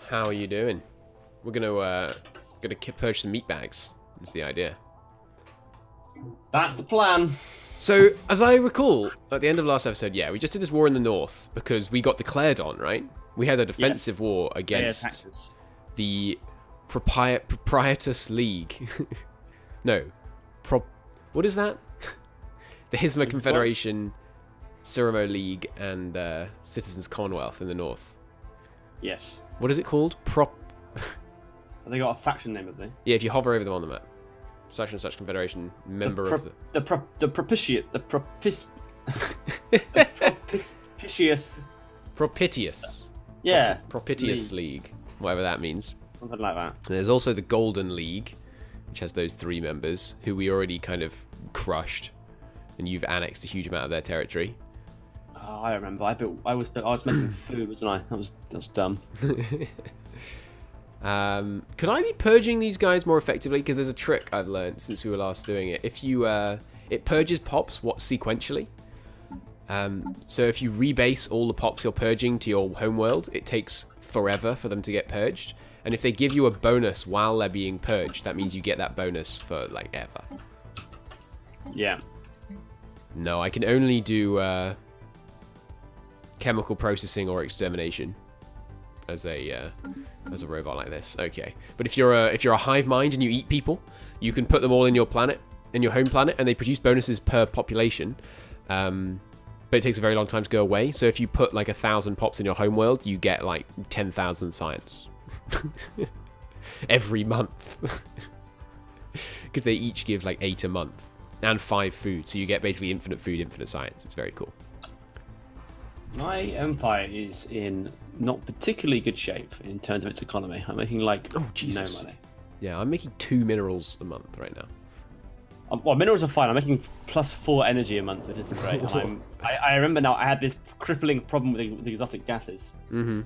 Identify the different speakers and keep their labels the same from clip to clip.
Speaker 1: how are you doing? We're gonna purge some meatbags. That's the idea.
Speaker 2: That's the plan.
Speaker 1: So, as I recall, at the end of last episode, yeah, we just did this war in the north because we got declared on, right? We had a defensive war against the Proprietus League. No. What is that? The Hisma Confederation, Surimo League, and Citizens Commonwealth in the north.
Speaker 2: Yes.
Speaker 1: What is it called?
Speaker 2: Have they got a faction name, have they?
Speaker 1: Yeah, if you hover over them on the map. Such and such confederation, member of the
Speaker 2: propitious yeah,
Speaker 1: propitious league, whatever that means.
Speaker 2: Something like that.
Speaker 1: And there's also the Golden League, which has those 3 members who we already kind of crushed, and you've annexed a huge amount of their territory.
Speaker 2: Oh, I remember. I was making food, wasn't I? That was dumb.
Speaker 1: Could I be purging these guys more effectively? Because there's a trick I've learned since we were last doing it. If you, it purges pops sequentially. So if you rebase all the pops you're purging to your homeworld, it takes forever for them to get purged. And if they give you a bonus while they're being purged, that means you get that bonus for, like, ever.
Speaker 2: Yeah.
Speaker 1: No, I can only do chemical processing or extermination as a robot like this. Okay, but if you're a hive mind and you eat people, you can put them all in your planet, in your home planet, and they produce bonuses per population. But it takes a very long time to go away. So if you put like 1,000 pops in your home world, you get like 10,000 science every month, because they each give like 8 a month and 5 food. So you get basically infinite food, infinite science. It's very cool.
Speaker 2: My empire is in not particularly good shape in terms of its economy. I'm making like no money.
Speaker 1: Yeah, I'm making 2 minerals a month right now.
Speaker 2: Well, minerals are fine. I'm making +4 energy a month, which is great. And I remember now I had this crippling problem with the exotic gases that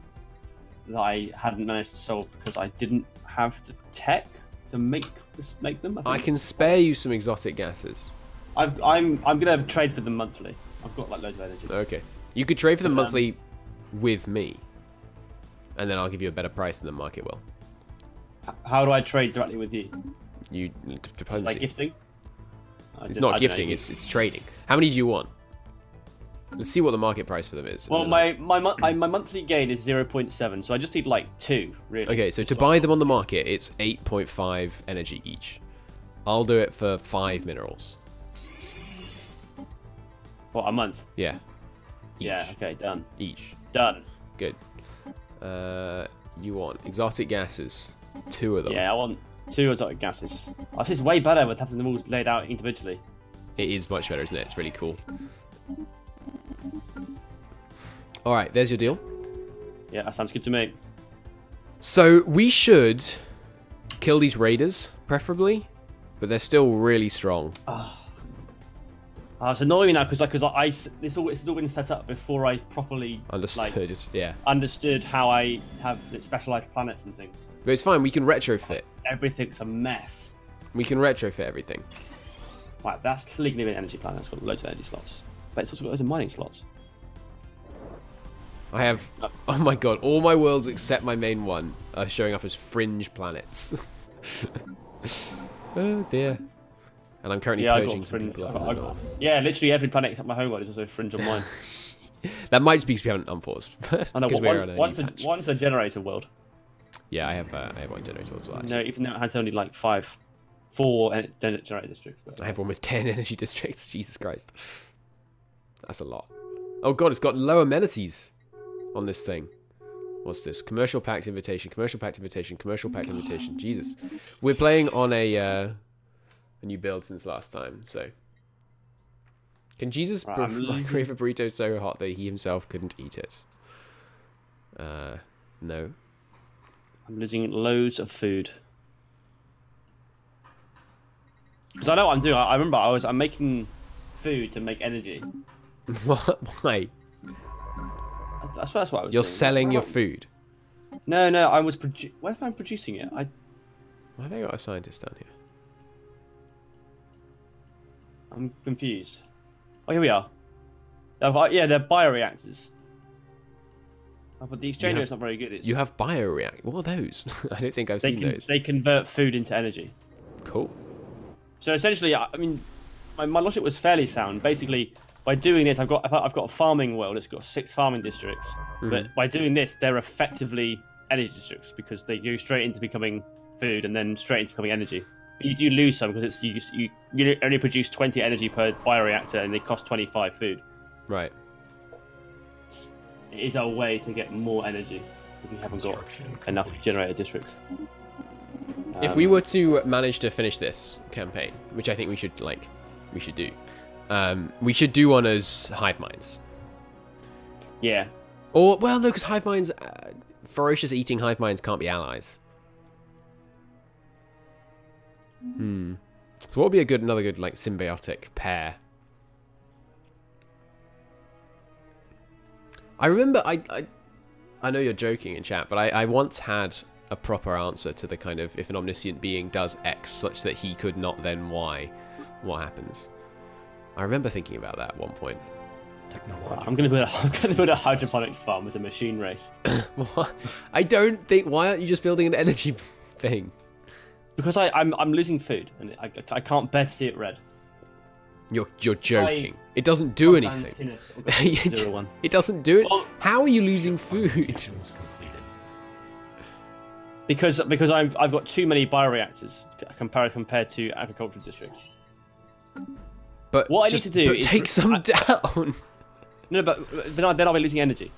Speaker 2: I hadn't managed to solve because I didn't have the tech to make them.
Speaker 1: I can spare you some exotic gases.
Speaker 2: I'm gonna trade for them monthly. I've got like loads of energy.
Speaker 1: Okay. You could trade for them monthly with me, and then I'll give you a better price than the market will.
Speaker 2: How do I trade directly with you?
Speaker 1: You depends.
Speaker 2: Like gifting?
Speaker 1: It's not gifting. It's trading. How many do you want? Let's see what the market price for them is.
Speaker 2: Well, my monthly gain is 0.7, so I just need like 2, really.
Speaker 1: Okay, so to buy them on the market, it's 8.5 energy each. I'll do it for 5 minerals.
Speaker 2: What, a month?
Speaker 1: Yeah. Each.
Speaker 2: Yeah. Okay. Done.
Speaker 1: Each.
Speaker 2: Done.
Speaker 1: Good. You want exotic gases? 2 of them.
Speaker 2: Yeah, I want 2 exotic gases. Oh, this is way better with having them all laid out individually.
Speaker 1: It is much better, isn't it? It's really cool. Alright, there's your deal.
Speaker 2: Yeah, that sounds good to me.
Speaker 1: So, we should kill these raiders, preferably, but they're still really strong.
Speaker 2: It's annoying now because this has all been set up before I properly
Speaker 1: understood.
Speaker 2: Understood how I have specialized planets and things.
Speaker 1: But it's fine. We can retrofit.
Speaker 2: Everything's a mess.
Speaker 1: We can retrofit everything.
Speaker 2: Right, that's clearly going to be an energy planet. It's got loads of energy slots, but it's also got loads of mining slots.
Speaker 1: I have. Oh my god! All my worlds except my main one are showing up as fringe planets. Oh dear. And I'm currently purging some people.
Speaker 2: Yeah, literally every planet except my home world is also fringe on mine.
Speaker 1: That might be because we haven't unforced.
Speaker 2: I know. One's a generator world.
Speaker 1: Yeah, I have one generator world as well. Actually.
Speaker 2: No, even though it has only like 4 generator districts. But...
Speaker 1: I have one with 10 energy districts. Jesus Christ, that's a lot. Oh god, it's got low amenities on this thing. What's this? Commercial pact invitation. Commercial pact invitation. Commercial pact invitation. Jesus, we're playing on a new build since last time, so can Jesus crave a burrito so hot that he himself couldn't eat it? No.
Speaker 2: I'm losing loads of food because I know what I'm doing. I remember I'm making food to make energy.
Speaker 1: What? Why?
Speaker 2: That's what I was.
Speaker 1: You're
Speaker 2: doing.
Speaker 1: selling your food.
Speaker 2: No, I was. Why am I producing it?
Speaker 1: Why have I got a scientist down here?
Speaker 2: I'm confused. Oh, here we are. Yeah, they're bioreactors. Oh, but the exchanger is not very good.
Speaker 1: You have bioreactor. What are those? I don't think I've seen those.
Speaker 2: They convert food into energy.
Speaker 1: Cool.
Speaker 2: So essentially, I mean, my logic was fairly sound. Basically, by doing this, I've got a farming world. It's got 6 farming districts. But by doing this, they're effectively energy districts because they go straight into becoming food and then straight into becoming energy. But you do lose some because you only produce 20 energy per bioreactor and they cost 25 food.
Speaker 1: Right.
Speaker 2: It is a way to get more energy if you haven't got enough generator districts.
Speaker 1: If we were to manage to finish this campaign, which I think we should do, we should do one as hive minds.
Speaker 2: Yeah.
Speaker 1: Or, well, no, because hive minds, ferocious eating hive minds can't be allies. So what would be another good like symbiotic pair? I remember, I know you're joking in chat, but I once had a proper answer to the kind of, if an omniscient being does X such that he could not then Y, what happens? I remember thinking about that at one point.
Speaker 2: I'm gonna build a hydroponics farm with a machine race.
Speaker 1: What? I don't think. Why aren't you just building an energy thing?
Speaker 2: Because I'm losing food and I can't bear to see it red.
Speaker 1: You're joking. It doesn't do anything. It doesn't do it.
Speaker 2: Well,
Speaker 1: how are you losing food?
Speaker 2: Because I've got too many bioreactors compared to agricultural districts.
Speaker 1: But
Speaker 2: what I need to do is
Speaker 1: take some down.
Speaker 2: No, but then I'll be losing energy.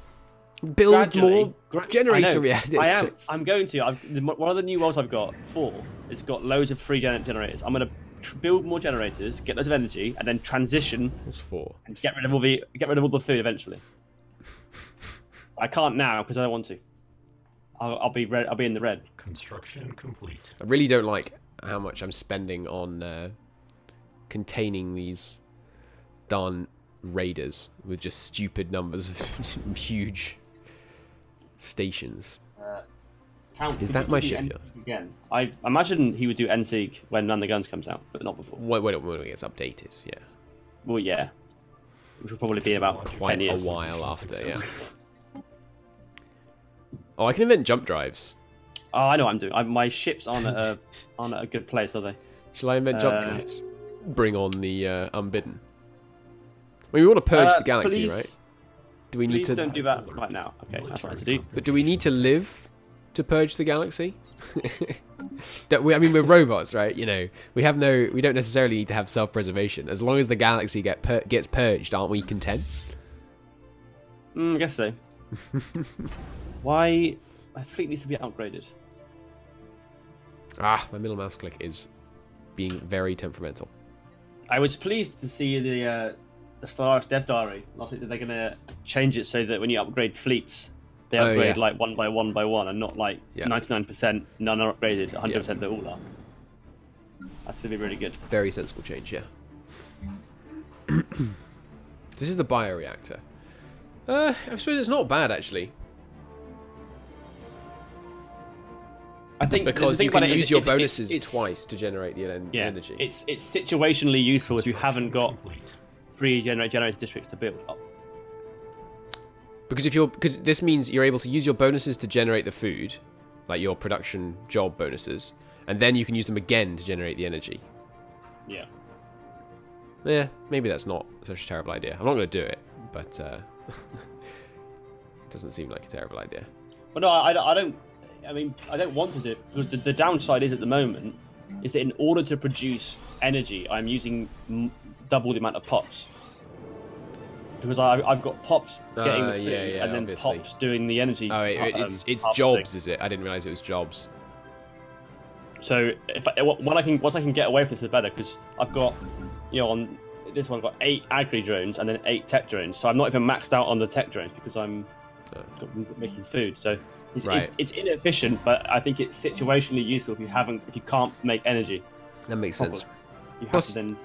Speaker 1: Build more generator reactors.
Speaker 2: I'm going to. One of the new worlds I've got, 4, it's got loads of free generators. I'm going to build more generators, get loads of energy, and then transition.
Speaker 1: What's 4?
Speaker 2: And get rid of all the food eventually. I can't now because I don't want to. I'll be in the red.
Speaker 3: Construction complete.
Speaker 1: I really don't like how much I'm spending on containing these darn raiders with just stupid numbers of huge stations. Is that my shipyard?
Speaker 2: Again, I imagine he would do NSEG when Man the Guns comes out, but not before.
Speaker 1: When it gets updated, yeah.
Speaker 2: Well, yeah. Which will probably be about 10 years.
Speaker 1: A while after, yeah. Oh, I can invent jump drives.
Speaker 2: Oh, I know what I'm doing. My ships aren't at a good place, are they?
Speaker 1: Shall I invent jump drives? Bring on the unbidden. I mean, we want to purge the galaxy, right? Do we need to?
Speaker 2: Don't do that right now. Okay, that's what I have to do.
Speaker 1: But do we need to live to purge the galaxy? I mean, we're robots, right? You know, we don't necessarily need to have self-preservation. As long as the galaxy gets purged, aren't we content?
Speaker 2: I guess so. Why? My fleet needs to be upgraded.
Speaker 1: Ah, my middle mouse click is being very temperamental.
Speaker 2: I was pleased to see the Stellaris dev diary last week that they're going to change it so that when you upgrade fleets, they upgrade like 1 by 1 by 1 and not like 99% none are upgraded, 100% they all are. That's going to be really good.
Speaker 1: Very sensible change, yeah. This is the bioreactor. I suppose it's not bad, actually.
Speaker 2: I think
Speaker 1: because you can use your bonuses twice to generate the energy.
Speaker 2: It's situationally useful if you haven't got free generator districts to build up.
Speaker 1: Because this means you're able to use your bonuses to generate the food, like your production job bonuses, and then you can use them again to generate the energy.
Speaker 2: Yeah.
Speaker 1: Yeah, maybe that's not such a terrible idea. I'm not going to do it, but it doesn't seem like a terrible idea.
Speaker 2: But no, I don't. I mean, I don't want to do it because the downside is at the moment is that in order to produce energy, I'm using double the amount of pops. Because I've got pops getting the food and then obviously pops doing the energy.
Speaker 1: Oh, it's jobs, is it? I didn't realize it was jobs.
Speaker 2: So once I can get away from this, the better. Because I've got, on this one I've got 8 agri drones and then 8 tech drones. So I'm not even maxed out on the tech drones because I'm making food. So it's inefficient, but I think it's situationally useful if you can't make energy.
Speaker 1: That makes sense.
Speaker 2: You have to then.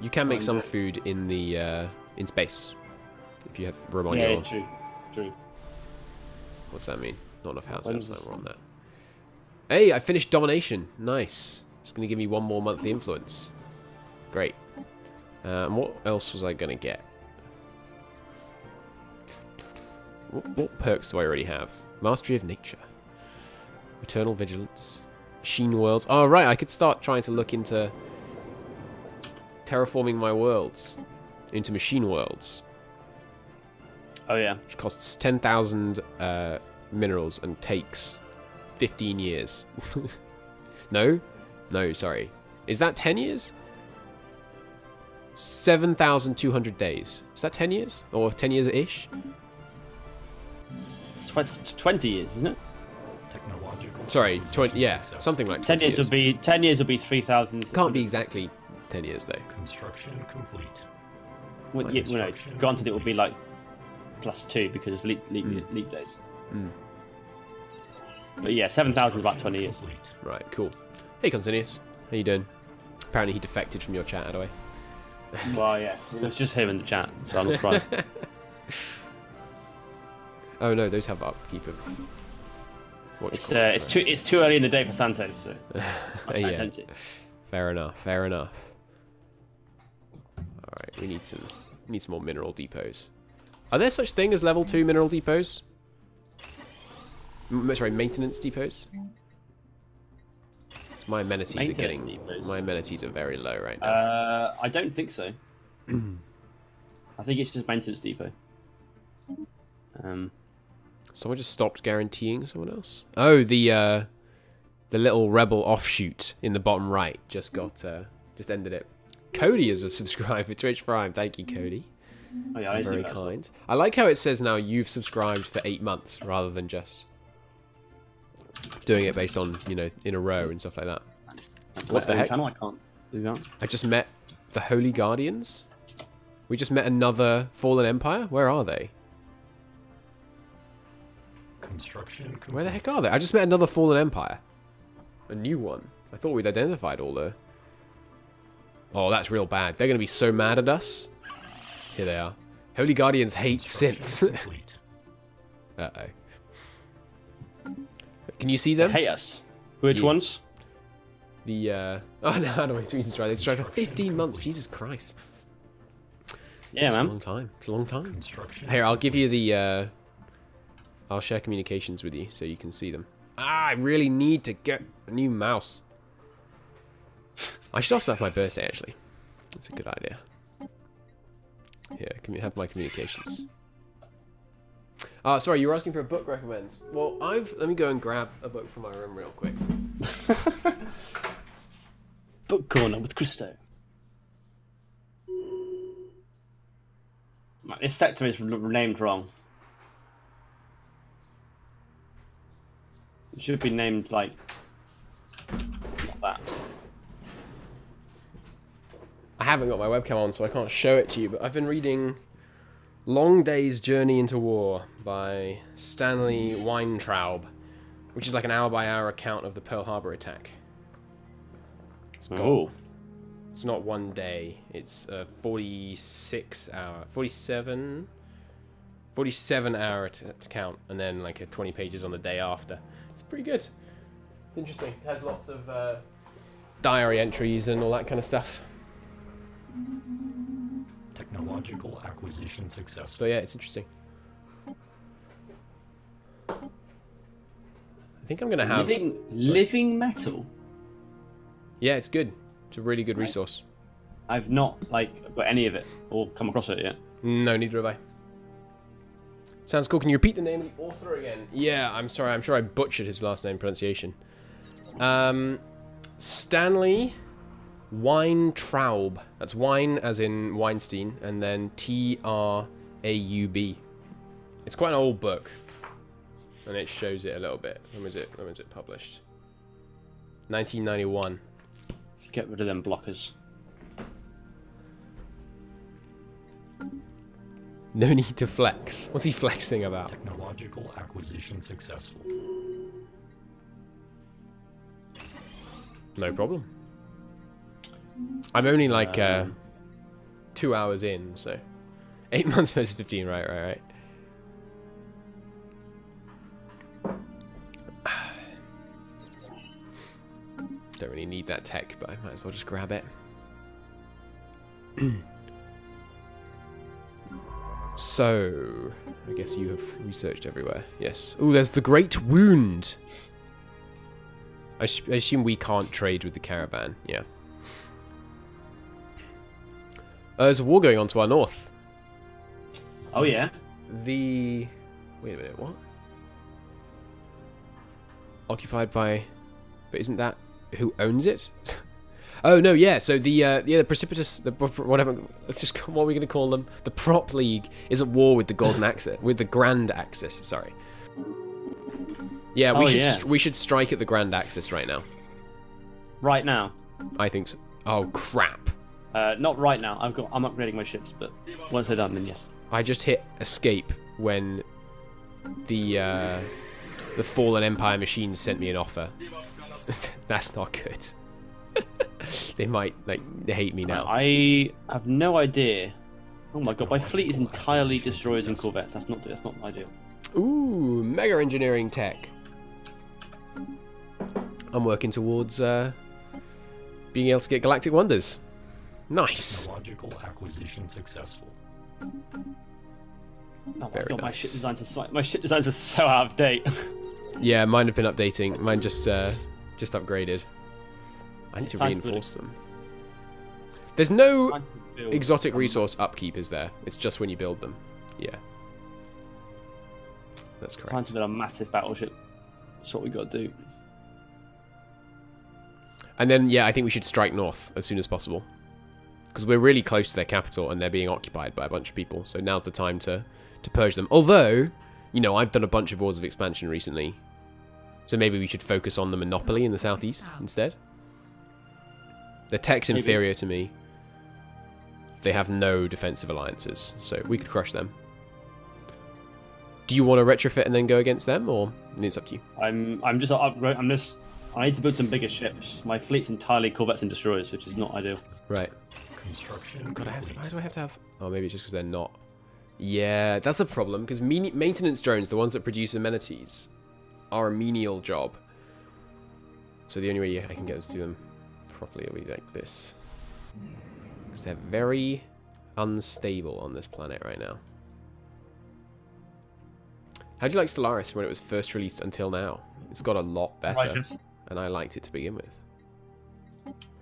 Speaker 1: You can make some food in the in space if you have room on your.
Speaker 2: Yeah, true.
Speaker 1: What's that mean? Not enough houses. We're on that. Hey, I finished domination. Nice. It's gonna give me 1 more monthly influence. Great. What else was I gonna get? What perks do I already have? Mastery of Nature. Eternal Vigilance. Machine Worlds. Oh, right, I could start trying to look into terraforming my worlds into machine worlds.
Speaker 2: Oh, yeah.
Speaker 1: Which costs 10,000 minerals and takes 15 years. No? No, sorry. Is that 10 years? 7,200 days. Is that 10 years? Or 10 years-ish?
Speaker 2: It's 20 years, isn't it?
Speaker 1: Sorry, 20, yeah, something like
Speaker 2: 10 years. 10 years will be 3,000.
Speaker 1: Can't be exactly 10 years, though.
Speaker 3: Construction complete.
Speaker 2: Well, yeah, no, granted, it will be like +2 because of leap days.
Speaker 1: Mm.
Speaker 2: But yeah, 7,000 is about 20 years.
Speaker 1: Right, cool. Hey, Consinius. How you doing? Apparently he defected from your chat, Addaway.
Speaker 2: Well, yeah, it was just him in the chat, so I'm not surprised.
Speaker 1: Oh no, those have upkeep of.
Speaker 2: It's too early in the day for Santos, so I'm
Speaker 1: yeah.
Speaker 2: tempted.
Speaker 1: Fair enough. Fair enough. All right, we need some more mineral depots. Are there such thing as level 2 mineral depots? Sorry, maintenance depots. My amenities my amenities are very low right now.
Speaker 2: I don't think so. I think it's just maintenance depot.
Speaker 1: Someone just stopped guaranteeing someone else. Oh, the little rebel offshoot in the bottom right just ended it. Cody is a subscriber for Twitch Prime. Thank you, Cody.
Speaker 2: Oh, yeah,
Speaker 1: very kind. I like how it says now you've subscribed for 8 months rather than just doing it based on, you know, in a row and stuff like that. What the heck?
Speaker 2: Channel, I can't do that.
Speaker 1: I just met the Holy Guardians. We just met another Fallen Empire. Where are they?
Speaker 3: Construction complete.
Speaker 1: Where the heck are they? I just met another Fallen Empire. A new one. I thought we'd identified all the... Oh, that's real bad. They're going to be so mad at us. Here they are. Holy Guardians hate synths. Uh-oh. Can you see them?
Speaker 2: Hate us. Which ones?
Speaker 1: The, Oh, no, I don't know. Reasons right. They tried for 15 months. Jesus Christ.
Speaker 2: Yeah,
Speaker 1: It's
Speaker 2: man.
Speaker 1: a long time. It's a long time. Here, I'll give you the, I'll share communications with you so you can see them. Ah, I really need to get a new mouse. I should ask that for my birthday, actually. That's a good idea. Here, can you have my communications? Sorry, you were asking for a book recommend. Well, let me go and grab a book from my room real quick.
Speaker 2: Book corner with Christo. This sector is named wrong. It should be named like that.
Speaker 1: I haven't got my webcam on, so I can't show it to you, but I've been reading Long Day's Journey into War by Stanley Weintraub, which is like an hour-by-hour account of the Pearl Harbor attack. It's not one day. It's a 47-hour account, and then like a 20 pages on the day after. It's pretty good. It's interesting. It has lots of diary entries and all that kind of stuff.
Speaker 3: Technological acquisition successful.
Speaker 1: So yeah, it's interesting. I think I'm gonna have
Speaker 2: living metal.
Speaker 1: Yeah, it's good. It's a really good resource.
Speaker 2: I've not got any of it or come across it yet.
Speaker 1: No, neither have I. Sounds cool. Can you repeat the name of the author again? Yeah, I'm sorry. I'm sure I butchered his last name pronunciation. Stanley Weintraub. That's wine as in Weinstein, and then T-R-A-U-B. It's quite an old book, and it shows it a little bit. When was it published? 1991.
Speaker 2: Get rid of them blockers.
Speaker 1: No need to flex. What's he flexing about?
Speaker 3: Technological acquisition successful.
Speaker 1: No problem. I'm only like 2 hours in, so 8 months versus 15. Right. Don't really need that tech, but I might as well just grab it. So, I guess you have researched everywhere. Yes. Oh, there's the Great Wound. I assume we can't trade with the caravan. Yeah. There's a war going on to our north.
Speaker 2: Oh, yeah?
Speaker 1: Wait a minute, what? Occupied by... But isn't that... Who owns it? Oh, no, yeah, so the precipitous... Whatever... Let's just... What are we going to call them? The Prop League is at war with the Golden Axis. With the Grand Axis, sorry. Yeah, we should strike at the Grand Axis right now.
Speaker 2: Right now?
Speaker 1: I think so. Oh, crap.
Speaker 2: Not right now. I'm upgrading my ships, but once they're done, then yes.
Speaker 1: I just hit escape when the Fallen Empire machines sent me an offer. That's not good. They might hate me now.
Speaker 2: I have no idea. Oh my god, my fleet is entirely destroyers and corvettes. That's not ideal.
Speaker 1: Ooh, mega engineering tech. I'm working towards being able to get galactic wonders. Nice.
Speaker 3: Technological acquisition successful.
Speaker 2: Oh my
Speaker 1: Very
Speaker 2: god,
Speaker 1: nice.
Speaker 2: my ship designs are so out of date.
Speaker 1: Yeah, mine have been updating. Mine just upgraded. I need to reinforce them. There's no exotic resource upkeep, is there? It's just when you build them. Yeah. That's correct.
Speaker 2: Time to build a massive battleship. That's what we got to do.
Speaker 1: And then, yeah, I think we should strike north as soon as possible. Because we're really close to their capital and they're being occupied by a bunch of people. So now's the time to purge them. Although, you know, I've done a bunch of wars of expansion recently. So maybe we should focus on the monopoly in the southeast instead. Their tech's inferior to me. They have no defensive alliances. So we could crush them. Do you want to retrofit and then go against them? Or it's up to you.
Speaker 2: I need to build some bigger ships. My fleet's entirely corvettes and destroyers, which is not ideal.
Speaker 1: Right.
Speaker 3: Construction.
Speaker 1: God, why do I have to have... Oh, maybe it's just because they're not. Yeah, that's a problem. Because maintenance drones, the ones that produce amenities, are a menial job. So the only way I can get us to do them properly will be like this. Because they're very unstable on this planet right now. How do you like Stellaris when it was first released until now? It's got a lot better.
Speaker 2: Righteous.
Speaker 1: And I liked it to begin with.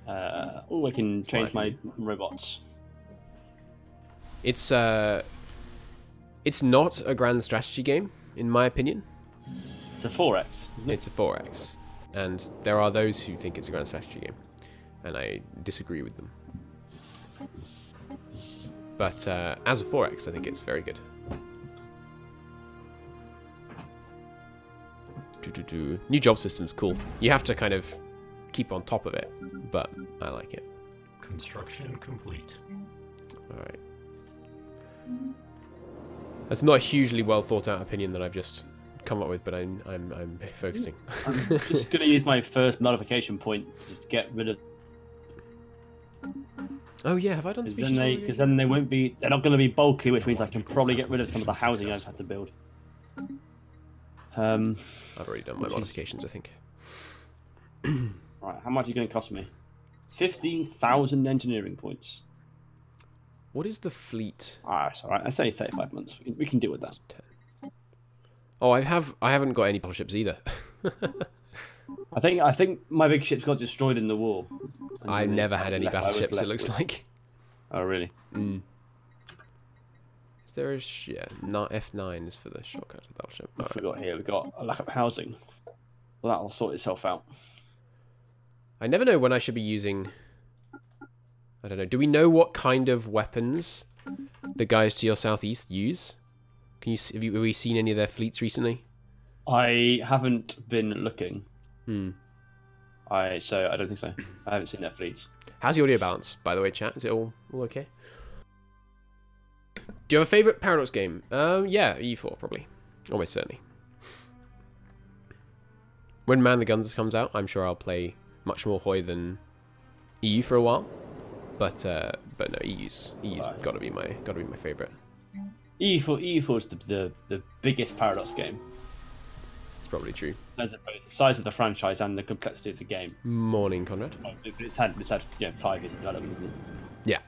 Speaker 2: I can change my robots.
Speaker 1: It's not a grand strategy game, in my opinion.
Speaker 2: It's a 4X, isn't it?
Speaker 1: It's a 4X. And there are those who think it's a grand strategy game. And I disagree with them. But as a 4X, I think it's very good. New job system's cool. You have to kind of keep on top of it, but I like it.
Speaker 3: Construction complete.
Speaker 1: Alright. That's not a hugely well thought out opinion that I've just come up with, but I'm focusing.
Speaker 2: I'm just going to use my first modification point to just get rid of...
Speaker 1: Oh yeah, have I done species?
Speaker 2: Because then they won't be... They're not going to be bulky, which means I can probably get rid of some of the housing I've had to build.
Speaker 1: I've already done my modifications, I think.
Speaker 2: Right, how much are you going to cost me? 15,000 engineering points.
Speaker 1: What is the fleet?
Speaker 2: It's alright. I say 35 months. We can deal with that.
Speaker 1: 10. Oh, I haven't got any battleships either.
Speaker 2: I think my big ships got destroyed in the war.
Speaker 1: I never had any battleships, it looks like.
Speaker 2: Oh, really?
Speaker 1: Mm. Is there a... Yeah, not F9 is for the shortcut battleship.
Speaker 2: I forgot here. We've got a lack of housing. Well, that'll sort itself out.
Speaker 1: I never know when I should be using... I don't know. Do we know what kind of weapons the guys to your southeast use? Have we seen any of their fleets recently?
Speaker 2: I haven't been looking.
Speaker 1: So
Speaker 2: I don't think so. I haven't seen their fleets.
Speaker 1: How's the audio balance, by the way, chat? Is it all okay? Do you have a favourite Paradox game? Yeah, E4 probably. Almost certainly. When Man the Guns comes out, I'm sure I'll play much more Hoy than EU for a while. But no, EU's got to be my favourite.
Speaker 2: EU4 is the biggest Paradox game.
Speaker 1: It's probably true.
Speaker 2: Both the size of the franchise and the complexity of the game.
Speaker 1: Morning, Conrad.
Speaker 2: It's had 5 years of development, isn't it?
Speaker 1: Yeah.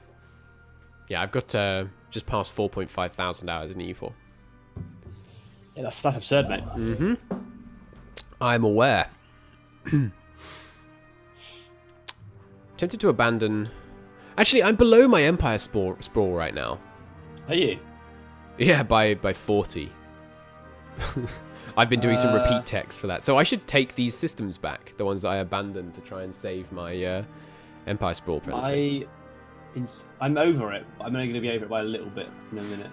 Speaker 1: Yeah, I've got just past 4.5 thousand hours in EU4.
Speaker 2: Yeah, that's absurd, mate.
Speaker 1: Mm-hmm. I'm aware. Tempted to abandon... Actually, I'm below my Empire sprawl right now.
Speaker 2: Are you?
Speaker 1: Yeah, by 40. I've been doing some repeat text for that. So I should take these systems back, the ones that I abandoned to try and save my Empire sprawl penalty.
Speaker 2: I'm over it. I'm only going to be over it by a little bit in a minute.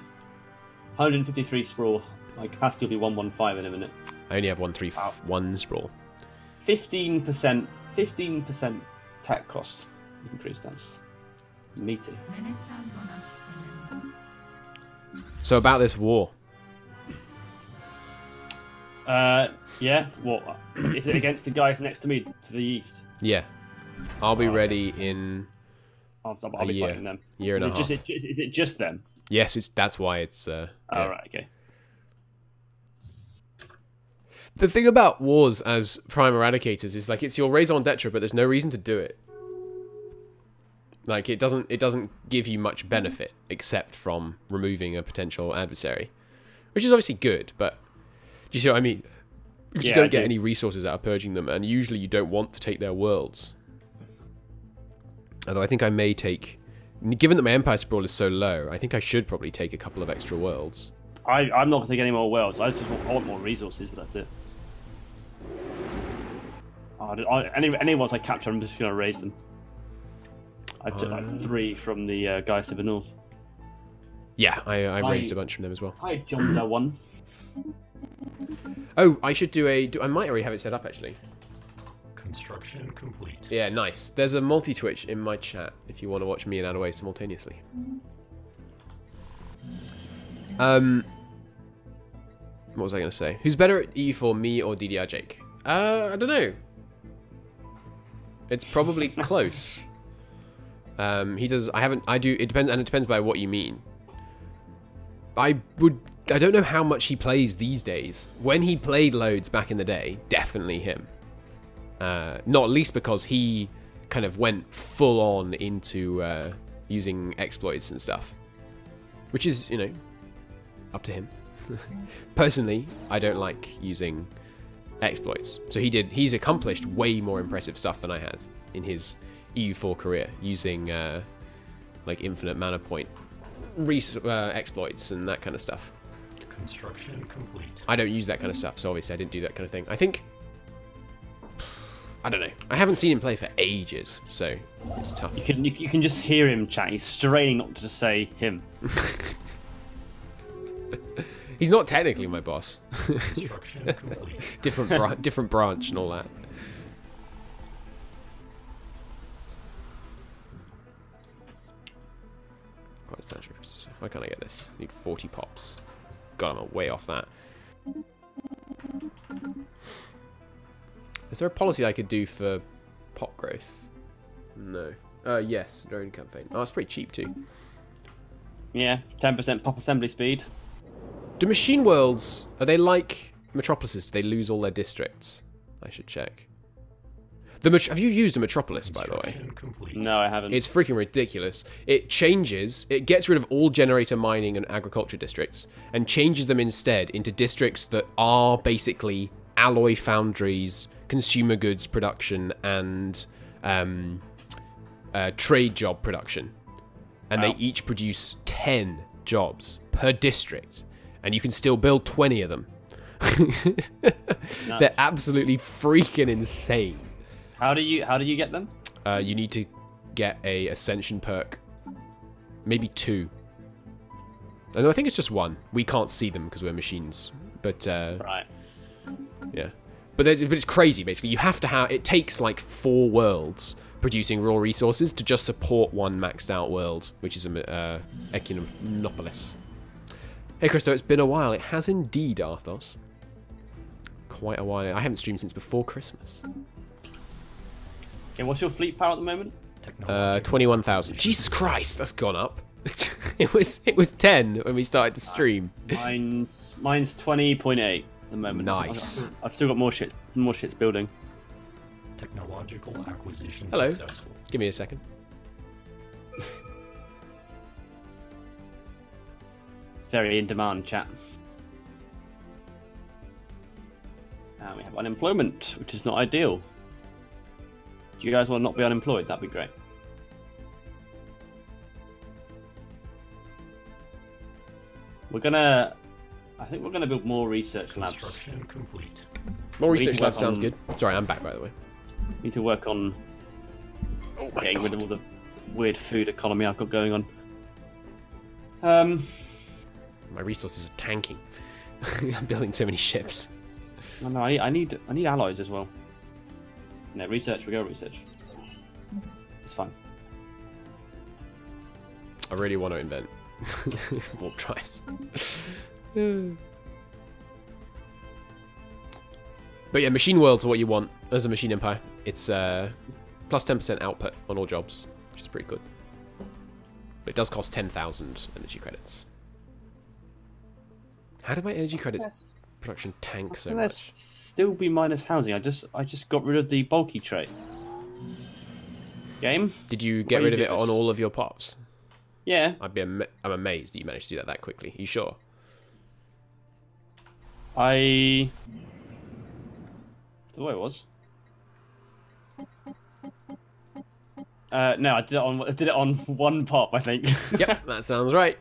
Speaker 2: 153 sprawl. My capacity will be 115 in a minute.
Speaker 1: I only have 131 sprawl.
Speaker 2: 15% tech cost increase. That's meaty.
Speaker 1: So about this war.
Speaker 2: Yeah. What is it against the guys next to me to the east?
Speaker 1: Yeah, I'll be ready in
Speaker 2: I'll be
Speaker 1: year,
Speaker 2: fighting them.
Speaker 1: Year and a half.
Speaker 2: Is it just them?
Speaker 1: Yes, that's why it's. Yeah.
Speaker 2: Right. Okay.
Speaker 1: The thing about wars as Prime Eradicators is like it's your raison d'etre, but there's no reason to do it. Like it doesn't give you much benefit except from removing a potential adversary, which is obviously good. But do you see what I mean? Because you don't get any resources out of purging them, and usually you don't want to take their worlds. Although I think I may take, given that my Empire sprawl is so low, I think I should probably take a couple of extra worlds.
Speaker 2: I'm not going to take any more worlds. I want more resources, but that's it. Any worlds I capture, I'm just going to raise them. I took like 3 from the guys to the north.
Speaker 1: Yeah, I raised a bunch from them as well.
Speaker 2: I jumped that one.
Speaker 1: Oh, I should do I might already have it set up actually.
Speaker 3: Construction complete.
Speaker 1: Yeah, nice. There's a multi-Twitch in my chat if you want to watch me and Addaway simultaneously. What was I going to say? Who's better at E4, me or DDR Jake? I don't know. It's probably close. He does. I do. It depends, and it depends by what you mean. I don't know how much he plays these days. When he played loads back in the day, definitely him. Not least because he kind of went full on into using exploits and stuff, which is, you know, up to him. Personally, I don't like using exploits. So he's accomplished way more impressive stuff than I had in his EU4 career, using like infinite mana point exploits and that kind of stuff.
Speaker 3: Construction complete.
Speaker 1: I don't use that kind of stuff, so obviously I didn't do that kind of thing. I think, I don't know. I haven't seen him play for ages, so it's tough.
Speaker 2: You can just hear him chat. He's straining not to just say him.
Speaker 1: He's not technically my boss.
Speaker 3: Construction complete.
Speaker 1: different branch and all that. Why can't I get this? I need 40 pops. God, I'm way off that. Is there a policy I could do for pop growth? No. Yes, drone campaign. Oh, it's pretty cheap too.
Speaker 2: Yeah, 10% pop assembly speed.
Speaker 1: Do machine worlds, are they like metropolises? Do they lose all their districts? I should check. Have you used a metropolis, by the way?
Speaker 3: Complete.
Speaker 2: No, I haven't.
Speaker 1: It's freaking ridiculous. It changes, it gets rid of all generator mining and agriculture districts and changes them instead into districts that are basically alloy foundries, consumer goods production, and trade job production. And
Speaker 2: wow.
Speaker 1: They each produce 10 jobs per district. And you can still build 20 of them. They're absolutely freaking insane.
Speaker 2: How do you get them?
Speaker 1: You need to get a ascension perk, maybe 2. No, I think it's just 1. We can't see them because we're machines. But
Speaker 2: right.
Speaker 1: Yeah, but it's crazy. Basically, you have to have. It takes like 4 worlds producing raw resources to just support 1 maxed out world, which is a Echinopolis. Hey Christo, it's been a while. It has indeed, Arthos. Quite a while. I haven't streamed since before Christmas.
Speaker 2: Okay, what's your fleet power at the moment?
Speaker 1: 21,000. Jesus Christ, that's gone up. it was 10 when we started the stream.
Speaker 2: Mine's 20.8 at the moment.
Speaker 1: Nice.
Speaker 2: I've still got more shits building.
Speaker 3: Technological acquisition
Speaker 1: Hello.
Speaker 3: successful.
Speaker 1: Give me a second.
Speaker 2: very in demand, chat. And we have unemployment, which is not ideal. Do you guys want to not be unemployed? That'd be great. I think we're gonna build more research labs.
Speaker 3: Construction complete.
Speaker 1: More
Speaker 2: We need
Speaker 1: research
Speaker 2: to
Speaker 1: labs
Speaker 2: work
Speaker 1: sounds
Speaker 2: on-
Speaker 1: good. Sorry, I'm back by the way.
Speaker 2: Need to work on getting rid of all the weird food economy I've got going on.
Speaker 1: My resources are tanking. I'm building so many ships.
Speaker 2: No, I need alloys as well. No, research. We go research. It's fine.
Speaker 1: I really want to invent warp drives. But yeah, machine worlds are what you want as a machine empire. It's plus 10% output on all jobs, which is pretty good. But it does cost 10,000 energy credits. How did my energy credits production tank so
Speaker 2: Let's
Speaker 1: much?
Speaker 2: still be minus housing. I just got rid of the bulky trait. Game?
Speaker 1: Did you
Speaker 2: Why
Speaker 1: get
Speaker 2: you
Speaker 1: rid of
Speaker 2: do
Speaker 1: it on
Speaker 2: this?
Speaker 1: all of your pops?
Speaker 2: Yeah.
Speaker 1: I'm amazed that you managed to do that quickly. Are you sure?
Speaker 2: I thought it was. No, I did it on one pop, I think.
Speaker 1: Yep, that sounds right.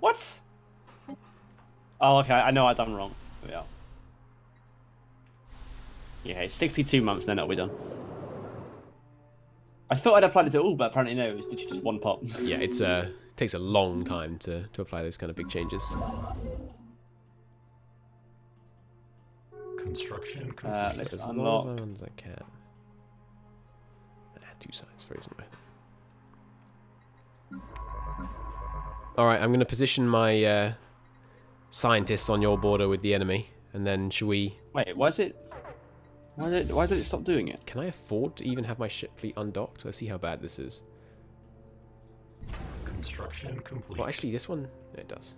Speaker 2: What? Oh, okay. I know I've done wrong. Yeah. Yeah, it's 62 months, then it'll be done. I thought I'd applied it to all, but apparently no. It's literally just one pop.
Speaker 1: Yeah, it's takes a long time to apply those kind of big changes.
Speaker 3: Construction complete.
Speaker 2: Let's
Speaker 1: There's a lot
Speaker 2: unlock.
Speaker 1: of ones I can't. Two sides, very similar. Alright, I'm going to position my scientists on your border with the enemy, and then should we...
Speaker 2: Wait, why did it stop doing it?
Speaker 1: Can I afford to even have my ship fleet undocked? Let's see how bad this is.
Speaker 3: Construction complete.
Speaker 1: Well, actually, this one... It does.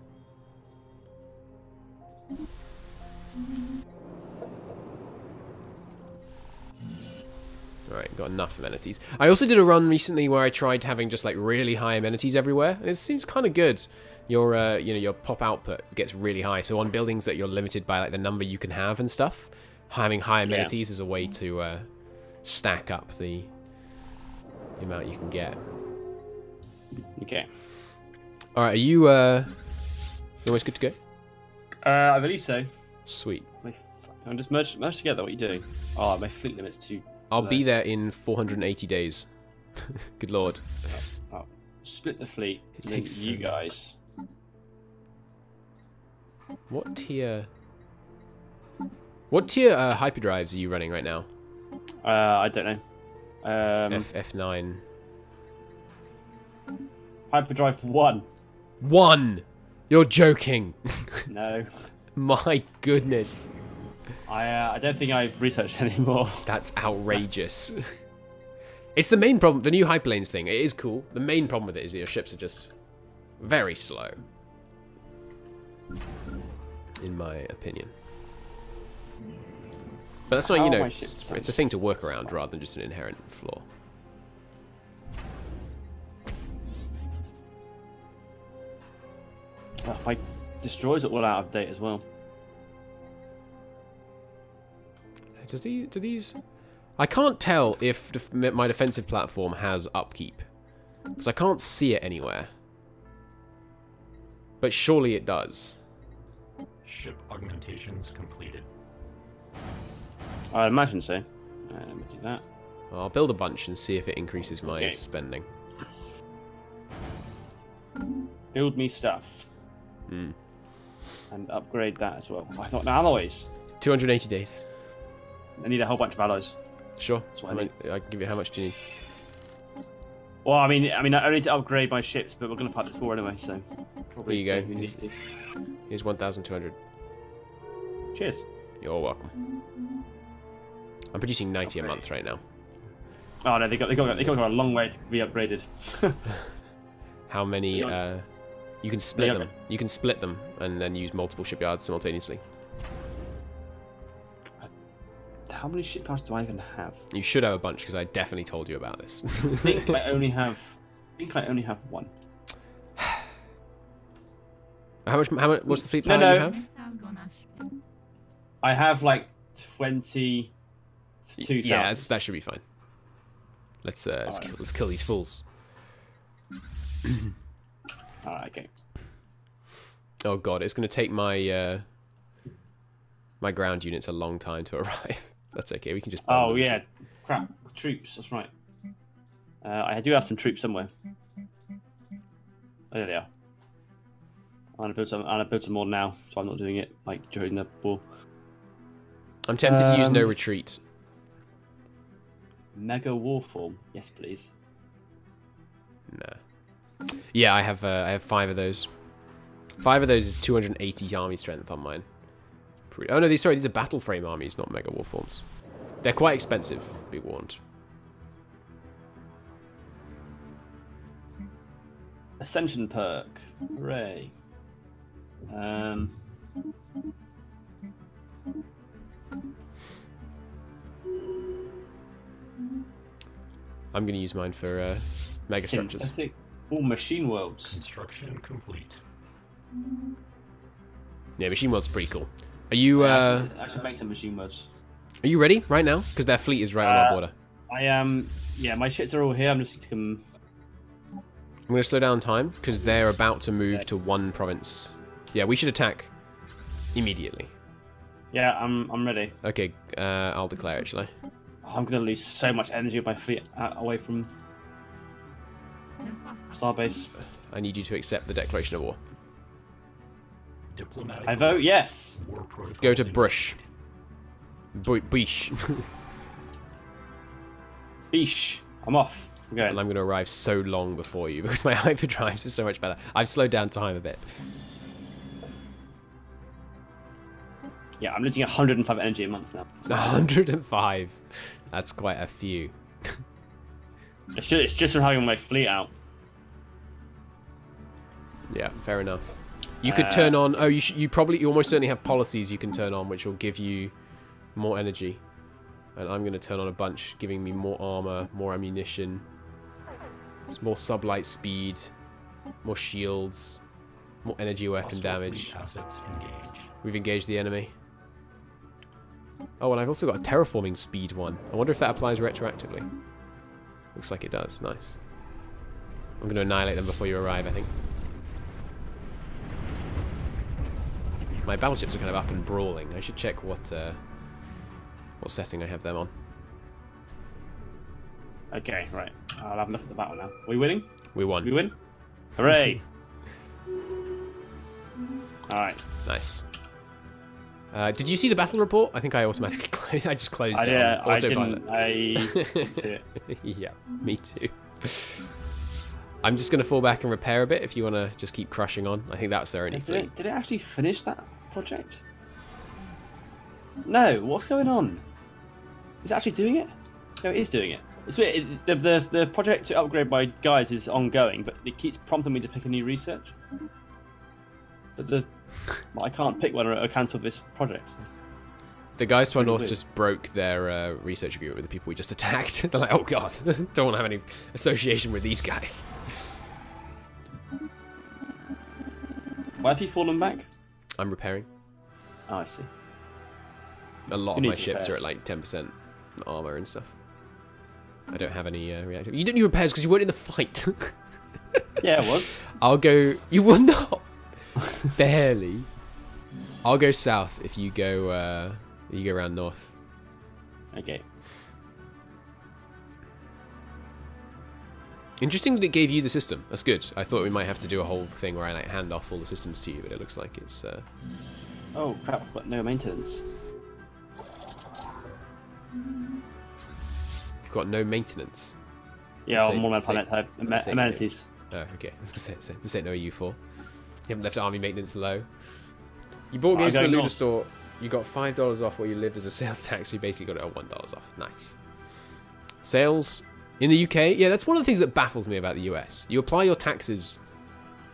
Speaker 1: Alright, got enough amenities. I also did a run recently where I tried having just like really high amenities everywhere, and it seems kind of good. Your you know, your pop output gets really high, so on buildings that you're limited by like the number you can have and stuff, having high amenities is a way to stack up the amount you can get.
Speaker 2: Okay.
Speaker 1: Alright, are you almost good to go?
Speaker 2: I believe so.
Speaker 1: Sweet.
Speaker 2: I'm just merge together. What are you doing? Oh, my fleet limit's too.
Speaker 1: I'll
Speaker 2: low.
Speaker 1: be there in 480 days. Good lord.
Speaker 2: Oh, split the fleet.
Speaker 1: It
Speaker 2: and then
Speaker 1: takes
Speaker 2: you
Speaker 1: so
Speaker 2: guys.
Speaker 1: What tier... What tier hyperdrives are you running right now?
Speaker 2: I don't know.
Speaker 1: F9.
Speaker 2: Hyperdrive 1.
Speaker 1: 1! You're joking!
Speaker 2: No.
Speaker 1: My goodness.
Speaker 2: I don't think I've researched anymore.
Speaker 1: That's outrageous. It's the main problem. The new hyperlanes thing, it is cool. The main problem with it is that your ships are just very slow. In my opinion. But that's not,
Speaker 2: How
Speaker 1: you
Speaker 2: are
Speaker 1: know,
Speaker 2: my ships
Speaker 1: it's a thing to work around rather than just an inherent flaw.
Speaker 2: Oh, my destroyers are all out of date as well.
Speaker 1: Do these... I can't tell if my defensive platform has upkeep. Because I can't see it anywhere. But surely it does.
Speaker 3: Ship augmentations completed.
Speaker 2: I imagine so. Let me do that.
Speaker 1: I'll build a bunch and see if it increases my
Speaker 2: Okay.
Speaker 1: spending.
Speaker 2: Build me stuff.
Speaker 1: Hmm.
Speaker 2: And upgrade that as well. I thought alloys.
Speaker 1: 280 days.
Speaker 2: I need a whole bunch of alloys.
Speaker 1: Sure.
Speaker 2: That's what I need.
Speaker 1: I give you how much do you need?
Speaker 2: Well, I mean, I only need to upgrade my ships, but we're going to part this war anyway, so probably.
Speaker 1: There you go.
Speaker 2: we need to.
Speaker 1: Here's 1,200.
Speaker 2: Cheers.
Speaker 1: You're welcome. I'm producing 90 a month right now.
Speaker 2: Oh no, they got a long way to be upgraded.
Speaker 1: How many?
Speaker 2: Hang
Speaker 1: You can split
Speaker 2: Hang on.
Speaker 1: them. You can split them and then use multiple shipyards simultaneously.
Speaker 2: How many ship parts do I even have?
Speaker 1: You should have a bunch because I definitely told you about this.
Speaker 2: I think I only have one.
Speaker 1: How much? What's the fleet
Speaker 2: No,
Speaker 1: power you
Speaker 2: no.
Speaker 1: have?
Speaker 2: I have like 22,000.
Speaker 1: Yeah, that should be fine. Let's kill these fools.
Speaker 2: Alright, okay.
Speaker 1: Oh god, it's going to take my my ground units a long time to arrive. That's okay. We can just.
Speaker 2: Oh yeah, crap. Troops. That's right. I do have some troops somewhere. Oh, there they are. I'm gonna build some more now, so I'm not doing it like during the war.
Speaker 1: I'm tempted to use no retreat.
Speaker 2: Mega war form, yes please.
Speaker 1: Nah. Yeah, I have 5 of those. 5 of those is 280 army strength on mine. Oh no, these are battle frame armies, not mega war forms. They're quite expensive, be warned.
Speaker 2: Ascension perk, hooray.
Speaker 1: I'm going to use mine for mega structures.
Speaker 2: All machine worlds.
Speaker 3: Construction complete.
Speaker 1: Yeah, machine world's pretty cool. Are you?
Speaker 2: I should make some machine worlds.
Speaker 1: Are you ready right now? Because their fleet is right on our border.
Speaker 2: I am. Yeah, my ships are all here. I'm just gonna.
Speaker 1: I'm going to slow down time because they're about to move to one province. Yeah, we should attack immediately.
Speaker 2: Yeah, I'm ready.
Speaker 1: Okay, I'll declare it, shall I?
Speaker 2: I'm gonna lose so much energy with my fleet away from Starbase.
Speaker 1: I need you to accept the declaration of war.
Speaker 3: Diplomatic.
Speaker 2: I vote yes.
Speaker 3: War protocol
Speaker 1: Go to
Speaker 3: initiated.
Speaker 1: Brush. Bish.
Speaker 2: Beesh. I'm off. I'm going.
Speaker 1: And I'm going to arrive so long before you because my hyperdrives is so much better. I've slowed down time a bit.
Speaker 2: Yeah, I'm losing 105 energy a month now.
Speaker 1: 105. That's quite a few.
Speaker 2: It's just from having my fleet out.
Speaker 1: Yeah, fair enough. You could turn on. Oh, you almost certainly have policies you can turn on, which will give you more energy. And I'm going to turn on a bunch, giving me more armor, more ammunition, more sublight speed, more shields, more energy weapon
Speaker 3: Hostile
Speaker 1: damage.
Speaker 3: fleet assets engaged.
Speaker 1: We've engaged the enemy. Oh, and I've also got a terraforming speed one. I wonder if that applies retroactively. Looks like it does. Nice. I'm going to annihilate them before you arrive, I think. My battleships are kind of up and brawling. I should check what setting I have them on.
Speaker 2: Okay, right. I'll have a look at the battle now. Are we winning?
Speaker 1: We won.
Speaker 2: We win? Hooray! Alright.
Speaker 1: Nice. Did you see the battle report? I think I automatically closed. I just closed it on
Speaker 2: I
Speaker 1: autopilot.
Speaker 2: didn't.
Speaker 1: Yeah, me too. I'm just going to fall back and repair a bit if you want to just keep crushing on. I think that's their only fleet.
Speaker 2: Did it actually finish that project? No, what's going on? Is it actually doing it? No, it is doing it. It's weird. The project to upgrade my guys is ongoing, but it keeps prompting me to pick a new research. But I can't pick one or cancel this project.
Speaker 1: The guys to our north
Speaker 2: weird.
Speaker 1: just broke their research agreement with the people we just attacked. They're like, oh god, don't want to have any association with these guys.
Speaker 2: Why have you fallen back?
Speaker 1: I'm repairing.
Speaker 2: Oh, I see.
Speaker 1: A lot
Speaker 2: Who
Speaker 1: of my
Speaker 2: needs
Speaker 1: ships are at
Speaker 2: repairs?
Speaker 1: like 10% armor and stuff. I don't have any reactive. You didn't need repairs because you weren't in the fight.
Speaker 2: Yeah, it was.
Speaker 1: I'll go. You will not. Barely. I'll go south if you go. You go around north.
Speaker 2: Okay.
Speaker 1: Interesting that it gave you the system. That's good. I thought we might have to do a whole thing where I like hand off all the systems to you, but it looks like it's.
Speaker 2: Oh crap! I've got no maintenance.
Speaker 1: You've got no maintenance.
Speaker 2: Yeah,
Speaker 1: Say-
Speaker 2: on all my
Speaker 1: say-
Speaker 2: planets I have
Speaker 1: say-
Speaker 2: amenities.
Speaker 1: Oh, okay. I was gonna say this ain't no U4. You haven't left army maintenance low. You bought games from the
Speaker 2: going
Speaker 1: Luna
Speaker 2: north.
Speaker 1: store. You got $5 off while you lived as a sales tax. So you basically got it at $1 off. Nice. Sales in the UK. Yeah, that's one of the things that baffles me about the US. You apply your taxes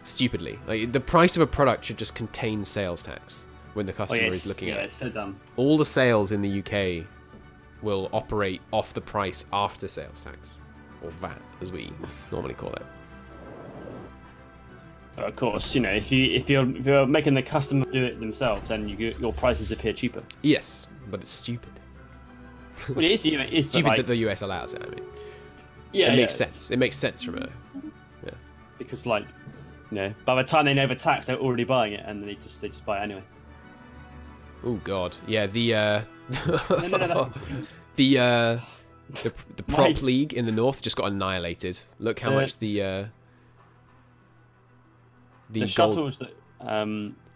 Speaker 1: stupidly. Like the price of a product should just contain sales tax when the customer is looking at it.
Speaker 2: it's so dumb.
Speaker 1: All the sales in the UK will operate off the price after sales tax, or VAT, as we normally call it.
Speaker 2: Of course, you know, if you're making the customer do it themselves, then your prices appear cheaper.
Speaker 1: Yes, but it's stupid.
Speaker 2: Well, it is, you know, it's
Speaker 1: Stupid
Speaker 2: like,
Speaker 1: that the US allows it. I mean,
Speaker 2: yeah,
Speaker 1: it makes sense. It makes sense from a
Speaker 2: because like, you know, by the time they overtax, they're already buying it, and they just buy it anyway.
Speaker 1: Oh God, yeah. The
Speaker 2: No.
Speaker 1: the prop league in the north just got annihilated. Look how much the gold...
Speaker 2: shuttles that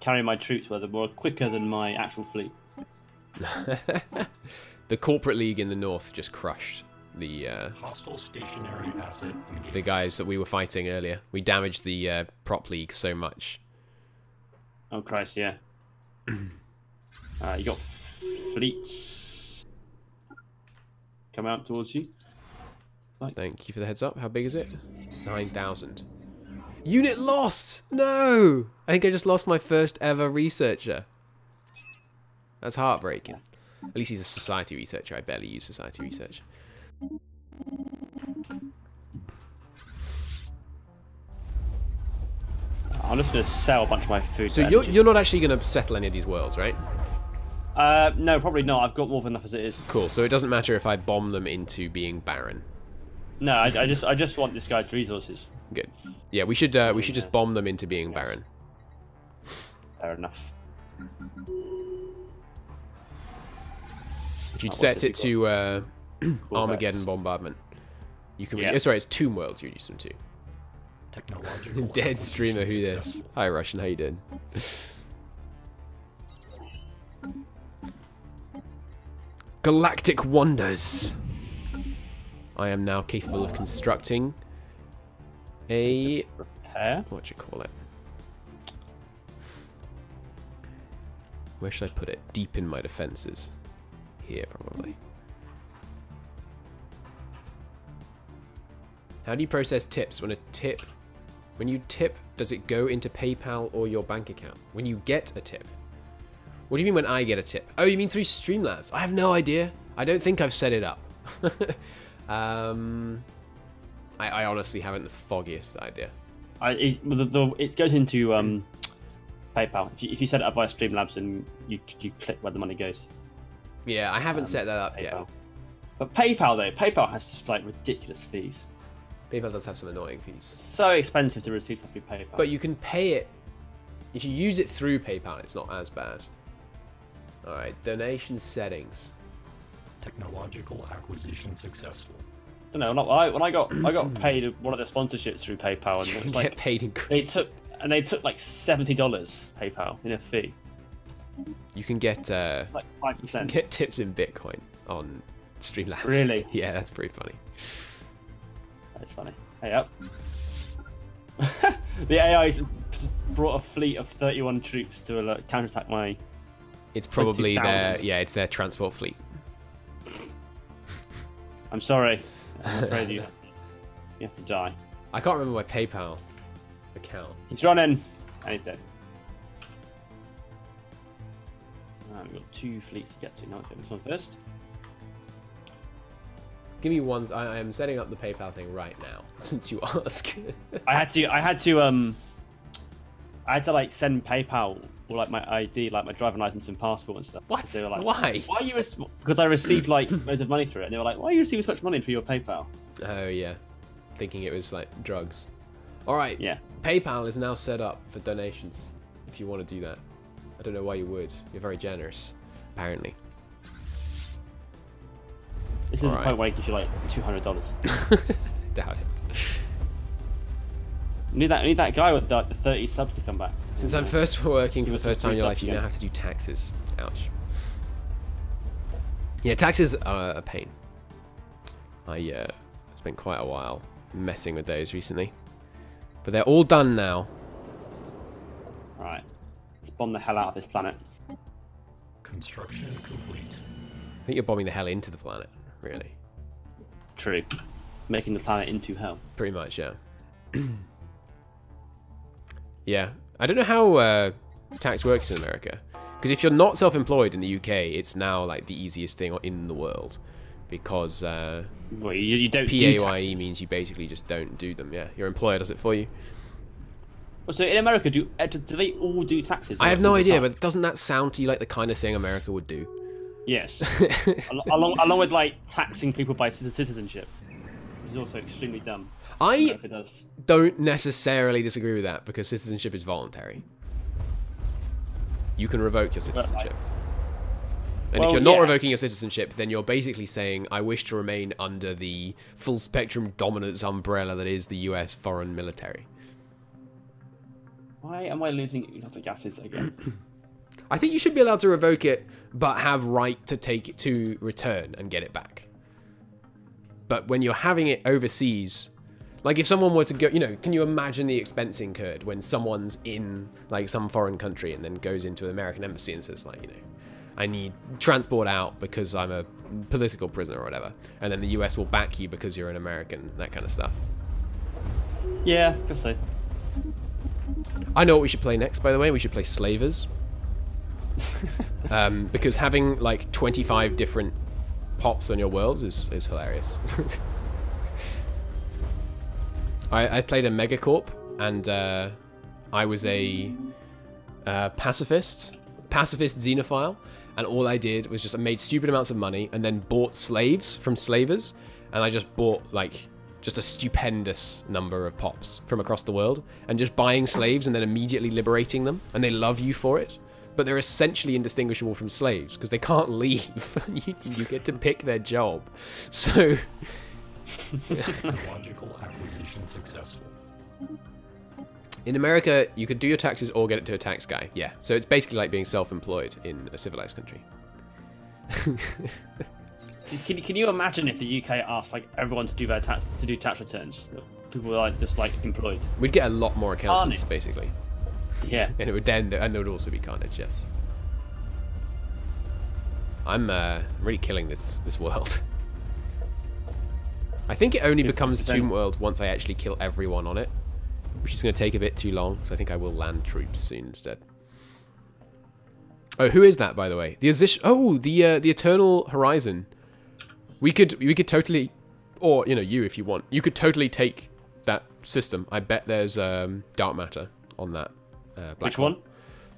Speaker 2: carry my troops were more quicker than my actual fleet.
Speaker 1: The corporate league in the north just crushed the
Speaker 3: Hostile stationary asset engaged.
Speaker 1: the guys that we were fighting earlier. We damaged the prop league so much.
Speaker 2: Oh Christ, yeah. You got fleets coming out towards you.
Speaker 1: Thank you for the heads up. How big is it? 9,000. Unit lost! No! I think I just lost my first ever researcher. That's heartbreaking. At least he's a society researcher. I barely use society research.
Speaker 2: I'm just going to sell a bunch of my food.
Speaker 1: So you're not actually going to settle any of these worlds, right?
Speaker 2: No, probably not. I've got more than enough as it is.
Speaker 1: Cool. So it doesn't matter if I bomb them into being barren.
Speaker 2: No, I just want this guy's resources.
Speaker 1: Good. Yeah, we should just bomb them into being barren.
Speaker 2: Fair enough.
Speaker 1: If you'd set it to Armageddon bombardment, you can.
Speaker 2: Yeah.
Speaker 1: Oh, sorry, it's Tomb Worlds. You reduce them to.
Speaker 3: Technological
Speaker 1: Dead streamer, who this? Hi, Russian. How you doing? Galactic wonders. I am now capable of constructing a
Speaker 2: Repair?
Speaker 1: what do you call it? Where should I put it? Deep in my defenses. Here, probably. How do you process tips? When you tip, does it go into PayPal or your bank account? When you get a tip? What do you mean when I get a tip? Oh, you mean through Streamlabs? I have no idea. I don't think I've set it up. I honestly haven't the foggiest idea.
Speaker 2: It goes into PayPal. If you set it up via Streamlabs and you click where the money goes.
Speaker 1: Yeah, I haven't set that up
Speaker 2: PayPal.
Speaker 1: yet.
Speaker 2: But PayPal has just like ridiculous fees.
Speaker 1: PayPal does have some annoying fees.
Speaker 2: So expensive to receive stuff through PayPal.
Speaker 1: But you can pay it. If you use it through PayPal, it's not as bad. Alright, donation settings.
Speaker 3: Technological acquisition successful.
Speaker 2: I don't know. When I got paid one of the sponsorships through PayPal, and it was
Speaker 1: Get
Speaker 2: like
Speaker 1: paid in.
Speaker 2: they took like $70 PayPal in a fee.
Speaker 1: You can get
Speaker 2: Like 5%.
Speaker 1: get tips in Bitcoin on Streamlabs.
Speaker 2: Really?
Speaker 1: Yeah, that's pretty funny.
Speaker 2: That's funny. Hey up. The AI's brought a fleet of 31 troops to counterattack my.
Speaker 1: It's probably
Speaker 2: 22,000.
Speaker 1: it's their transport fleet.
Speaker 2: I'm sorry. I'm afraid you have to die.
Speaker 1: I can't remember my PayPal account.
Speaker 2: He's running, and he's dead. We've got 2 fleets to get to. Now let's get this one first.
Speaker 1: Give me one. I am setting up the PayPal thing right now, since you ask.
Speaker 2: I had to like send PayPal or like my ID, like my driving license and passport and stuff.
Speaker 1: What?
Speaker 2: They were like,
Speaker 1: Why?
Speaker 2: Why are you? Because I received like loads of money through it, and they were like, "Why are you receiving so much money for your PayPal?"
Speaker 1: Oh yeah, thinking it was like drugs. All right.
Speaker 2: Yeah.
Speaker 1: PayPal is now set up for donations. If you want to do that, I don't know why you would. You're very generous, apparently.
Speaker 2: This is the point where it gives you like $200.
Speaker 1: Doubt it.
Speaker 2: We need that guy with the 30 subs to come back.
Speaker 1: Since I'm first working for the first time in your life, you
Speaker 2: again.
Speaker 1: now have to do taxes. Ouch. Yeah, taxes are a pain. I spent quite a while messing with those recently. But they're all done now.
Speaker 2: Alright. Let's bomb the hell out of this planet.
Speaker 3: Construction complete.
Speaker 1: I think you're bombing the hell into the planet, really.
Speaker 2: True. Making the planet into hell.
Speaker 1: Pretty much, yeah. Yeah. I don't know how tax works in America. Because if you're not self-employed in the UK, it's now like the easiest thing in the world. Because
Speaker 2: Well, you don't do
Speaker 1: PAYE
Speaker 2: taxes.
Speaker 1: means you basically just don't do them, yeah. Your employer does it for you.
Speaker 2: So in America, do they all do taxes?
Speaker 1: I have no idea, but doesn't that sound to you like the kind of thing America would do?
Speaker 2: Yes. along with like taxing people by citizenship, which is also extremely dumb.
Speaker 1: I don't necessarily disagree with that because citizenship is voluntary. You can revoke your citizenship. And if you're not revoking your citizenship, then you're basically saying, I wish to remain under the full spectrum dominance umbrella that is the US foreign military.
Speaker 2: Why am I losing exotic gases again?
Speaker 1: I think you should be allowed to revoke it, but have right to take it to return and get it back. But when you're having it overseas, like if someone were to go, you know, can you imagine the expense incurred when someone's in like some foreign country and then goes into an American embassy and says like, you know, I need transport out because I'm a political prisoner or whatever. And then the US will back you because you're an American, that kind of stuff.
Speaker 2: Yeah, guess so.
Speaker 1: I know what we should play next, by the way. We should play Slavers. Because having like 25 different pops on your worlds is hilarious. I played a Megacorp and I was a pacifist xenophile, and all I did was just I made stupid amounts of money and then bought slaves from slavers, and I just bought like just a stupendous number of pops from across the world, and just buying slaves and then immediately liberating them, and they love you for it. But they're essentially indistinguishable from slaves because they can't leave. you get to pick their job. So
Speaker 3: Technological acquisition successful.
Speaker 1: in America, you could do your taxes or get it to a tax guy. Yeah, so it's basically like being self-employed in a civilized country.
Speaker 2: Can you imagine if the UK asked like everyone to do their tax returns? People were like just like employed.
Speaker 1: We'd get a lot more accountants, basically.
Speaker 2: Yeah,
Speaker 1: and it would then, and there would also be carnage. Yes, I'm really killing this world. I think it only becomes Tomb World once I actually kill everyone on it, which is going to take a bit too long. So I think I will land troops soon instead. Oh, who is that, by the way? The Eternal Horizon. We could totally, or you know, if you want, you could totally take that system. I bet there's dark matter on that.
Speaker 2: Which one?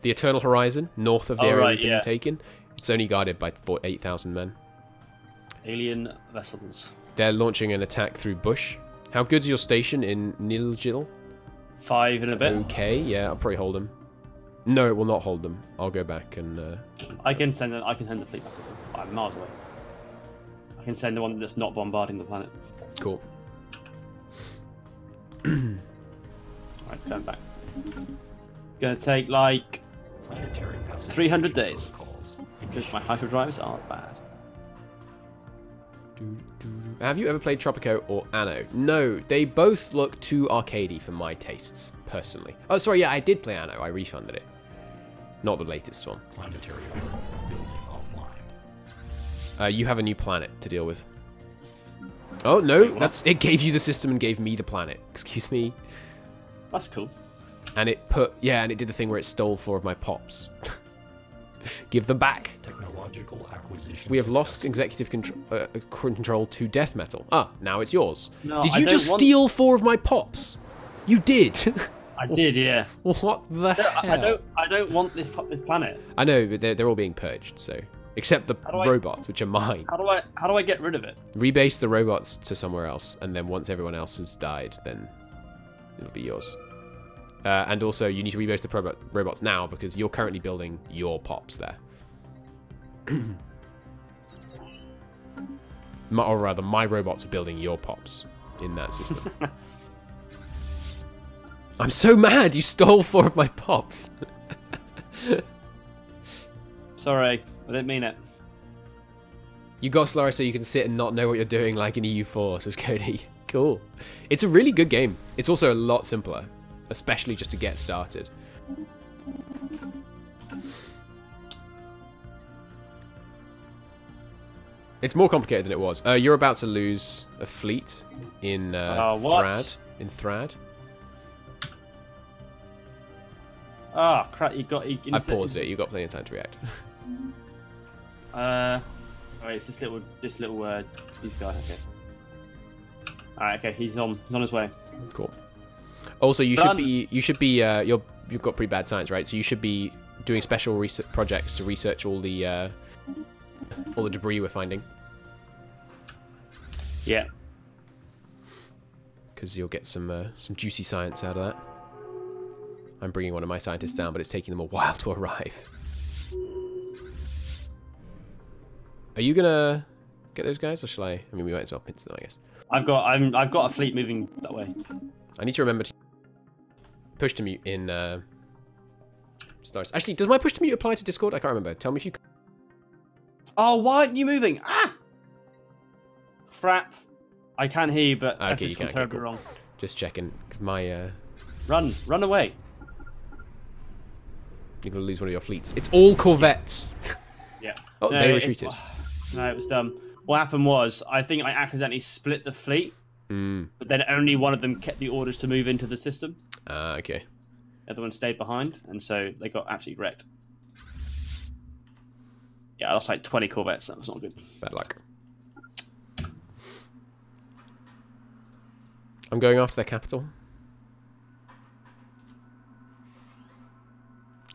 Speaker 1: The Eternal Horizon, north of the area we've been taken. It's only guarded by 8,000 men.
Speaker 2: Alien vessels.
Speaker 1: They're launching an attack through bush. How good's your station in Nilgil?
Speaker 2: 5 and a bit.
Speaker 1: Okay, yeah, I'll probably hold them. No, it will not hold them. I'll go back and.
Speaker 2: I can send the fleet back as well. I'm miles away. I can send the one that's not bombarding the planet.
Speaker 1: Cool.
Speaker 2: Alright, it's going back. Gonna take like 300 days because my hyperdrives are bad.
Speaker 1: Have you ever played Tropico or Anno? No, they both look too arcadey for my tastes, personally. Oh, sorry, yeah, I did play Anno. I refunded it. Not the latest one.
Speaker 3: Planetary building offline.
Speaker 1: You have a new planet to deal with. Oh, no, it gave you the system and gave me the planet. Excuse me.
Speaker 2: That's cool.
Speaker 1: And it did the thing where it stole 4 of my pops. Give them back.
Speaker 3: Technological acquisition.
Speaker 1: We have lost executive control to death metal. Ah, now it's yours.
Speaker 2: No,
Speaker 1: did you just steal 4 of my pops? You did.
Speaker 2: I did, yeah.
Speaker 1: What the hell?
Speaker 2: I don't want this planet.
Speaker 1: I know, but they're all being purged. So, except the robots, which are mine.
Speaker 2: How do I get rid of it?
Speaker 1: Rebase the robots to somewhere else, and then once everyone else has died, then it'll be yours. And also, you need to rebase the robots now because you're currently building your pops there. Or rather, my robots are building your pops in that system. I'm so mad you stole 4 of my pops.
Speaker 2: Sorry, I didn't mean it.
Speaker 1: You got Stellaris so you can sit and not know what you're doing like in EU4, says Cody. Cool. It's a really good game. It's also a lot simpler, especially just to get started. It's more complicated than it was. You're about to lose a fleet in Thrad. In Thrad.
Speaker 2: Ah, crap!
Speaker 1: I paused it. You got plenty of time to react.
Speaker 2: Alright, it's this little these guys. Okay. Alright, okay, he's on his way.
Speaker 1: Cool. Also, you should be you've got pretty bad science, right? So you should be doing special research projects to research all the debris we're finding.
Speaker 2: Yeah.
Speaker 1: Because you'll get some juicy science out of that. I'm bringing one of my scientists down, but it's taking them a while to arrive. Are you gonna get those guys, or shall I? I mean, we might as well pinch them, I guess.
Speaker 2: I've got a fleet moving that way.
Speaker 1: I need to remember to push to mute in Stellaris. Actually, does my push to mute apply to Discord? I can't remember. Tell me if you.
Speaker 2: Oh, why aren't you moving? Ah! Crap. I can hear you, but
Speaker 1: okay, you can't.
Speaker 2: Terribly wrong.
Speaker 1: Just checking, because my
Speaker 2: Run away.
Speaker 1: You're gonna lose one of your fleets. It's all corvettes.
Speaker 2: Yeah.
Speaker 1: Oh,
Speaker 2: no,
Speaker 1: they retreated.
Speaker 2: No, it was dumb. What happened was, I think I accidentally split the fleet, but then only one of them kept the orders to move into the system.
Speaker 1: Okay.
Speaker 2: The other one stayed behind, and so they got absolutely wrecked. Yeah, I lost like 20 corvettes. That was not good.
Speaker 1: Bad luck. I'm going after their capital.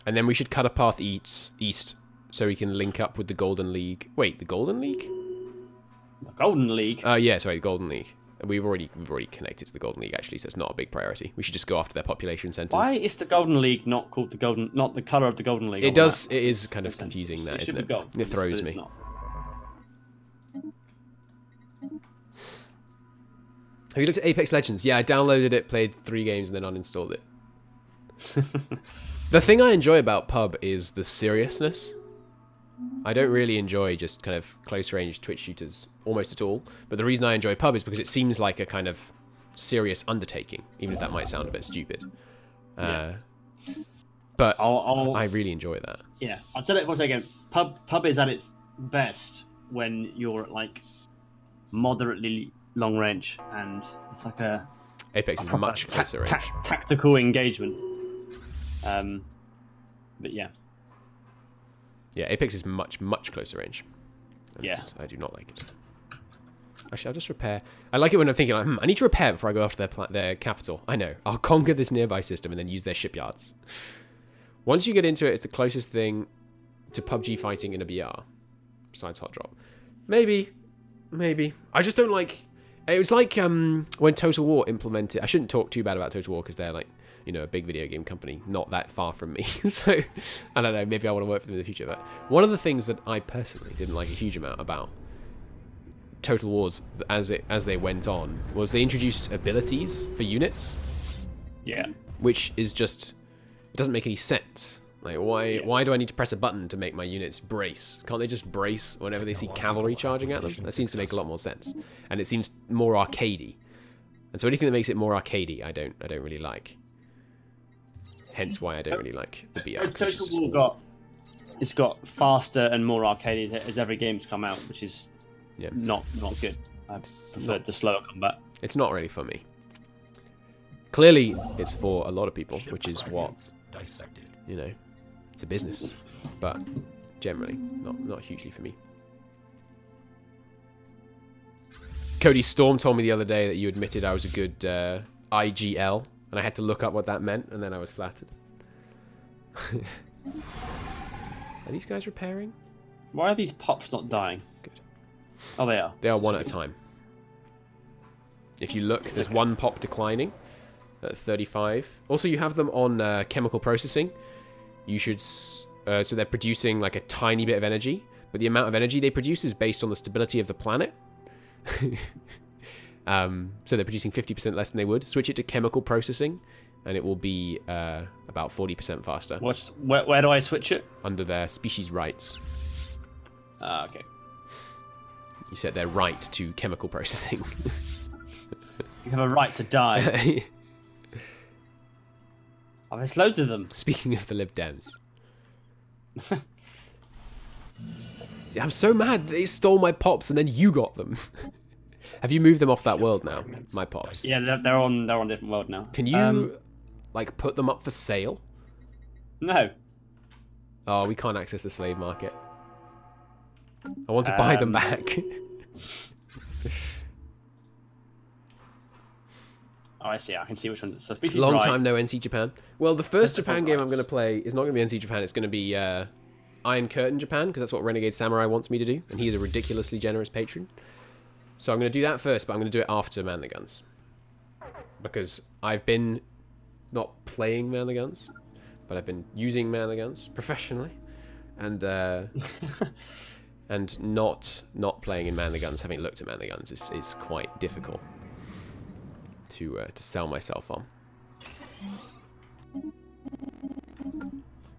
Speaker 1: And then we should cut a path east so we can link up with the Golden League. Wait, the Golden League?
Speaker 2: The Golden League?
Speaker 1: Yeah, sorry, the Golden League. We've already connected to the Golden League, actually, so it's not a big priority. We should just go after their population centers.
Speaker 2: Why is the Golden League not called the Golden... Not the colour of the Golden League?
Speaker 1: It is kind of confusing, that, isn't it?
Speaker 2: Gold,
Speaker 1: it throws me. Have you looked at Apex Legends? Yeah, I downloaded it, played 3 games, and then uninstalled it. The thing I enjoy about Pub is the seriousness. I don't really enjoy just kind of close-range Twitch shooters almost at all. But the reason I enjoy Pub is because it seems like a kind of serious undertaking, even if that might sound a bit stupid.
Speaker 2: Yeah.
Speaker 1: But I really enjoy that.
Speaker 2: Yeah, I'll tell it once again. Pub is at its best when you're at like moderately long range, and it's like a
Speaker 1: Apex is much closer range.
Speaker 2: Tactical engagement. But yeah.
Speaker 1: Yeah, Apex is much closer range.
Speaker 2: Yeah.
Speaker 1: I do not like it. Actually, I'll just repair. I like it when I'm thinking, like, I need to repair before I go after their capital. I know. I'll conquer this nearby system and then use their shipyards. Once you get into it, it's the closest thing to PUBG fighting in a BR. Besides Hot Drop. Maybe. I just don't like... It was like when Total War implemented... I shouldn't talk too bad about Total War because they're like, you know, a big video game company, not that far from me. So, I don't know, maybe I want to work for them in the future. But one of the things that I personally didn't like a huge amount about Total Wars as they went on was they introduced abilities for units.
Speaker 2: Yeah.
Speaker 1: Which is just... It doesn't make any sense. Like, why do I need to press a button to make my units brace? Can't they just brace whenever they see cavalry charging at them? That seems to make a lot more sense. And it seems more arcadey. And so anything that makes it more arcadey, I don't really like. Hence why I don't really like the BR.
Speaker 2: Total War it's got faster and more arcadey as every game's come out, which is not good. I prefer the slower combat.
Speaker 1: It's not really for me. Clearly, it's for a lot of people, which is what, you know, it's a business. But generally, not hugely for me. Cody Storm told me the other day that you admitted I was a good IGL, and I had to look up what that meant, and then I was flattered. Are these guys repairing?
Speaker 2: Why are these pops not dying?
Speaker 1: Good.
Speaker 2: Oh, they are.
Speaker 1: They are one at a time. If you look, there's one pop declining at 35. Also, you have them on chemical processing. You should... so they're producing like a tiny bit of energy, but the amount of energy they produce is based on the stability of the planet. So they're producing 50% less than they would. Switch it to chemical processing, and it will be about 40% faster.
Speaker 2: Where do I switch it?
Speaker 1: Under their species rights.
Speaker 2: Okay.
Speaker 1: You set their right to chemical processing.
Speaker 2: You have a right to die. Oh, there's loads of them.
Speaker 1: Speaking of the Lib Dems. I'm so mad they stole my pops and then you got them. Have you moved them off that world now? My pops.
Speaker 2: Yeah, they're on a different world now.
Speaker 1: Can you like put them up for sale?
Speaker 2: No.
Speaker 1: Oh, we can't access the slave market. I want to buy them back.
Speaker 2: Oh, I see. I can see which one. So Species
Speaker 1: Long
Speaker 2: Right.
Speaker 1: time no NC Japan. Well, the first
Speaker 2: That's
Speaker 1: Japan
Speaker 2: about
Speaker 1: game
Speaker 2: right.
Speaker 1: I'm going to play is not going to be NC Japan. It's going to be Iron Curtain Japan, because that's what Renegade Samurai wants me to do, and he's a ridiculously generous patron. So I'm going to do that first, but I'm going to do it after Man the Guns, because I've been not playing Man the Guns, but I've been using Man the Guns professionally, and and not playing in Man the Guns. Having looked at Man the Guns is quite difficult to sell myself on.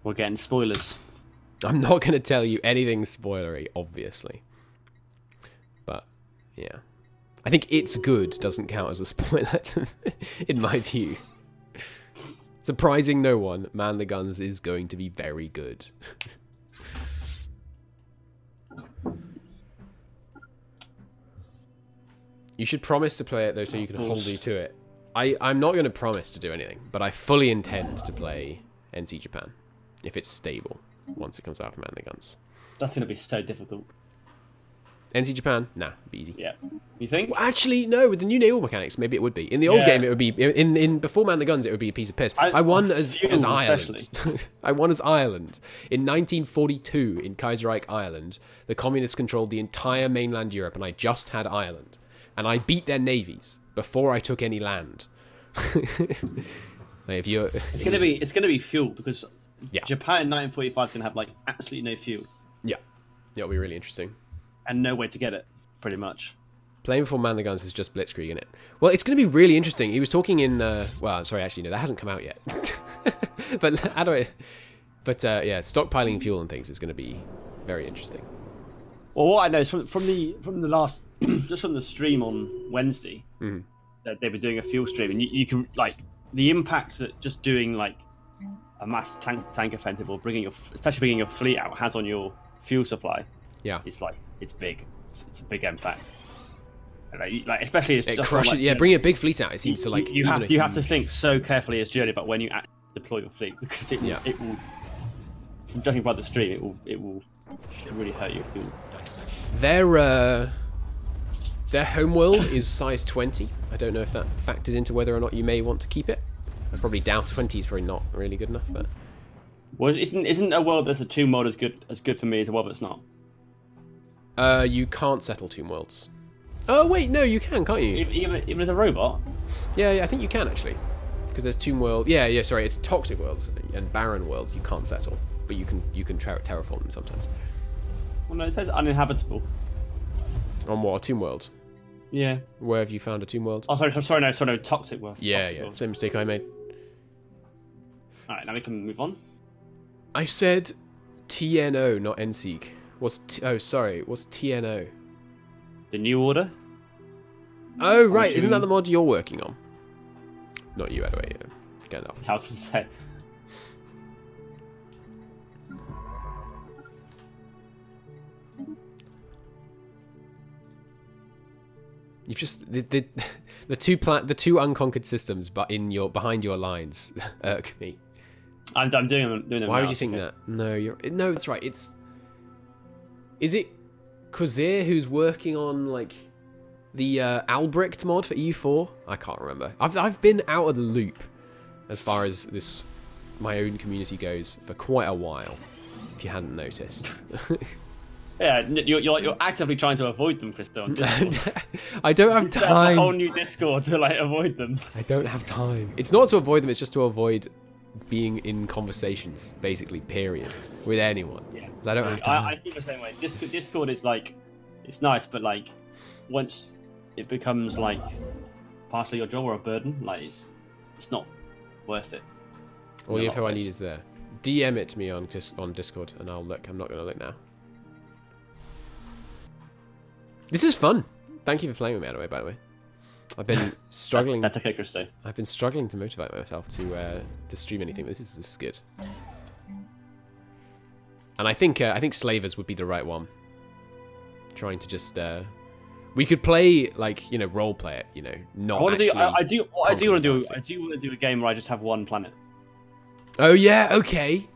Speaker 2: We're getting spoilers.
Speaker 1: I'm not going to tell you anything spoilery, obviously. But, yeah. I think it's good doesn't count as a spoiler, in my view. Surprising no one, Man the Guns is going to be very good. You should promise to play it, though, so you can hold you to it. I'm not going to promise to do anything, but I fully intend to play NC Japan, if it's stable, once it comes out from Man the Guns.
Speaker 2: That's going to be so difficult.
Speaker 1: NC Japan? Nah, be easy.
Speaker 2: Yeah. You think?
Speaker 1: Well, actually, no, with the new naval mechanics, maybe it would be. In the old game, it would be... In before Man the Guns, it would be a piece of piss. I won as Ireland. I won as Ireland. In 1942, in Kaiserreich, Ireland, the communists controlled the entire mainland Europe, and I just had Ireland. And I beat their navies before I took any land. Like,
Speaker 2: It's gonna be fuel, because
Speaker 1: Yeah.
Speaker 2: Japan in 1945 is gonna have like absolutely no fuel
Speaker 1: Yeah, it'll be really interesting.
Speaker 2: and no way to get it, pretty much.
Speaker 1: Playing before Man the Guns is just blitzkrieg, isn't it? Well, it's going to be really interesting. He was talking in... well, sorry, actually, no, that hasn't come out yet. But Addaway... But, yeah, stockpiling fuel and things is going to be very interesting.
Speaker 2: Well, what I know is from the last... just from the stream on Wednesday, that they were doing a fuel stream, and you can, like, the impact that just doing, like, a mass tank offensive, or especially bringing your fleet out, has on your fuel supply.
Speaker 1: Yeah.
Speaker 2: It's big. It's a big impact. Like especially it's
Speaker 1: It
Speaker 2: just
Speaker 1: crushes...
Speaker 2: like,
Speaker 1: yeah, bring a big fleet out. It seems to, like...
Speaker 2: you have to think so carefully as journey about when you actually deploy your fleet, because it will, from judging by the stream, it will really hurt your fuel.
Speaker 1: Their homeworld is size 20. I don't know if that factors into whether or not you may want to keep it. I probably doubt 20 is probably not really good enough, but...
Speaker 2: Well, isn't a world that's a tomb world as good for me as a world that's not?
Speaker 1: You can't settle Tomb Worlds. Oh, wait, no, you can, can't you?
Speaker 2: Even as a robot?
Speaker 1: Yeah, I think you can, actually. Because there's Tomb World... Yeah, sorry, it's Toxic Worlds and Barren Worlds you can't settle. But you can terraform them sometimes.
Speaker 2: Well, no, it says uninhabitable.
Speaker 1: On what, a Tomb World?
Speaker 2: Yeah.
Speaker 1: Where have you found a Tomb World?
Speaker 2: Oh, sorry, no, Toxic World.
Speaker 1: Yeah, same mistake I made.
Speaker 2: Alright, now we can move on.
Speaker 1: I said TNO, not NSEEK. What's TNO?
Speaker 2: The New Order?
Speaker 1: Oh, right, isn't that the mod you're working on? Not you, Addaway, get up.
Speaker 2: I was going to say.
Speaker 1: You've just the two unconquered systems, but behind your lines irk me.
Speaker 2: I'm doing them.
Speaker 1: Why
Speaker 2: now.
Speaker 1: would you think that? No, that's right. Is it Kozir who's working on like the Albrecht mod for EU4? I can't remember. I've been out of the loop as far as my own community goes for quite a while. If you hadn't noticed.
Speaker 2: Yeah, you're actively trying to avoid them, Christo.
Speaker 1: I don't have
Speaker 2: You set up a
Speaker 1: time.
Speaker 2: whole new Discord to like avoid them.
Speaker 1: I don't have time. It's not to avoid them. It's just to avoid being in conversations, basically. Period. With anyone.
Speaker 2: Yeah.
Speaker 1: I don't have time.
Speaker 2: I think the same way. Discord is like, it's nice, but like, once it becomes like partially your job or a burden, like it's not worth it.
Speaker 1: All the info I need is there. DM it to me on Discord, and I'll look. I'm not going to look now. This is fun. Thank you for playing with me, Addaway, by the way. I've been struggling.
Speaker 2: That's okay, Christo.
Speaker 1: I've been struggling to motivate myself to stream anything. This is good. And I think Slavers would be the right one. Trying to just we could play like role play it. Not.
Speaker 2: I do want to do a game where I just have one planet.
Speaker 1: Oh yeah, okay.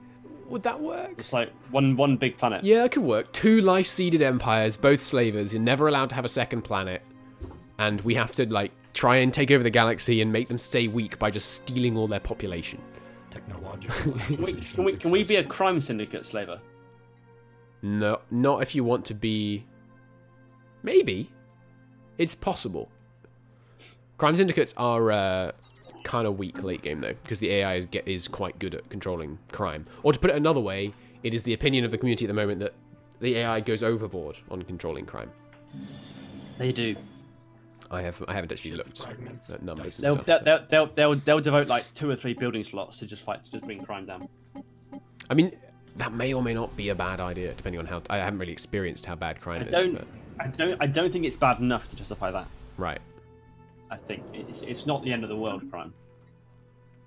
Speaker 1: Would that work?
Speaker 2: It's like one big planet.
Speaker 1: Yeah, it could work. 2 life-seeded empires, both slavers. You're never allowed to have a second planet. And we have to, like, try and take over the galaxy and make them stay weak by just stealing all their population.
Speaker 3: Technological
Speaker 2: Can we be a crime syndicate, Slaver?
Speaker 1: No, not if you want to be... Maybe. It's possible. Crime syndicates are kind of weak late game, though, because the AI is quite good at controlling crime. Or to put it another way, it is the opinion of the community at the moment that the AI goes overboard on controlling crime.
Speaker 2: They do.
Speaker 1: I haven't actually looked at numbers and
Speaker 2: They'll devote like 2 or 3 building slots to just bring crime down.
Speaker 1: I mean, that may or may not be a bad idea, depending on how... I haven't really experienced how bad crime is. But...
Speaker 2: I don't think it's bad enough to justify that.
Speaker 1: Right.
Speaker 2: I think it's not the end of the world crime.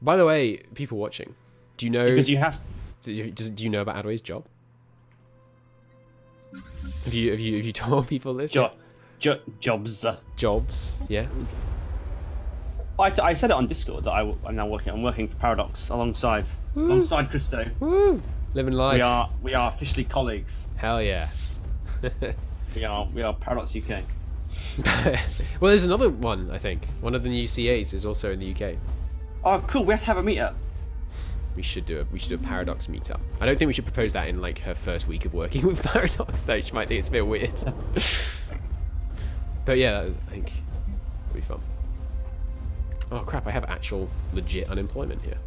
Speaker 1: By the way, people watching, do you know...
Speaker 2: Because you have...
Speaker 1: Do you know about Addaway's job? Have you told people this?
Speaker 2: Jobs.
Speaker 1: Jobs, yeah.
Speaker 2: I said it on Discord that I'm now working for Paradox alongside Christo.
Speaker 1: Woo! Living life.
Speaker 2: We are officially colleagues.
Speaker 1: Hell yeah.
Speaker 2: We are Paradox UK.
Speaker 1: Well, there's another one, I think. One of the new CAs is also in the UK.
Speaker 2: Oh, cool. We have to have a meetup.
Speaker 1: We should do a Paradox meetup. I don't think we should propose that in like her first week of working with Paradox, though. She might think it's a bit weird. But yeah, I think it'll be fun. Oh crap! I have actual legit unemployment here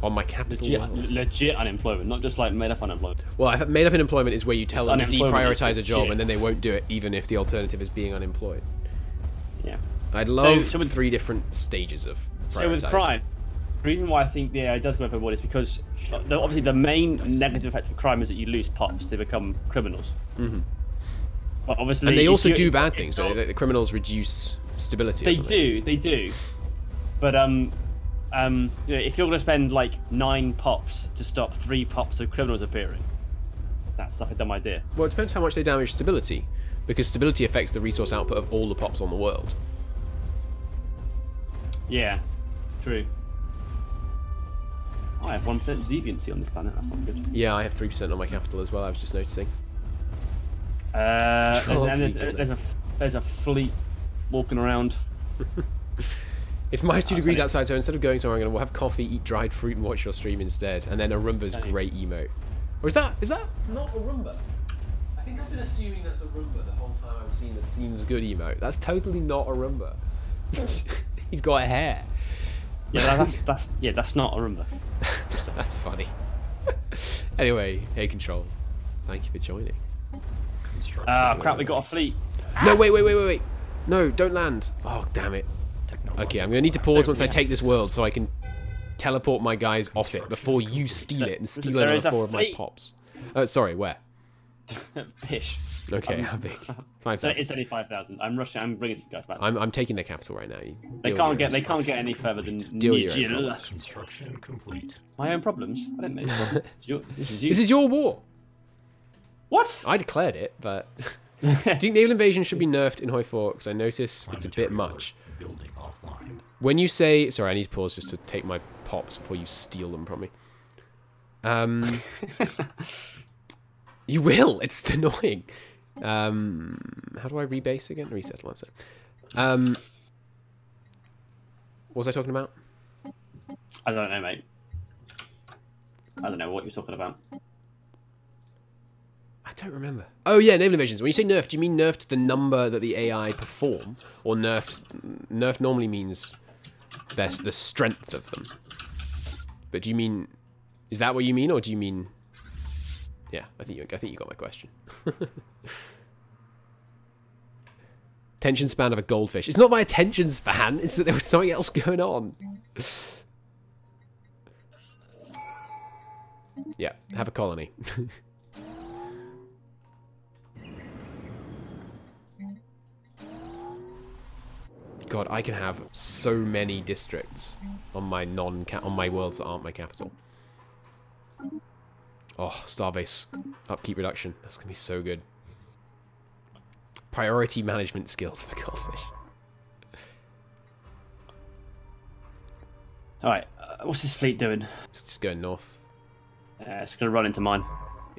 Speaker 1: on my capital.
Speaker 2: Legit unemployment, not just like made up unemployment.
Speaker 1: Well, made up unemployment is where you tell them to deprioritize a job,
Speaker 2: legit.
Speaker 1: and then they won't do it, even if the alternative is being unemployed.
Speaker 2: Yeah.
Speaker 1: I'd love
Speaker 2: with
Speaker 1: 3 different stages of prioritize.
Speaker 2: So with crime, the reason why I think the AI does go overboard is because obviously the main negative effect of crime is that you lose pops; they become criminals. Mm-hmm. But obviously,
Speaker 1: and they also do bad things. So the criminals reduce stability.
Speaker 2: They do. But you know, if you're going to spend like 9 pops to stop 3 pops of criminals appearing, that's like a dumb idea.
Speaker 1: Well, it depends how much they damage stability, because stability affects the resource output of all the pops on the world.
Speaker 2: Yeah, true. I have 1% deviancy on this planet. That's not good.
Speaker 1: Yeah, I have 3% on my capital as well. I was just noticing.
Speaker 2: There's a fleet walking around.
Speaker 1: It's -2 degrees outside, so instead of going somewhere, I'm going to have coffee, eat dried fruit, and watch your stream instead. And then Arumba's great emote. Or is that not Arumba? I think I've been assuming that's Arumba the whole time I've seen the seems good emote. That's totally not Arumba. He's got a hair.
Speaker 2: Yeah, that's not Arumba.
Speaker 1: That's funny. Anyway, hey Control, thank you for joining.
Speaker 2: Ah, crap! We got a fleet.
Speaker 1: No, wait. No, don't land. Oh, damn it. Okay, I'm going to need to pause once I take this world so I can teleport my guys off it before you steal it and steal another 4 of my pops. Sorry, where?
Speaker 2: Fish.
Speaker 1: Okay, how big? 5,000.
Speaker 2: It's only 5,000. I'm rushing. I'm bringing some guys back.
Speaker 1: I'm taking their capital right now.
Speaker 2: They can't get any further than
Speaker 3: Construction complete.
Speaker 2: My own problems. I didn't make it.
Speaker 1: This is your war.
Speaker 2: What?
Speaker 1: I declared it, but do you think naval invasion should be nerfed in Hoi 4? Because I notice it's a bit much.
Speaker 3: Building offline.
Speaker 1: When you say... Sorry, I need to pause just to take my pops before you steal them from me. You will. It's annoying. How do I rebase again? Reset, one sec. What was I talking about?
Speaker 2: I don't know, mate. I don't know what you're talking about.
Speaker 1: I don't remember. Oh yeah, naval invasions. When you say nerfed, do you mean nerfed the number that the AI perform, or nerfed normally means the strength of them? But do you mean, is that what you mean, or do you mean? Yeah, I think you got my question. Attention span of a goldfish. It's not my attention span. It's that there was something else going on. Yeah, have a colony. God, I can have so many districts on my on my worlds that aren't my capital. Oh, Starbase upkeep reduction. That's gonna be so good. Priority management skills for goldfish.
Speaker 2: All right, what's this fleet doing?
Speaker 1: It's just going north.
Speaker 2: It's gonna run into mine.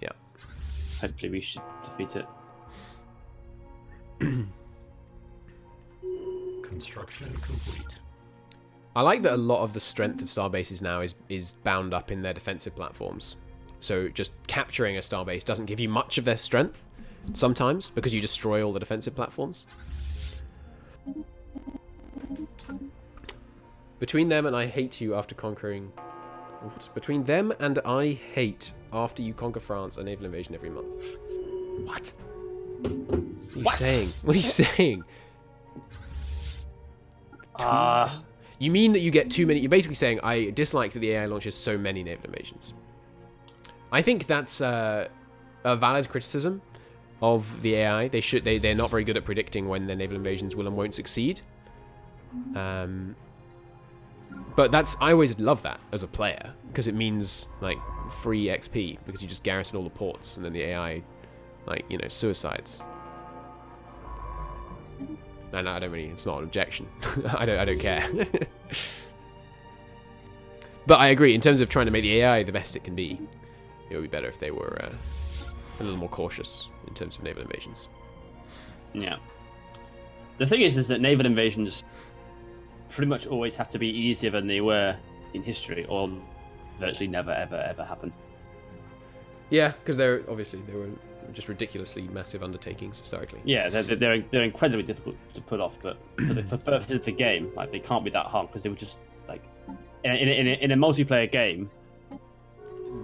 Speaker 1: Yeah.
Speaker 2: Hopefully, we should defeat it.
Speaker 3: Construction complete.
Speaker 1: I like that a lot of the strength of starbases now is bound up in their defensive platforms. So just capturing a starbase doesn't give you much of their strength sometimes because you destroy all the defensive platforms. Between them and I hate you after conquering... Between them and I hate after you conquer France, a naval invasion every month. What? What are you saying? What are you saying? You mean that you get too many... You're basically saying, I dislike that the AI launches so many naval invasions. I think that's a valid criticism of the AI. They're not very good at predicting when their naval invasions will and won't succeed. But I always love that as a player, because it means, like, free XP, because you just garrison all the ports, and then the AI, like, you know, suicides. And I don't really, it's not an objection. I don't care. But I agree, in terms of trying to make the AI the best it can be, it would be better if they were a little more cautious in terms of naval invasions.
Speaker 2: Yeah. The thing is that naval invasions pretty much always have to be easier than they were in history, or virtually never, ever, ever happen.
Speaker 1: Yeah, because they were just ridiculously massive undertakings historically.
Speaker 2: Yeah, they're incredibly difficult to put off, but for purposes of the game, like, they can't be that hard because they would just, like, in a multiplayer game,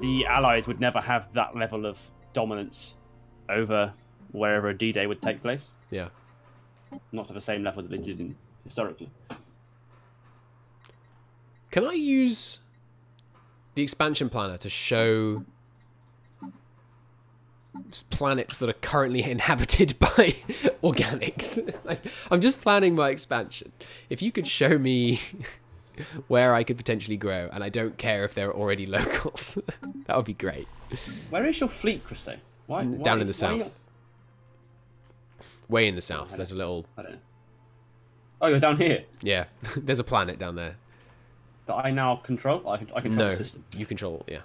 Speaker 2: the Allies would never have that level of dominance over wherever a D-Day would take place.
Speaker 1: Yeah.
Speaker 2: Not to the same level that they did historically.
Speaker 1: Can I use the expansion planner to show planets that are currently inhabited by organics? Like, I'm just planning my expansion. If you could show me where I could potentially grow, and I don't care if they're already locals, that would be great.
Speaker 2: Where is your fleet, Christo?
Speaker 1: Down in the south. Way in the south. There's a little...
Speaker 2: I don't know. Oh, you're down here?
Speaker 1: Yeah, there's a planet down there.
Speaker 2: That I now control? I control the system.
Speaker 1: You control, yeah.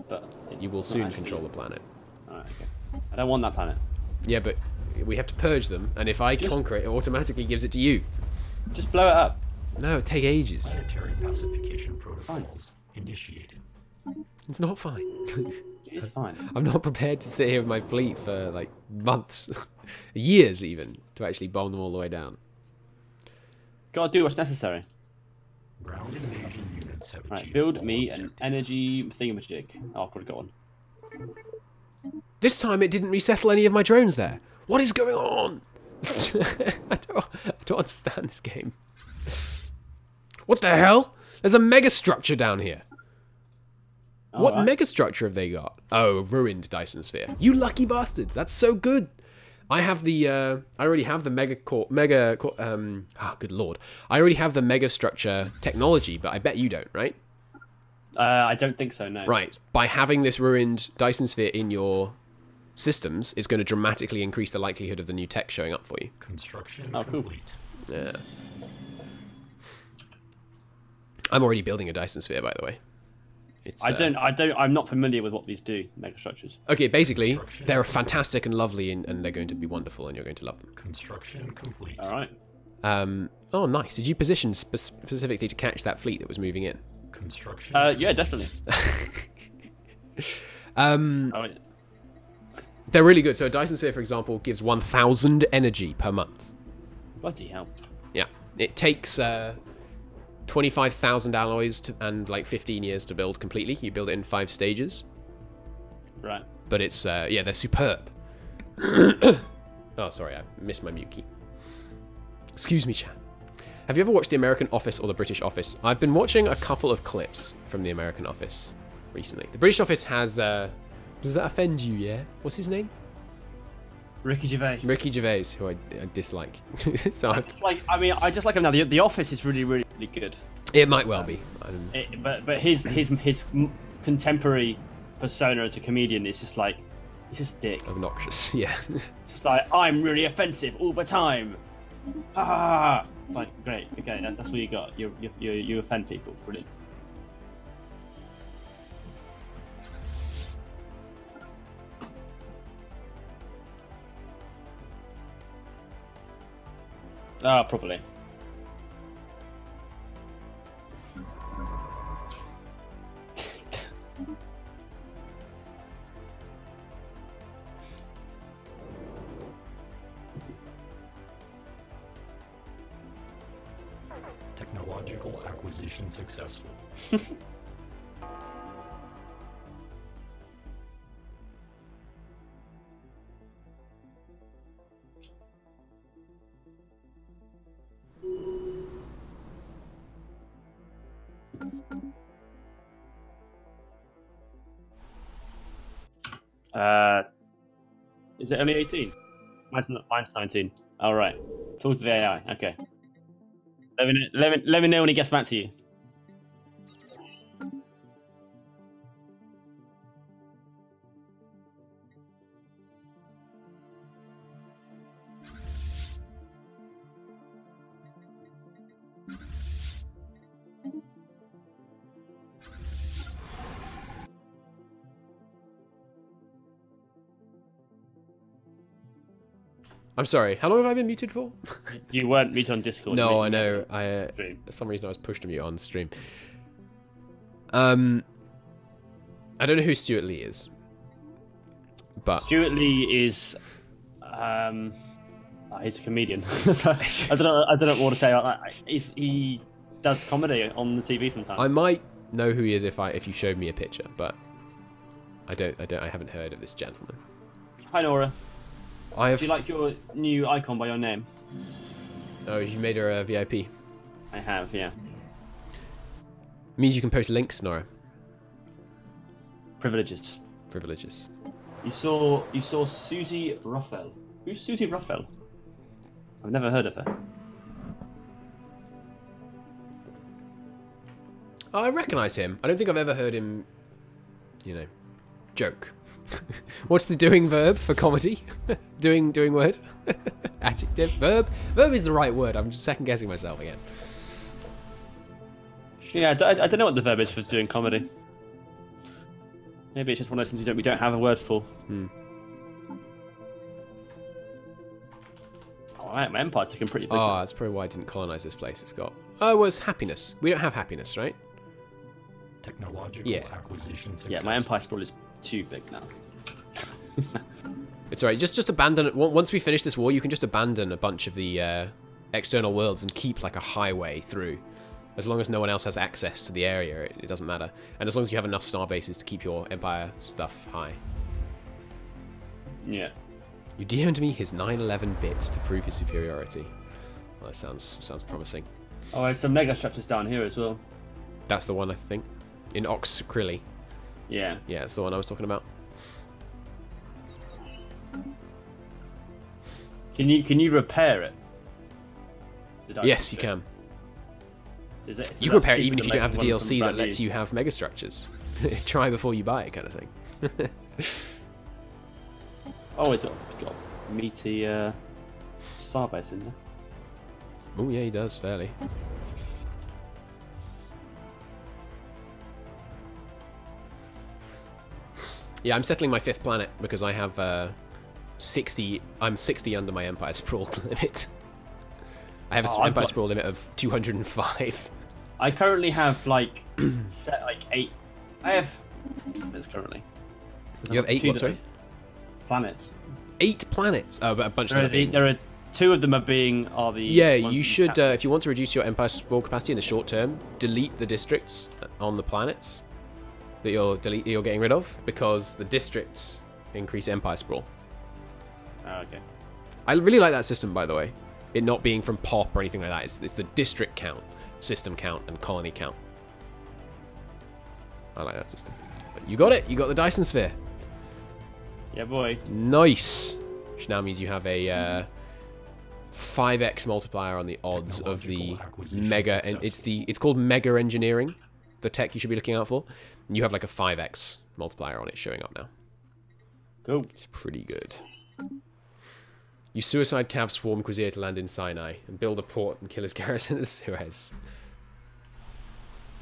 Speaker 2: But
Speaker 1: you will soon control the planet.
Speaker 2: Alright, okay. I don't want that planet.
Speaker 1: Yeah, but we have to purge them, and if I conquer it, it automatically gives it to you.
Speaker 2: Just blow it up.
Speaker 1: No, it'd take ages.
Speaker 3: Planetary pacification protocols initiated.
Speaker 1: It's not fine.
Speaker 2: It's fine.
Speaker 1: I'm not prepared to sit here with my fleet for, like, months, years even, to actually bomb them all the way down.
Speaker 2: Gotta do what's necessary.
Speaker 3: Ground invasion units have
Speaker 2: Right,
Speaker 3: achieved
Speaker 2: build
Speaker 3: all
Speaker 2: me an
Speaker 3: objectives.
Speaker 2: energy thingamajig. Oh, I've got to go on.
Speaker 1: This time it didn't resettle any of my drones there. What is going on? I don't understand this game. What the hell? There's a mega structure down here. What mega structure have they got? Oh, ruined Dyson sphere. You lucky bastards. That's so good. I have the, I already have the good lord. I already have the mega structure technology, but I bet you don't, right?
Speaker 2: I don't think so, no.
Speaker 1: Right. By having this ruined Dyson sphere in your systems, it's going to dramatically increase the likelihood of the new tech showing up for you.
Speaker 3: Construction
Speaker 2: cool.
Speaker 3: complete.
Speaker 1: Yeah. I'm already building a Dyson sphere, by the way.
Speaker 2: I'm not familiar with what these do, megastructures.
Speaker 1: Okay, basically, they're fantastic and lovely, and they're going to be wonderful, and you're going to love them.
Speaker 3: Construction complete.
Speaker 2: All right.
Speaker 1: Oh, nice. Did you position specifically to catch that fleet that was moving in?
Speaker 3: Construction.
Speaker 2: Yeah, definitely.
Speaker 1: Oh, yeah. They're really good. So a Dyson sphere, for example, gives 1,000 energy per month.
Speaker 2: Bloody hell.
Speaker 1: Yeah. It takes 25,000 alloys and like 15 years to build completely. You build it in 5 stages.
Speaker 2: Right.
Speaker 1: But it's, yeah, they're superb. Oh, sorry, I missed my mute key. Excuse me, chat. Have you ever watched The American Office or The British Office? I've been watching a couple of clips from The American Office recently. The British Office has, does that offend you, yeah? What's his name?
Speaker 2: Ricky Gervais.
Speaker 1: Ricky Gervais, who I dislike. So
Speaker 2: I just like him now. The Office is really, really, really good.
Speaker 1: It might well be.
Speaker 2: But his contemporary persona as a comedian is just like, he's just a dick.
Speaker 1: Obnoxious, yeah.
Speaker 2: Just like, I'm really offensive all the time. Ah, it's like, great, okay, that's what you got. You offend people, brilliant. Probably.
Speaker 3: Technological acquisition successful.
Speaker 2: Is it only 18? Mine's 19. All right. Talk to the AI. Okay. Let me know when he gets back to you.
Speaker 1: I'm sorry. How long have I been muted for?
Speaker 2: You weren't muted on Discord.
Speaker 1: No, I know. For some reason I was pushed to mute on stream. I don't know who Stuart Lee is, but
Speaker 2: Stuart Lee is he's a comedian. I don't know what to say. He does comedy on the TV sometimes.
Speaker 1: I might know who he is if you showed me a picture, but I haven't heard of this gentleman.
Speaker 2: Hi Nora.
Speaker 1: Do
Speaker 2: you like your new icon by your name?
Speaker 1: Oh, you made her a VIP.
Speaker 2: I have, yeah.
Speaker 1: Means you can post links, Nora.
Speaker 2: Privileges.
Speaker 1: Privileges.
Speaker 2: You saw Susie Ruffell. Who's Susie Ruffell? I've never heard of her.
Speaker 1: Oh, I recognise him. I don't think I've ever heard him, joke. What's the doing verb for comedy? doing word? Adjective? Verb? Verb is the right word. I'm just second guessing myself again.
Speaker 2: Yeah, I don't know what the verb is for doing comedy. Maybe it's just one of those things we don't have a word for. Alright, my empire's looking pretty big.
Speaker 1: Oh, that's probably why I didn't colonise this place. It's got... Oh, it was happiness. We don't have happiness, right?
Speaker 3: Technological acquisition successful.
Speaker 2: Yeah, my empire sprawl is too big now.
Speaker 1: It's alright, just abandon it. Once we finish this war, you can just abandon a bunch of the external worlds and keep like a highway through. As long as no one else has access to the area, it doesn't matter. And as long as you have enough star bases to keep your empire stuff high.
Speaker 2: Yeah.
Speaker 1: You DM'd me his 911 bits to prove his superiority. Well, that sounds promising.
Speaker 2: Oh, there's some mega structures down here as well.
Speaker 1: That's the one, I think. In Oxcrilly.
Speaker 2: Yeah.
Speaker 1: Yeah, that's the one I was talking about.
Speaker 2: Can you repair it?
Speaker 1: Yes, you can. You can repair it even if you don't have the DLC that lets you have megastructures. Try before you buy it, kind of thing.
Speaker 2: Oh, it's got a meaty starbase in there.
Speaker 1: Oh yeah, he does fairly. Yeah, I'm settling my 5th planet because I have 60. I'm 60 under my empire sprawl limit. I have an empire sprawl limit of 205.
Speaker 2: I currently have set 8. I have planets currently.
Speaker 1: You have 8 what? Sorry.
Speaker 2: Planets.
Speaker 1: 8 planets. Oh, but a bunch of them.
Speaker 2: There are 2 of them are the.
Speaker 1: Yeah, you should. If you want to reduce your empire sprawl capacity in the short term, delete the districts on the planets that you're getting rid of, because the districts increase empire sprawl.
Speaker 2: Oh, okay.
Speaker 1: I really like that system, by the way. It not being from POP or anything like that. It's the district count, system count, and colony count. I like that system. But you got it. You got the Dyson Sphere.
Speaker 2: Yeah, boy.
Speaker 1: Nice. Which now means you have a 5x multiplier on the odds of the mega, and it's called mega engineering, the tech you should be looking out for. And you have like a 5x multiplier on it showing up now.
Speaker 2: Cool.
Speaker 1: It's pretty good. You suicide Cav swarm Quasier to land in Sinai and build a port and kill his garrison at Suez.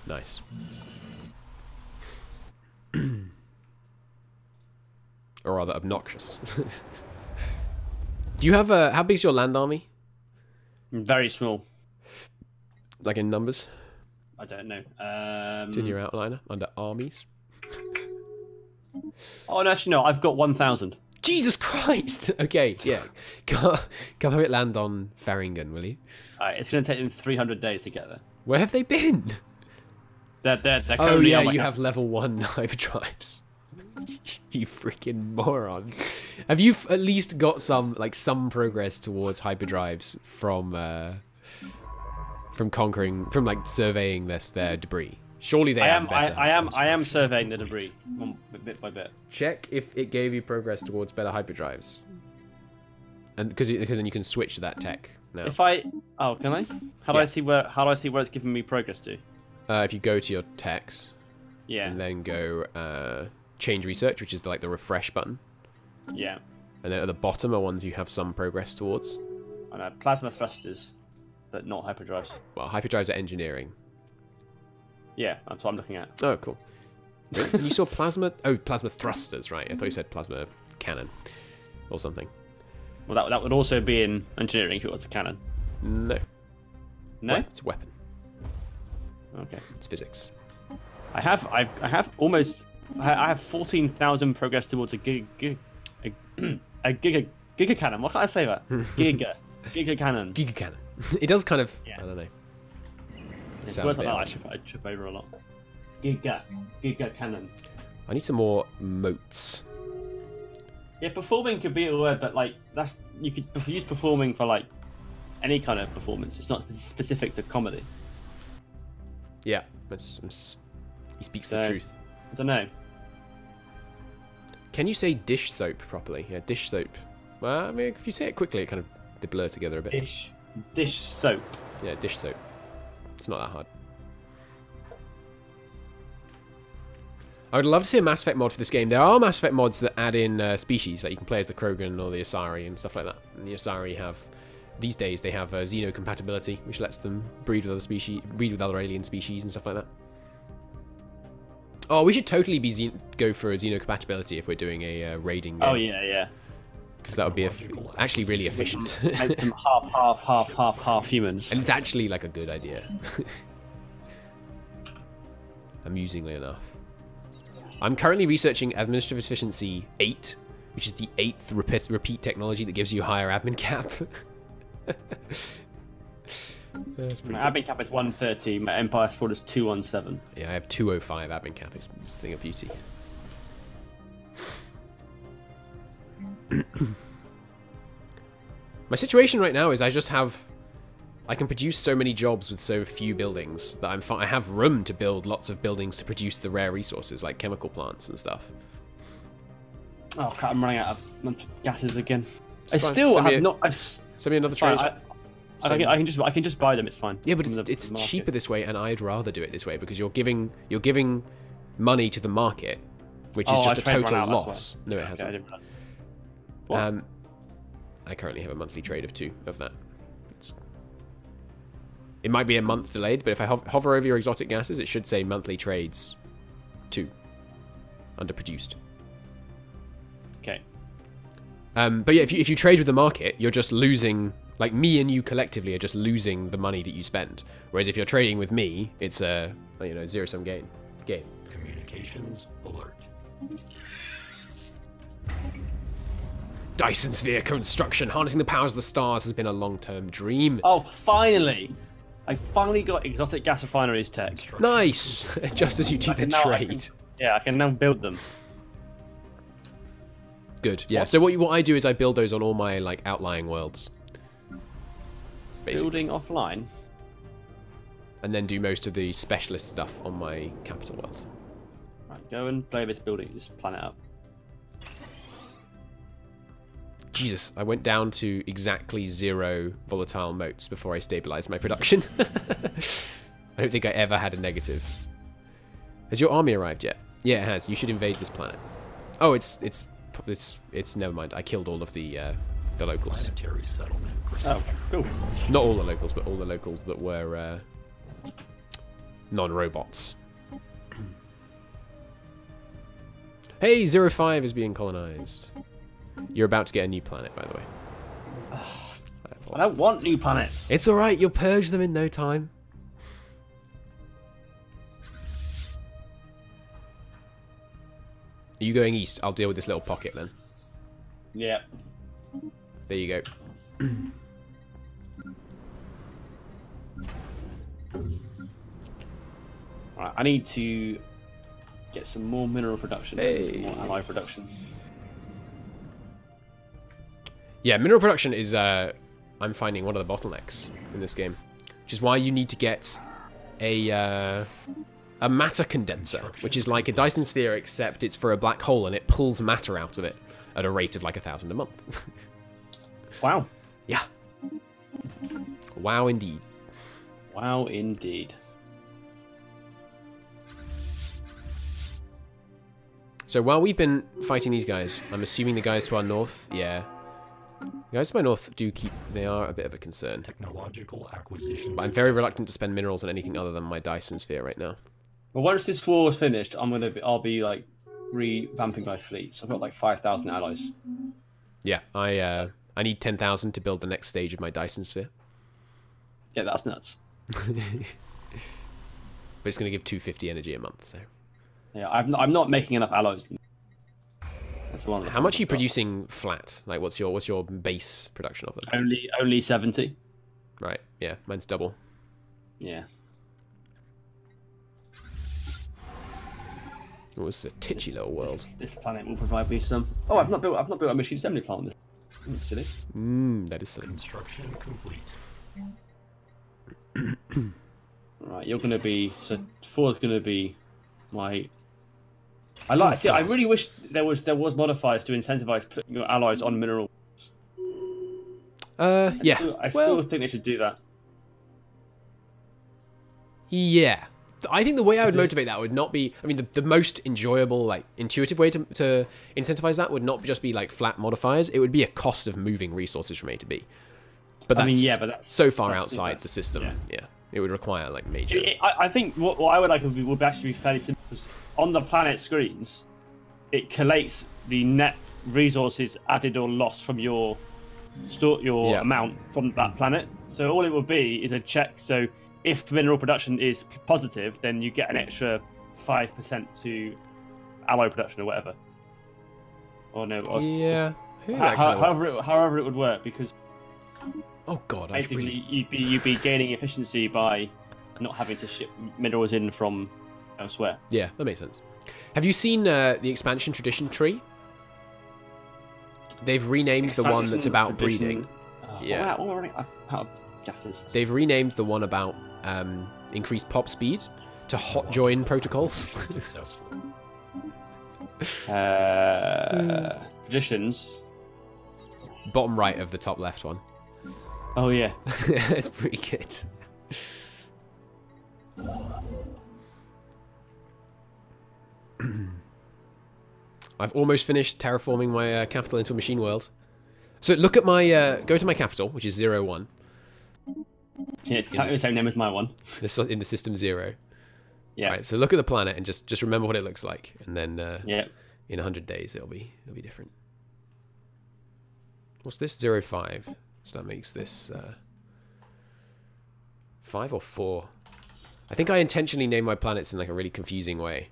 Speaker 1: Nice. Or rather, obnoxious. Do you have how big's your land army?
Speaker 2: Very small.
Speaker 1: Like in numbers?
Speaker 2: I don't know.
Speaker 1: It's in your outliner under armies.
Speaker 2: Oh, no, actually, no. I've got 1,000.
Speaker 1: Jesus Christ! Okay, yeah. Come have it land on Faringen, will you?
Speaker 2: Alright, it's going to take them 300 days to get there.
Speaker 1: Where have they been?
Speaker 2: They're
Speaker 1: Oh
Speaker 2: currently
Speaker 1: yeah,
Speaker 2: on my
Speaker 1: you
Speaker 2: cap-
Speaker 1: have level 1 hyperdrives. You freaking moron. Have you at least got some progress towards hyperdrives from conquering, from like surveying their debris? Surely they have better.
Speaker 2: I am surveying the debris bit by bit.
Speaker 1: Check if it gave you progress towards better hyperdrives, and because then you can switch to that tech now.
Speaker 2: If I can I? How do I see where it's giving me progress to?
Speaker 1: If you go to your techs,
Speaker 2: Yeah.
Speaker 1: and then go change research, which is the refresh button.
Speaker 2: Yeah.
Speaker 1: And then at the bottom are ones you have some progress towards.
Speaker 2: I know plasma thrusters, but not hyperdrives.
Speaker 1: Well, hyperdrives are engineering.
Speaker 2: Yeah, that's what I'm looking at.
Speaker 1: Oh, cool. And you saw plasma... Oh, plasma thrusters, right. I thought you said plasma cannon or something.
Speaker 2: Well, that would also be in engineering if it was a cannon.
Speaker 1: No.
Speaker 2: No?
Speaker 1: It's a weapon.
Speaker 2: Okay.
Speaker 1: It's physics.
Speaker 2: I have 14,000 progress towards a giga cannon. What can I say that? Giga cannon.
Speaker 1: Giga cannon. It does kind of...
Speaker 2: Yeah.
Speaker 1: I don't know.
Speaker 2: It's
Speaker 1: Sounds
Speaker 2: words like
Speaker 1: a
Speaker 2: that
Speaker 1: bit
Speaker 2: I trip over a lot. Giga cannon.
Speaker 1: I need some more moats.
Speaker 2: Yeah, performing could be a word, but you could use performing for any kind of performance. It's not specific to comedy.
Speaker 1: Yeah. He speaks the truth.
Speaker 2: I don't know.
Speaker 1: Can you say dish soap properly? Yeah, dish soap. Well, I mean, if you say it quickly, they blur together a bit.
Speaker 2: Dish soap.
Speaker 1: Yeah, dish soap. It's not that hard. I would love to see a Mass Effect mod for this game. There are Mass Effect mods that add in species that you can play as the Krogan or the Asari and stuff like that. And the Asari have, these days, they have xeno compatibility, which lets them breed with other species, breed with other alien species and stuff like that. Oh, we should totally go for a xeno compatibility if we're doing a raiding game.
Speaker 2: Oh yeah.
Speaker 1: Because that would be actually really efficient.
Speaker 2: And some half humans.
Speaker 1: And it's actually a good idea. Amusingly enough. I'm currently researching Administrative Efficiency 8, which is the 8th repeat technology that gives you a higher admin cap.
Speaker 2: My admin cap is 130, my Empire Sport is 217.
Speaker 1: Yeah, I have 205 admin cap. It's a thing of beauty. My situation right now is I can produce so many jobs with so few buildings that I have room to build lots of buildings to produce the rare resources like chemical plants and stuff.
Speaker 2: Oh crap, I'm running out of gases again.
Speaker 1: It's fine.
Speaker 2: Send me
Speaker 1: another trade.
Speaker 2: I can just buy them, it's fine.
Speaker 1: Yeah, but it's cheaper this way, and I'd rather do it this way because you're giving money to the market, which is just a total loss. No, it hasn't.
Speaker 2: Okay, what?
Speaker 1: I currently have a monthly trade of 2 of that. It might be a month delayed, but if I hover over your exotic gases, it should say monthly trades 2 under produced.
Speaker 2: Okay.
Speaker 1: But yeah, if you trade with the market, you're just losing. Like me and you collectively are just losing the money that you spend. Whereas if you're trading with me, it's a zero-sum game.
Speaker 3: Communications alert.
Speaker 1: Dyson Sphere construction, harnessing the powers of the stars has been a long-term dream.
Speaker 2: Oh, finally! I finally got exotic gas refineries tech.
Speaker 1: Nice! Just as you do the trade.
Speaker 2: I can now build them.
Speaker 1: Good. Yeah. So what I do is I build those on all my outlying worlds. Basically.
Speaker 2: Building offline.
Speaker 1: And then do most of the specialist stuff on my capital world.
Speaker 2: Right, go and blow this planet up.
Speaker 1: Jesus, I went down to exactly 0 volatile motes before I stabilized my production. I don't think I ever had a negative. Has your army arrived yet? Yeah, it has. You should invade this planet. Oh, it's never mind. I killed all of the locals.
Speaker 3: Planetary settlement.
Speaker 2: Oh, cool.
Speaker 1: Not all the locals, but all the locals that were non-robots. Hey, 05 is being colonized. You're about to get a new planet, by the way.
Speaker 2: I don't want new planets.
Speaker 1: It's alright, you'll purge them in no time. Are you going east? I'll deal with this little pocket then.
Speaker 2: Yeah.
Speaker 1: There you go.
Speaker 2: Right, I need to get some more mineral production and some more ally production.
Speaker 1: Yeah, mineral production is, I'm finding one of the bottlenecks in this game. Which is why you need to get a matter condenser, which is like a Dyson sphere, except it's for a black hole and it pulls matter out of it at a rate of like 1,000 a month.
Speaker 2: Wow.
Speaker 1: Yeah. Wow, indeed.
Speaker 2: Wow, indeed.
Speaker 1: So while we've been fighting these guys, I'm assuming the guys to our north, yeah. The guys to my north do keep, they are a bit of a concern.
Speaker 3: Technological acquisition.
Speaker 1: But I'm very reluctant to spend minerals on anything other than my Dyson sphere right now.
Speaker 2: Well, once this war is finished, I'll be like revamping my fleet. So I've got like 5,000 allies.
Speaker 1: Yeah, I need 10,000 to build the next stage of my Dyson sphere.
Speaker 2: Yeah, that's nuts.
Speaker 1: But it's going to give 250 energy a month, so.
Speaker 2: Yeah, I'm not making enough alloys. That's one.
Speaker 1: How much are you producing flat? Like, what's your base production of them?
Speaker 2: Only 70.
Speaker 1: Right. Yeah, mine's double.
Speaker 2: Yeah.
Speaker 1: Oh, this is a titchy little world.
Speaker 2: This planet will provide me some. Oh, I've not built a machine assembly plant. That's silly.
Speaker 1: That is silly.
Speaker 3: Construction complete.
Speaker 2: Right, you're gonna be so 4 is gonna be my. I really wish there was modifiers to incentivize putting your allies on mineral.
Speaker 1: Yeah.
Speaker 2: I still think they should do that.
Speaker 1: Yeah. I think the way I would motivate that would not be... I mean, the most enjoyable, like, intuitive way to incentivize that would not just be, like, flat modifiers. It would be a cost of moving resources from A to B. But that's so far outside the system. Yeah. It would require, like, major...
Speaker 2: I think what I would like would actually be fairly simple. Because on the planet screens, it collates the net resources added or lost from your amount from that planet. So all it would be is a check. So if mineral production is positive, then you get an extra 5% to alloy production or whatever. Or no, or
Speaker 1: yeah.
Speaker 2: However it would work, because
Speaker 1: oh god,
Speaker 2: basically you'd be gaining efficiency by not having to ship minerals in from elsewhere.
Speaker 1: Yeah, that makes sense. Have you seen the expansion tradition tree? They've renamed the one that's about breeding. Yeah.
Speaker 2: What running out of gases.
Speaker 1: They've renamed the one about increased pop speed to hot join protocols.
Speaker 2: Traditions.
Speaker 1: Bottom right of the top left one.
Speaker 2: Oh yeah.
Speaker 1: It's pretty good. I've almost finished terraforming my capital into a machine world. So look at my, go to my capital, which is 01.
Speaker 2: Yeah, it's exactly the same name as my one.
Speaker 1: This in the system 0.
Speaker 2: Yeah.
Speaker 1: Right, so look at the planet and just remember what it looks like, and then in 100 days it'll be different. What's this? 05. So that makes this 5 or 4. I think I intentionally named my planets in like a really confusing way.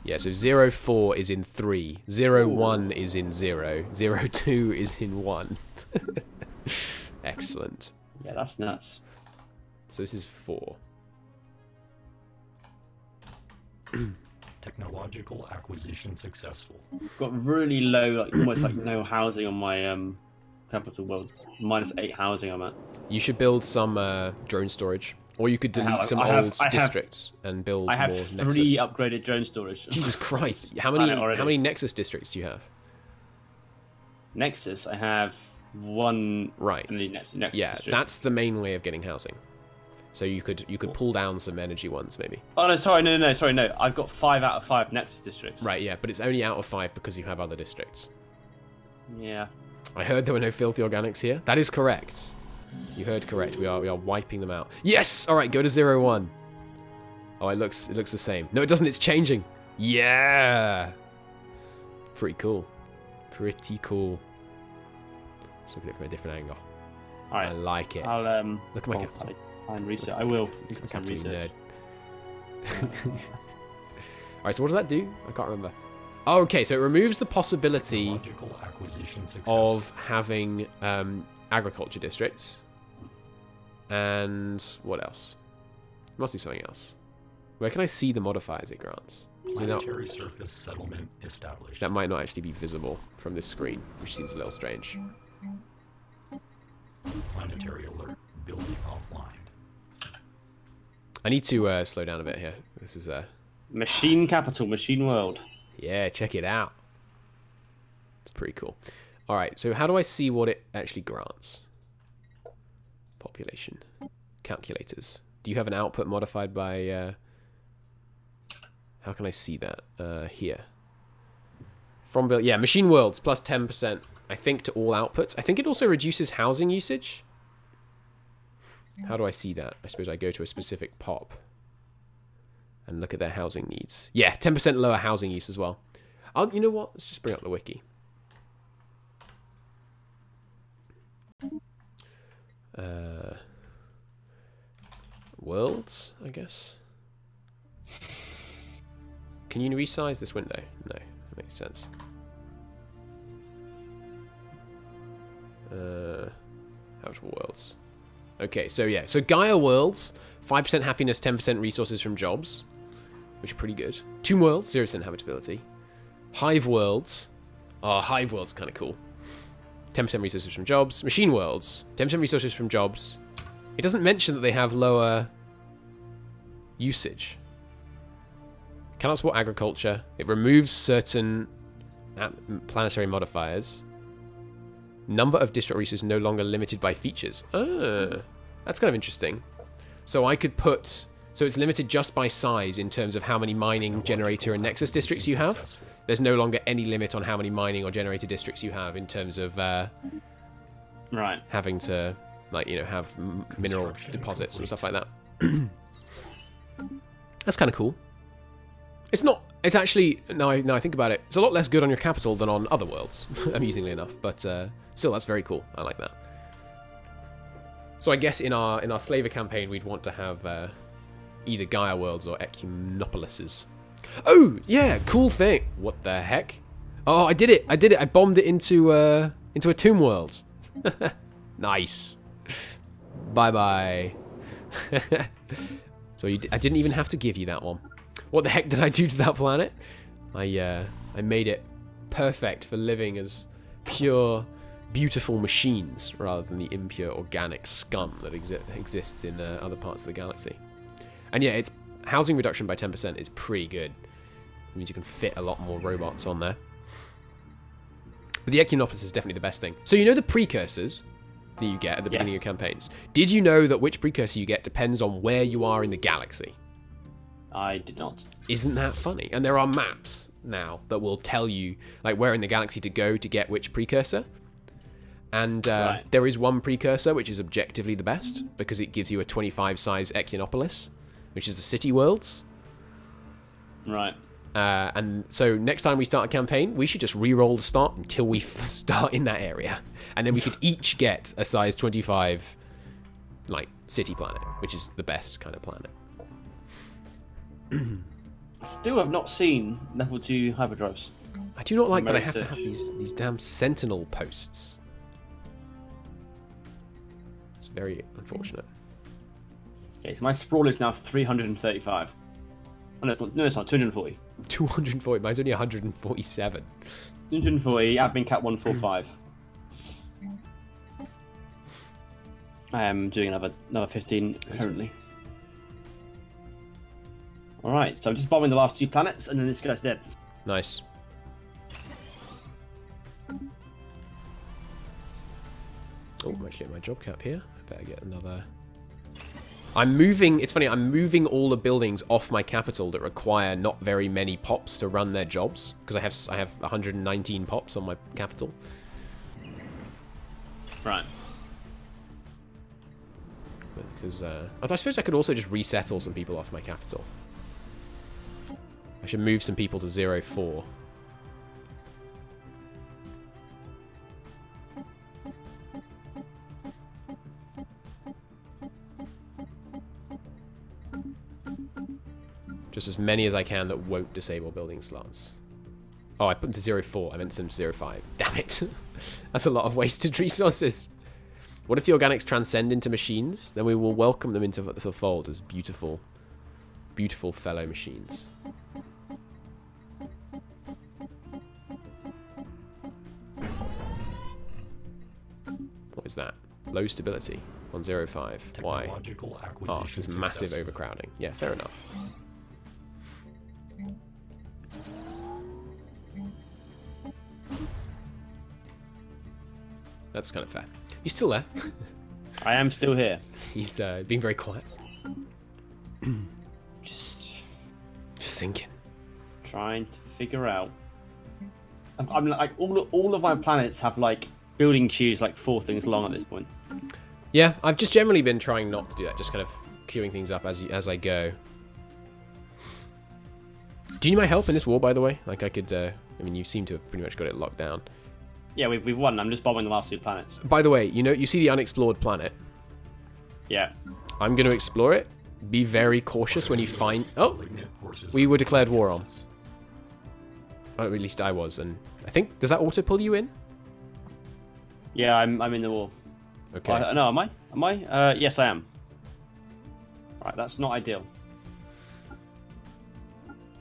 Speaker 1: Yeah, so 04 is in 3, 01 is in 0, 02 is in 1. Excellent.
Speaker 2: Yeah, that's nuts.
Speaker 1: So this is 4.
Speaker 3: Technological acquisition successful.
Speaker 2: Got really low, like almost like no housing on my capital world. -8 housing I'm at.
Speaker 1: You should build some drone storage. Or you could delete some old districts and build more Nexus.
Speaker 2: I have 3 upgraded drone storage.
Speaker 1: Jesus Christ! How many Nexus districts do you have?
Speaker 2: Nexus, I have 1.
Speaker 1: Right.
Speaker 2: Nexus
Speaker 1: yeah,
Speaker 2: district.
Speaker 1: That's the main way of getting housing. So you could pull down some energy ones maybe.
Speaker 2: Oh no, sorry, no. I've got 5 out of 5 Nexus districts.
Speaker 1: Right, yeah, but it's only out of 5 because you have other districts.
Speaker 2: Yeah.
Speaker 1: I heard there were no filthy organics here. That is correct. You heard correct. We are wiping them out. Yes! Alright, go to 01. Oh, it looks the same. No, it doesn't. It's changing. Yeah! Pretty cool. Pretty cool. Let's look at it from a different angle.
Speaker 2: All right.
Speaker 1: I like it.
Speaker 2: I'll
Speaker 1: Look at my capital.
Speaker 2: I'm research. I will.
Speaker 1: Look at my
Speaker 2: I'm
Speaker 1: capital, you
Speaker 2: research.
Speaker 1: nerd. Alright, so what does that do? I can't remember. Oh, okay, so it removes the possibility
Speaker 3: Logical acquisition successful.
Speaker 1: of having agriculture districts. And what else? Must be something else. Where can I see the modifiers it grants? See,
Speaker 3: Planetary surface settlement established.
Speaker 1: that might not actually be visible from this screen, which seems a little strange.
Speaker 3: Planetary alert. Building offline.
Speaker 1: I need to slow down a bit here. This is
Speaker 2: Machine capital, machine world.
Speaker 1: yeah, check it out. It's pretty cool. All right, so how do I see what it actually grants? Population. Calculators. Do you have an output modified by... how can I see that? Here. From build... Yeah, machine worlds, plus 10%, I think, to all outputs. I think it also reduces housing usage. How do I see that? I suppose I go to a specific pop and look at their housing needs. Yeah, 10% lower housing use as well. You know what? Let's just bring up the wiki. Worlds, I guess. Can you resize this window? No, that makes sense. Habitable worlds. Okay, so yeah, so Gaia worlds, 5% happiness, 10% resources from jobs, which are pretty good. Tomb worlds, 0% habitability. Hive worlds, Hive worlds kind of cool. 10% resources from jobs. Machine worlds, 10% resources from jobs. It doesn't mention that they have lower usage. Cannot support agriculture. It removes certain planetary modifiers. Number of district resources no longer limited by features. That's kind of interesting. So I could put... So it's limited just by size in terms of how many mining, generator, and nexus districts you have. There's no longer any limit on how many mining or generator districts you have in terms of
Speaker 2: Right.
Speaker 1: having to, like, you know, have mineral deposits and stuff like that. That's kind of cool. It's not... It's actually... Now I think about it, it's a lot less good on your capital than on other worlds, amusingly enough. But still, that's very cool. I like that. So I guess in our Slaver campaign, we'd want to have either Gaia worlds or Ecumenopolises. Oh, yeah, cool thing. What the heck? Oh, I did it. I bombed it into a tomb world. Nice. Bye-bye. So I didn't even have to give you that one. What the heck did I do to that planet? I made it perfect for living as pure, beautiful machines rather than the impure organic scum that exists in other parts of the galaxy. And yeah, it's housing reduction by 10% is pretty good. It means you can fit a lot more robots on there. But the Ecumenopolis is definitely the best thing. So you know the precursors that you get at the beginning of campaigns. Did you know that which precursor you get depends on where you are in the galaxy?
Speaker 2: I did not.
Speaker 1: Isn't that funny? And there are maps now that will tell you like where in the galaxy to go to get which precursor. And there is one precursor which is objectively the best because it gives you a 25 size Ecumenopolis, which is the city worlds.
Speaker 2: Right.
Speaker 1: And so next time we start a campaign, we should just re-roll the start until we start in that area. And then we could each get a size 25 like city planet, which is the best kind of planet.
Speaker 2: Still have not seen level 2 hyperdrives.
Speaker 1: I do not like that I have to have these damn sentinel posts. It's very unfortunate.
Speaker 2: Okay, so my sprawl is now 335. Oh, no, it's not 240.
Speaker 1: 240. Mine's only 147.
Speaker 2: 240. Admin cap 145. I am doing another 15 currently. All right, so I'm just bombing the last 2 planets, and then this guy's dead.
Speaker 1: Nice. Oh, I'm actually at my job cap here. I better get another. I'm moving. It's funny. I'm moving all the buildings off my capital that require not very many pops to run their jobs because I have 119 pops on my capital.
Speaker 2: Right.
Speaker 1: Because I suppose I could also just resettle some people off my capital. I should move some people to 0-4. Just as many as I can that won't disable building slots. Oh, I put them to 0.4. I meant to send them to 0.5. Damn it. That's a lot of wasted resources. What if the organics transcend into machines? Then we will welcome them into the fold as beautiful, beautiful fellow machines. What is that? Low stability on 0.5. Why? Oh, it's just massive overcrowding. Yeah, fair enough. That's kind of fair. You still there?
Speaker 2: I am still here.
Speaker 1: He's being very quiet.
Speaker 2: Just
Speaker 1: thinking.
Speaker 2: Trying to figure out. I'm like all of my planets have like building queues like 4 things long at this point.
Speaker 1: Yeah, I've just generally been trying not to do that, just kind of queuing things up as I go. Do you need my help in this war, by the way? Like I could, I mean, you seem to have pretty much got it locked down.
Speaker 2: Yeah, we've won. I'm just bombing the last 2 planets.
Speaker 1: By the way, you see the unexplored planet?
Speaker 2: Yeah.
Speaker 1: I'm going to explore it. Be very cautious when you find... Oh! We were declared war on. Or at least I was, and I think... Does that auto pull you in?
Speaker 2: Yeah, I'm in the war.
Speaker 1: Okay.
Speaker 2: No, am I? Am I? Yes, I am. Right, that's not ideal.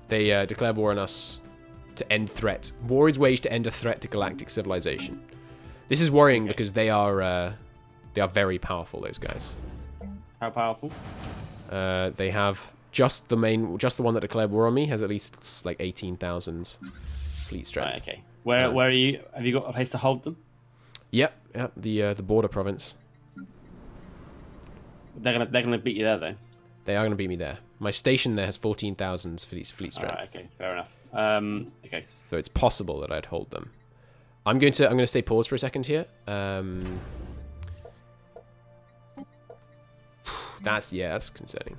Speaker 1: They declared war on us to end threat. War is waged to end a threat to galactic civilization. This is worrying because they are very powerful, those guys.
Speaker 2: How powerful?
Speaker 1: They have just the one that declared war on me has at least like 18,000 fleet strength.
Speaker 2: Right, okay. Where are you? Have you got a place to hold them?
Speaker 1: Yep, the border province.
Speaker 2: They're gonna beat you there though.
Speaker 1: They are gonna beat me there. My station there has 14,000 fleet strength.
Speaker 2: Right, okay, fair enough. Okay.
Speaker 1: So it's possible that I'd hold them. I'm going to stay paused for a second here. That's concerning.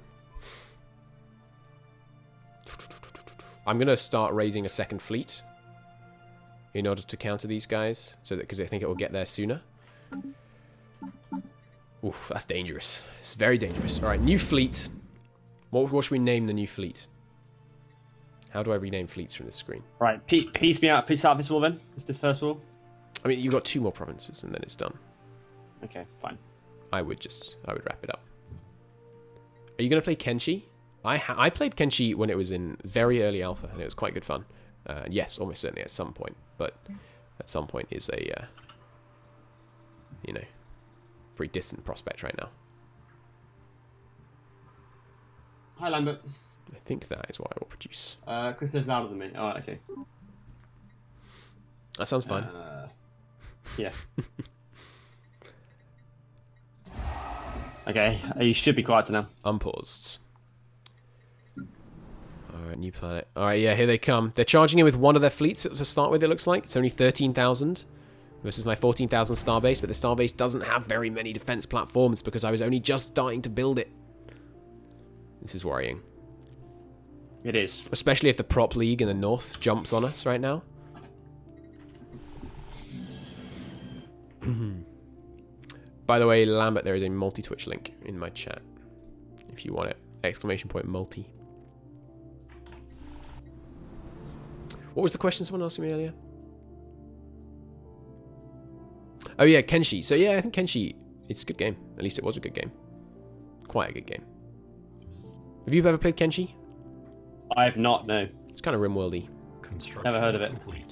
Speaker 1: I'm going to start raising a second fleet in order to counter these guys, so that because I think it will get there sooner. Oof, that's dangerous. It's very dangerous. All right, new fleet. What should we name the new fleet? How do I rename fleets from this screen?
Speaker 2: Right, piece out this war then. Is this first war?
Speaker 1: I mean, you've got 2 more provinces and then it's done.
Speaker 2: Okay, fine.
Speaker 1: I would wrap it up. Are you going to play Kenshi? I played Kenshi when it was in very early alpha, and it was quite good fun. Yes, almost certainly at some point, but at some point is a, pretty distant prospect right now.
Speaker 2: Hi, Lambert.
Speaker 1: I think that is what I will produce.
Speaker 2: Chris is louder than me. Oh, okay.
Speaker 1: That sounds fine.
Speaker 2: Yeah. Okay, you should be quieter now.
Speaker 1: Unpaused. Alright, new planet. Alright, yeah, here they come. They're charging in with one of their fleets to start with, it looks like. It's only 13,000 versus my 14,000 starbase, but the starbase doesn't have very many defense platforms because I was only just starting to build it. This is worrying.
Speaker 2: It is.
Speaker 1: Especially if the prop league in the north jumps on us right now. By the way, Lambert, there is a multi-Twitch link in my chat. If you want it. Exclamation point multi. What was the question someone asked me earlier? Oh yeah, Kenshi. So yeah, I think Kenshi, it's a good game. At least it was a good game. Quite a good game. Have you ever played Kenshi?
Speaker 2: I have not, no.
Speaker 1: It's kind of RimWorldy.
Speaker 2: Never heard of it.
Speaker 3: Complete.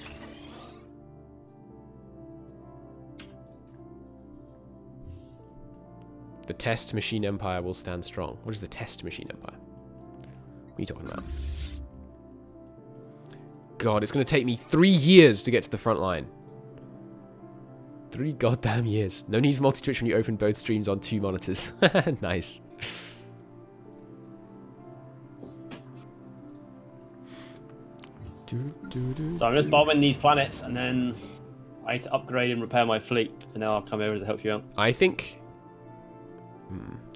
Speaker 1: The test machine empire will stand strong. What is the test machine empire? What are you talking about? God, it's going to take me 3 years to get to the front line. 3 goddamn years. No need for multi-twitch when you open both streams on 2 monitors. Nice.
Speaker 2: So I'm just bombing these planets, and then I need to upgrade and repair my fleet, and then I'll come over to help you out.
Speaker 1: I think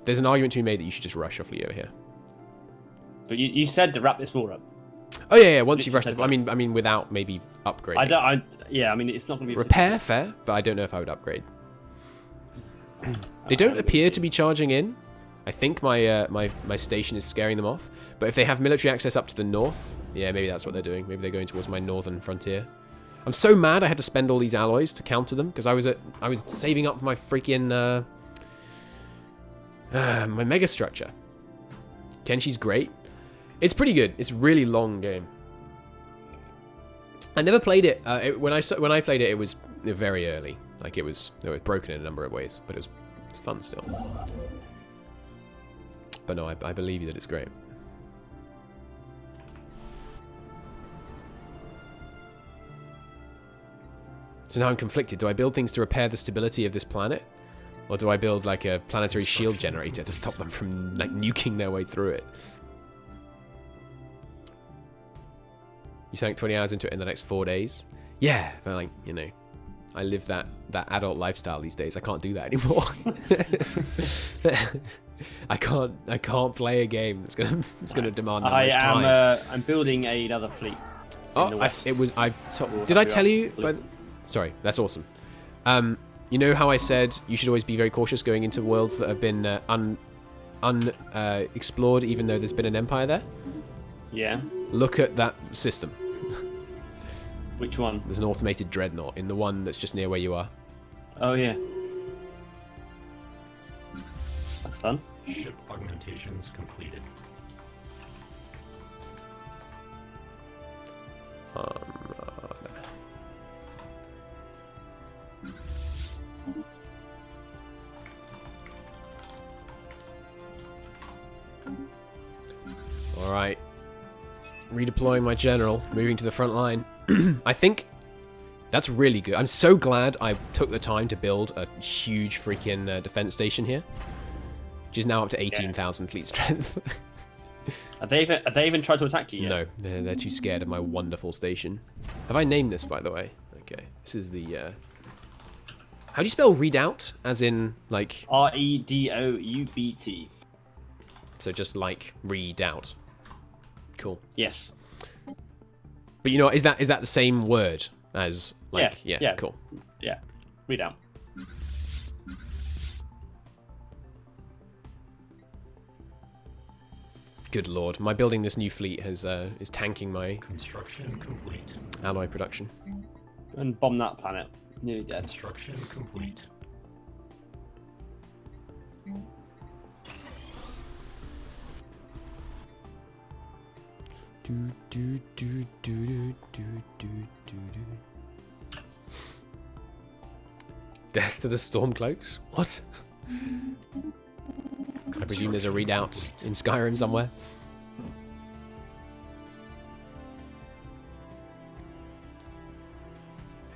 Speaker 1: there's an argument to be made that you should just rush your fleet over here.
Speaker 2: But you said to wrap this war up.
Speaker 1: Oh yeah, yeah. Once you've rushed, I mean, without maybe upgrading.
Speaker 2: Yeah, I mean, it's not going to be
Speaker 1: repair fair, but I don't know if I would upgrade. They don't appear to be charging in. I think my station is scaring them off. But if they have military access up to the north, yeah, maybe that's what they're doing. Maybe they're going towards my northern frontier. I'm so mad I had to spend all these alloys to counter them because I was saving up my freaking my mega structure. Kenshi's great. It's pretty good. It's a really long game. I never played it. When I played it, it was very early. Like it was broken in a number of ways, but it's fun still. But no, I believe you that it's great. So now I'm conflicted. Do I build things to repair the stability of this planet? Or do I build like a planetary shield generator to stop them from like nuking their way through it? You sank 20 hours into it in the next 4 days? Yeah, but like, you know, I live that adult lifestyle these days. I can't do that anymore. I can't play a game that's gonna demand that much time.
Speaker 2: I'm building another fleet.
Speaker 1: Oh, did I tell you? Sorry, that's awesome. You know how I said you should always be very cautious going into worlds that have been unexplored, even though there's been an empire there?
Speaker 2: Yeah.
Speaker 1: Look at that system.
Speaker 2: Which one?
Speaker 1: There's an automated dreadnought in the one that's just near where you are.
Speaker 2: Oh, yeah. That's fun.
Speaker 3: Ship augmentations completed.
Speaker 1: Alright. Redeploying my general, moving to the front line. I think that's really good. I'm so glad I took the time to build a huge freaking defense station here. Which is now up to 18,000 fleet strength.
Speaker 2: Have they even tried to attack you yet?
Speaker 1: No, they're too scared of my wonderful station. Have I named this, by the way? Okay, this is the... How do you spell redoubt? As in, like...
Speaker 2: R-E-D-O-U-B-T.
Speaker 1: So just like redoubt. Cool.
Speaker 2: Yes.
Speaker 1: But you know, is that the same word as like? Yeah. Cool.
Speaker 2: Yeah. Redoubt.
Speaker 1: Good lord, my building this new fleet is tanking my
Speaker 3: Construction complete.
Speaker 1: alloy production.
Speaker 2: And bomb that planet. Nearly dead.
Speaker 3: Construction complete.
Speaker 1: Death to the Stormcloaks? What? I presume there's a redoubt in Skyrim somewhere.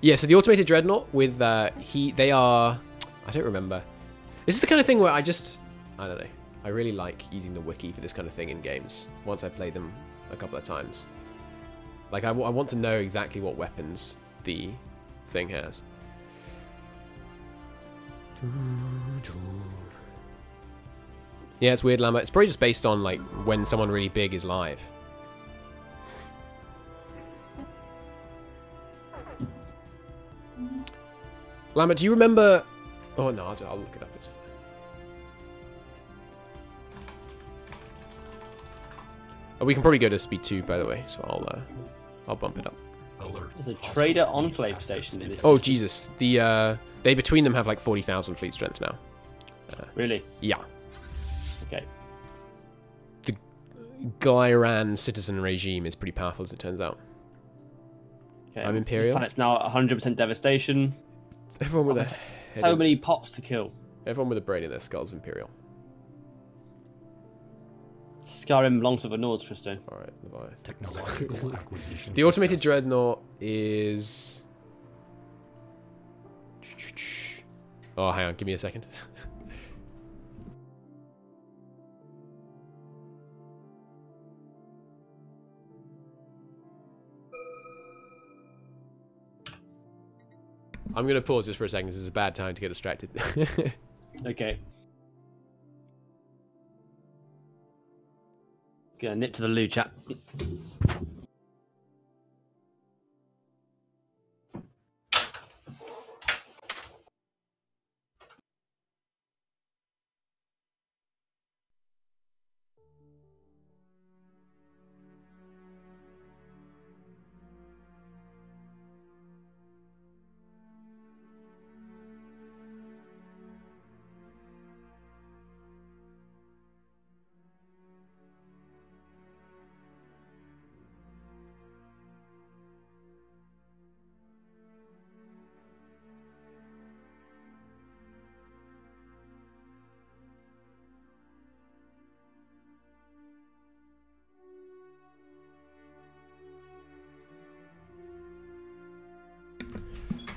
Speaker 1: Yeah, so the automated dreadnought with they are, I don't remember. This is the kind of thing where I don't know. I really like using the wiki for this kind of thing in games. Once I play them a couple of times, like I want to know exactly what weapons the thing has. Yeah, it's weird, Lambert. It's probably just based on like when someone really big is live. Lambert, do you remember? Oh no, I'll look it up. It's fine. Oh, we can probably go to speed 2, by the way. So I'll bump it up.
Speaker 3: Alert.
Speaker 2: There's a trader enclave station in this.
Speaker 1: Oh Jesus, they between them have like 40,000 fleet strength now.
Speaker 2: Really?
Speaker 1: Yeah.
Speaker 2: Okay.
Speaker 1: The Glyran citizen regime is pretty powerful, as it turns out.
Speaker 2: Okay.
Speaker 1: I'm Imperial.
Speaker 2: This planet's now 100% devastation.
Speaker 1: Everyone with
Speaker 2: So many pops to kill.
Speaker 1: Everyone with a brain in their skull is Imperial.
Speaker 2: Skyrim belongs to the Nords, Tristo.
Speaker 1: Alright, Leviathan.
Speaker 3: Technological acquisition.
Speaker 1: The automated dreadnought is... Oh, hang on, give me a second. I'm going to pause just for a second. This is a bad time to get distracted.
Speaker 2: Okay. Gonna nip to the loo, chat.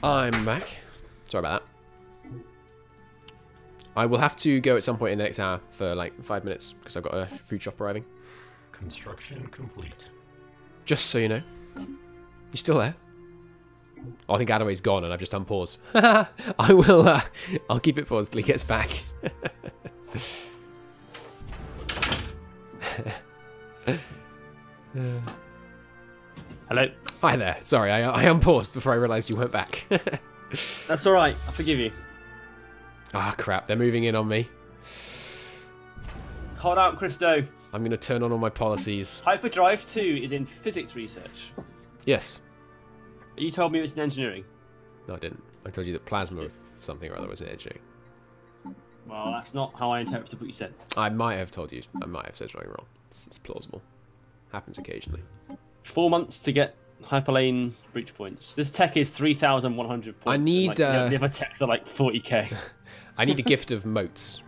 Speaker 1: I'm back. Sorry about that. I will have to go at some point in the next hour for like 5 minutes because I've got a food shop arriving.
Speaker 3: Construction complete.
Speaker 1: Just so you know. You still there? Oh, I think Addaway's gone and I've just unpaused. I will, I'll keep it paused till he gets back.
Speaker 2: Hello.
Speaker 1: Hi there. Sorry, I unpaused before I realised you weren't back.
Speaker 2: That's all right. I forgive you.
Speaker 1: Ah, crap. They're moving in on me.
Speaker 2: Hold out, Christo.
Speaker 1: I'm going to turn on all my policies.
Speaker 2: Hyperdrive 2 is in physics research.
Speaker 1: Yes.
Speaker 2: You told me it was in engineering.
Speaker 1: No, I didn't. I told you that plasma of something or other was in engineering.
Speaker 2: Well, that's not how I interpreted what you said.
Speaker 1: I might have told you. I might have said something wrong. It's plausible. Happens occasionally.
Speaker 2: 4 months to get hyperlane breach points. This tech is 3,100 points.
Speaker 1: I need...
Speaker 2: Like, the other techs are like 40k.
Speaker 1: I need a gift of moats.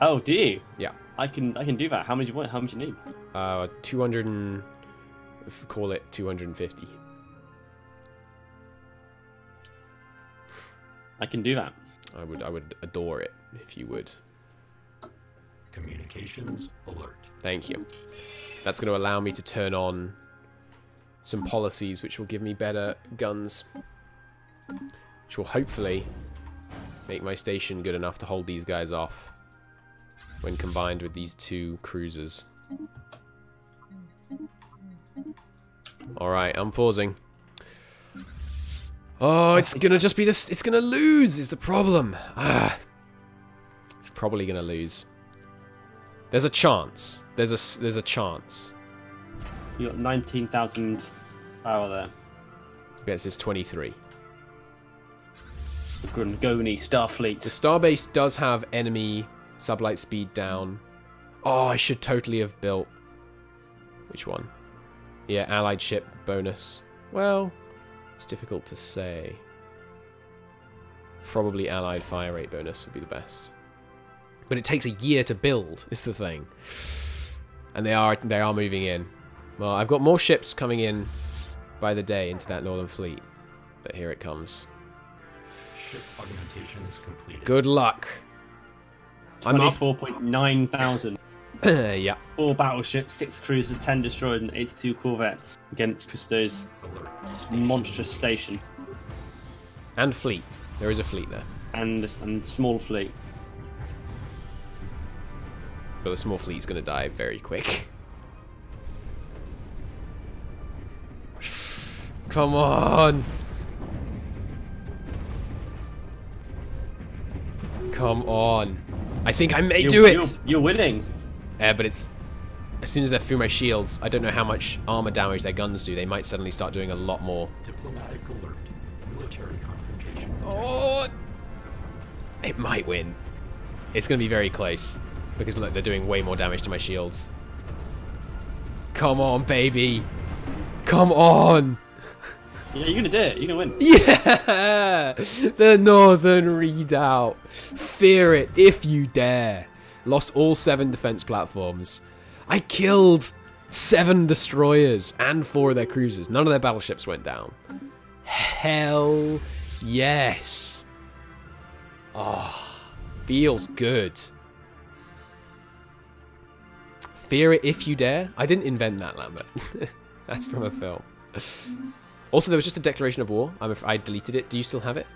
Speaker 2: Oh, do you?
Speaker 1: Yeah.
Speaker 2: I can do that. How many do you want? How much do you need?
Speaker 1: 200 and... Call it 250.
Speaker 2: I can do that.
Speaker 1: I would adore it if you would.
Speaker 3: Communications alert.
Speaker 1: Thank you. That's going to allow me to turn on some policies which will give me better guns. Which will hopefully make my station good enough to hold these guys off when combined with these 2 cruisers. Alright, I'm pausing. Oh, it's gonna just be this. It's gonna lose is the problem. Ah, it's probably gonna lose. There's a chance. There's a chance.
Speaker 2: You got 19,000 power there.
Speaker 1: Against this 23.
Speaker 2: The Grungoni Starfleet.
Speaker 1: The starbase does have enemy sublight speed down. Oh, I should totally have built. Which one? Yeah, allied ship bonus. Well, it's difficult to say. Probably allied fire rate bonus would be the best. But it takes a year to build, is the thing. And they are moving in. Well, I've got more ships coming in by the day into that northern fleet. But here it comes.
Speaker 3: Ship augmentation is completed.
Speaker 1: Good luck.
Speaker 2: 24.9 thousand.
Speaker 1: Yeah.
Speaker 2: 4 battleships, 6 cruisers, 10 destroyed, and 82 corvettes against Christo's monstrous station.
Speaker 1: And fleet. There is a fleet there.
Speaker 2: And small fleet.
Speaker 1: But the small fleet's going to die very quick. Come on! Come on. I think I may do it!
Speaker 2: You're winning.
Speaker 1: But it's... As soon as they're through my shields, I don't know how much armor damage their guns do. They might suddenly start doing a lot more.
Speaker 3: Diplomatic alert. Military confrontation.
Speaker 1: Oh! It might win. It's going to be very close. Because look, they're doing way more damage to my shields. Come on, baby! Come on!
Speaker 2: Yeah, you're gonna do it. You're gonna win.
Speaker 1: Yeah! The Northern Redoubt. Fear it if you dare. Lost all 7 defense platforms. I killed 7 destroyers and 4 of their cruisers. None of their battleships went down. Hell yes. Oh, feels good. Fear it if you dare. I didn't invent that, Lambert. That's from a film. Also, there was just a declaration of war. I deleted it. Do you still have it?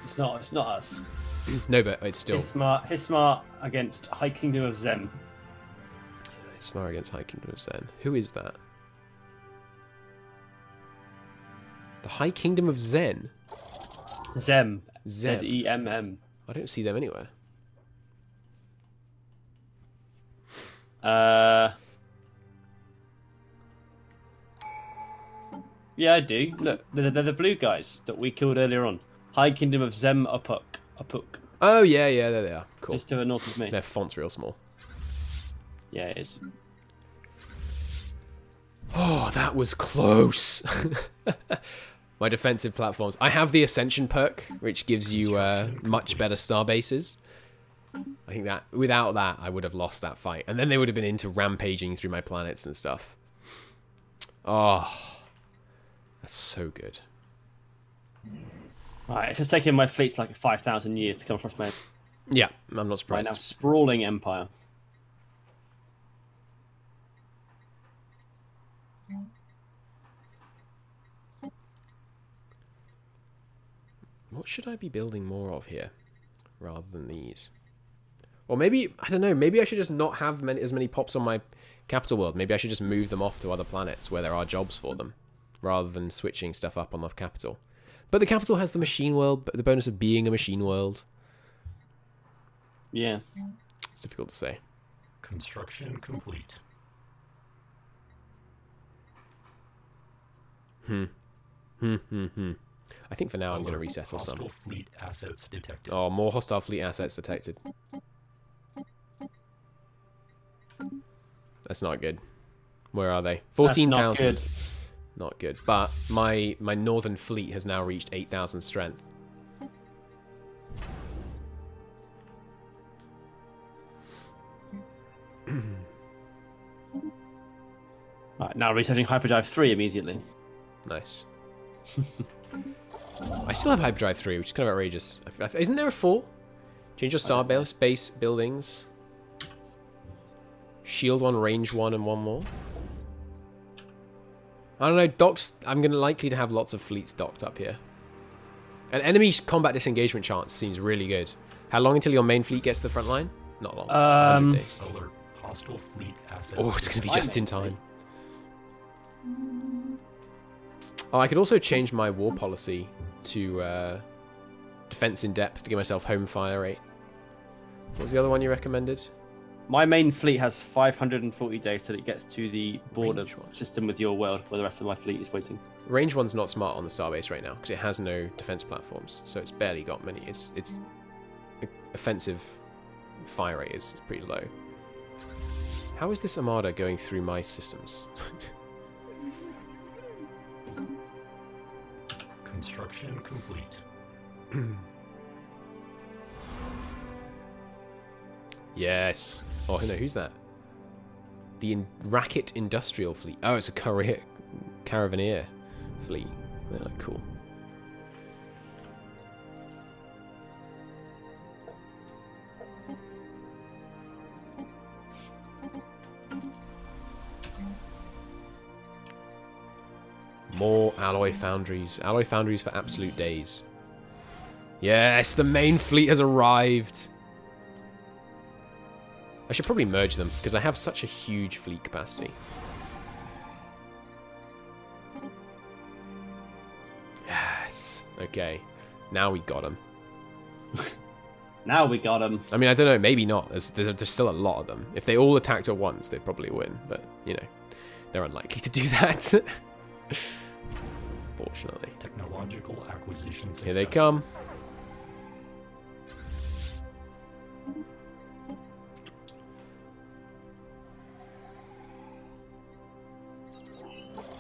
Speaker 2: It's not us.
Speaker 1: No, but it's still...
Speaker 2: Hismar against High Kingdom of Zem.
Speaker 1: Hismar against High Kingdom of Zen. Who is that? The High Kingdom of Zen?
Speaker 2: Zem.
Speaker 1: Zem.
Speaker 2: Z-E-M-M.
Speaker 1: I don't see them anywhere.
Speaker 2: Yeah, I do. Look, they're the blue guys that we killed earlier on. High Kingdom of Zem Apuk.
Speaker 1: Oh, yeah, there they are. Cool.
Speaker 2: Just to the north of me.
Speaker 1: Their font's real small.
Speaker 2: Yeah, it is.
Speaker 1: Oh, that was close. My defensive platforms. I have the Ascension perk, which gives you much better star bases. I think that without that, I would have lost that fight. And then they would have been into rampaging through my planets and stuff. Oh, that's so good.
Speaker 2: Right, it's just taking my fleets like 5,000 years to come across my
Speaker 1: Yeah, I'm not
Speaker 2: right
Speaker 1: surprised.
Speaker 2: now sprawling empire.
Speaker 1: What should I be building more of here, rather than these? Or maybe, I don't know, maybe I should just not have as many pops on my capital world. Maybe I should just move them off to other planets where there are jobs for them, rather than switching stuff up on the capital. But the capital has the machine world, the bonus of being a machine world.
Speaker 2: Yeah.
Speaker 1: It's difficult to say.
Speaker 3: Construction complete.
Speaker 1: I think for now I'm going to resettle some.
Speaker 3: Hostile fleet assets detected.
Speaker 1: Oh, more hostile fleet assets detected. That's not good. Where are they? 14,000. Not good. But my northern fleet has now reached 8,000 strength.
Speaker 2: Right, now resetting Hyperdrive 3 immediately.
Speaker 1: Nice. I still have Hyperdrive 3, which is kind of outrageous. Isn't there a 4? Change your star base buildings. Shield 1, range 1, and 1 more. I don't know, docks. I'm likely to have lots of fleets docked up here. An enemy combat disengagement chance seems really good. How long until your main fleet gets to the front line? Not long. 100 days.
Speaker 3: Alert. Hostile fleet assets.
Speaker 1: Oh, it's going to be just in time. Oh, I could also change my war policy to defense in depth to give myself home fire rate. What was the other one you recommended?
Speaker 2: My main fleet has 540 days till it gets to the border system with your world, where the rest of my fleet is waiting.
Speaker 1: Range 1's not smart on the starbase right now because it has no defense platforms, so it's barely got many. Its offensive fire rate is pretty low. How is this armada going through my systems?
Speaker 3: Construction complete.
Speaker 1: Yes. Oh, no, who's that? The Racket Industrial Fleet. Oh, it's a Caravaneer fleet. They look cool. More alloy foundries. Alloy foundries for absolute days. Yes, the main fleet has arrived. I should probably merge them, because I have such a huge fleet capacity. Yes. Okay. Now we got them.
Speaker 2: Now we got them.
Speaker 1: I mean, I don't know. Maybe not. There's still a lot of them. If they all attacked at once, they'd probably win. But, you know, they're unlikely to do that. Fortunately.
Speaker 3: Technological acquisition success.
Speaker 1: Here they come.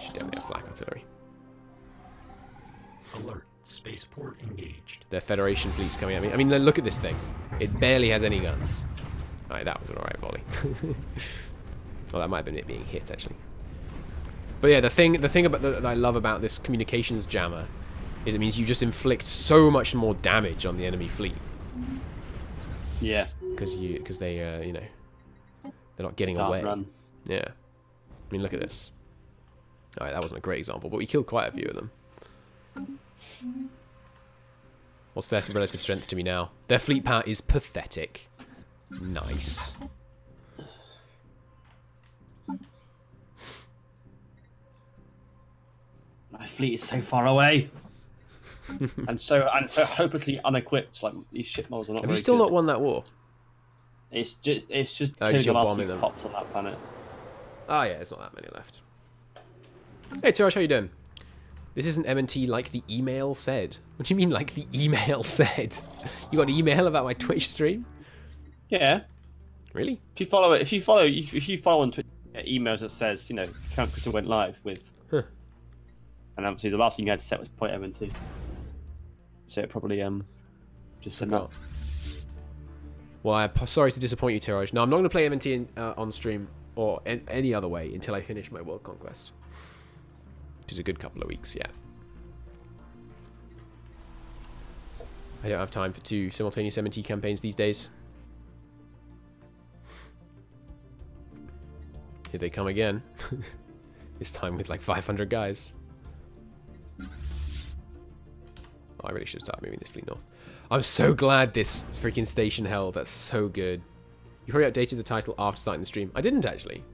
Speaker 1: Should definitely have flak artillery.
Speaker 3: Alert. Spaceport engaged.
Speaker 1: Their Federation fleet's coming at me. I mean, look at this thing. It barely has any guns. Alright, that was an alright volley. Well, that might have been it being hit, actually. But yeah, the thing about that I love about this communications jammer is it means you just inflict so much more damage on the enemy fleet.
Speaker 2: Yeah.
Speaker 1: Because they you know, they're not getting away.
Speaker 2: Run.
Speaker 1: Yeah. I mean, look at this. Alright, that wasn't a great example, but we killed quite a few of them. What's their relative strength to me now? Their fleet power is pathetic. Nice.
Speaker 2: My fleet is so far away. and so hopelessly unequipped. Like these ship models are not.
Speaker 1: Have
Speaker 2: very
Speaker 1: you still
Speaker 2: good.
Speaker 1: not won that war?
Speaker 2: It's just
Speaker 1: Oh,
Speaker 2: killing the
Speaker 1: you're
Speaker 2: last
Speaker 1: bombing
Speaker 2: few
Speaker 1: them.
Speaker 2: pops on that planet.
Speaker 1: Oh yeah, there's not that many left. Hey Tiraj, how you doing? This isn't MNT like the email said. What do you mean like the email said? You got an email about my Twitch stream?
Speaker 2: Yeah.
Speaker 1: Really?
Speaker 2: If you follow on Twitter, emails that says, you know, Count Crystal went live with,
Speaker 1: Huh.
Speaker 2: and obviously the last thing you had to set was point MNT. So it probably just said that.
Speaker 1: Well, I'm sorry to disappoint you, Tiraj. No, I'm not going to play MNT on stream or any other way until I finish my World Conquest. Which is a good couple of weeks, yeah. I don't have time for 2 simultaneous MNT campaigns these days. Here they come again. This time with like 500 guys. Oh, I really should start moving this fleet north. I'm so glad this freaking station held. That's so good. You probably updated the title after starting the stream. I didn't actually.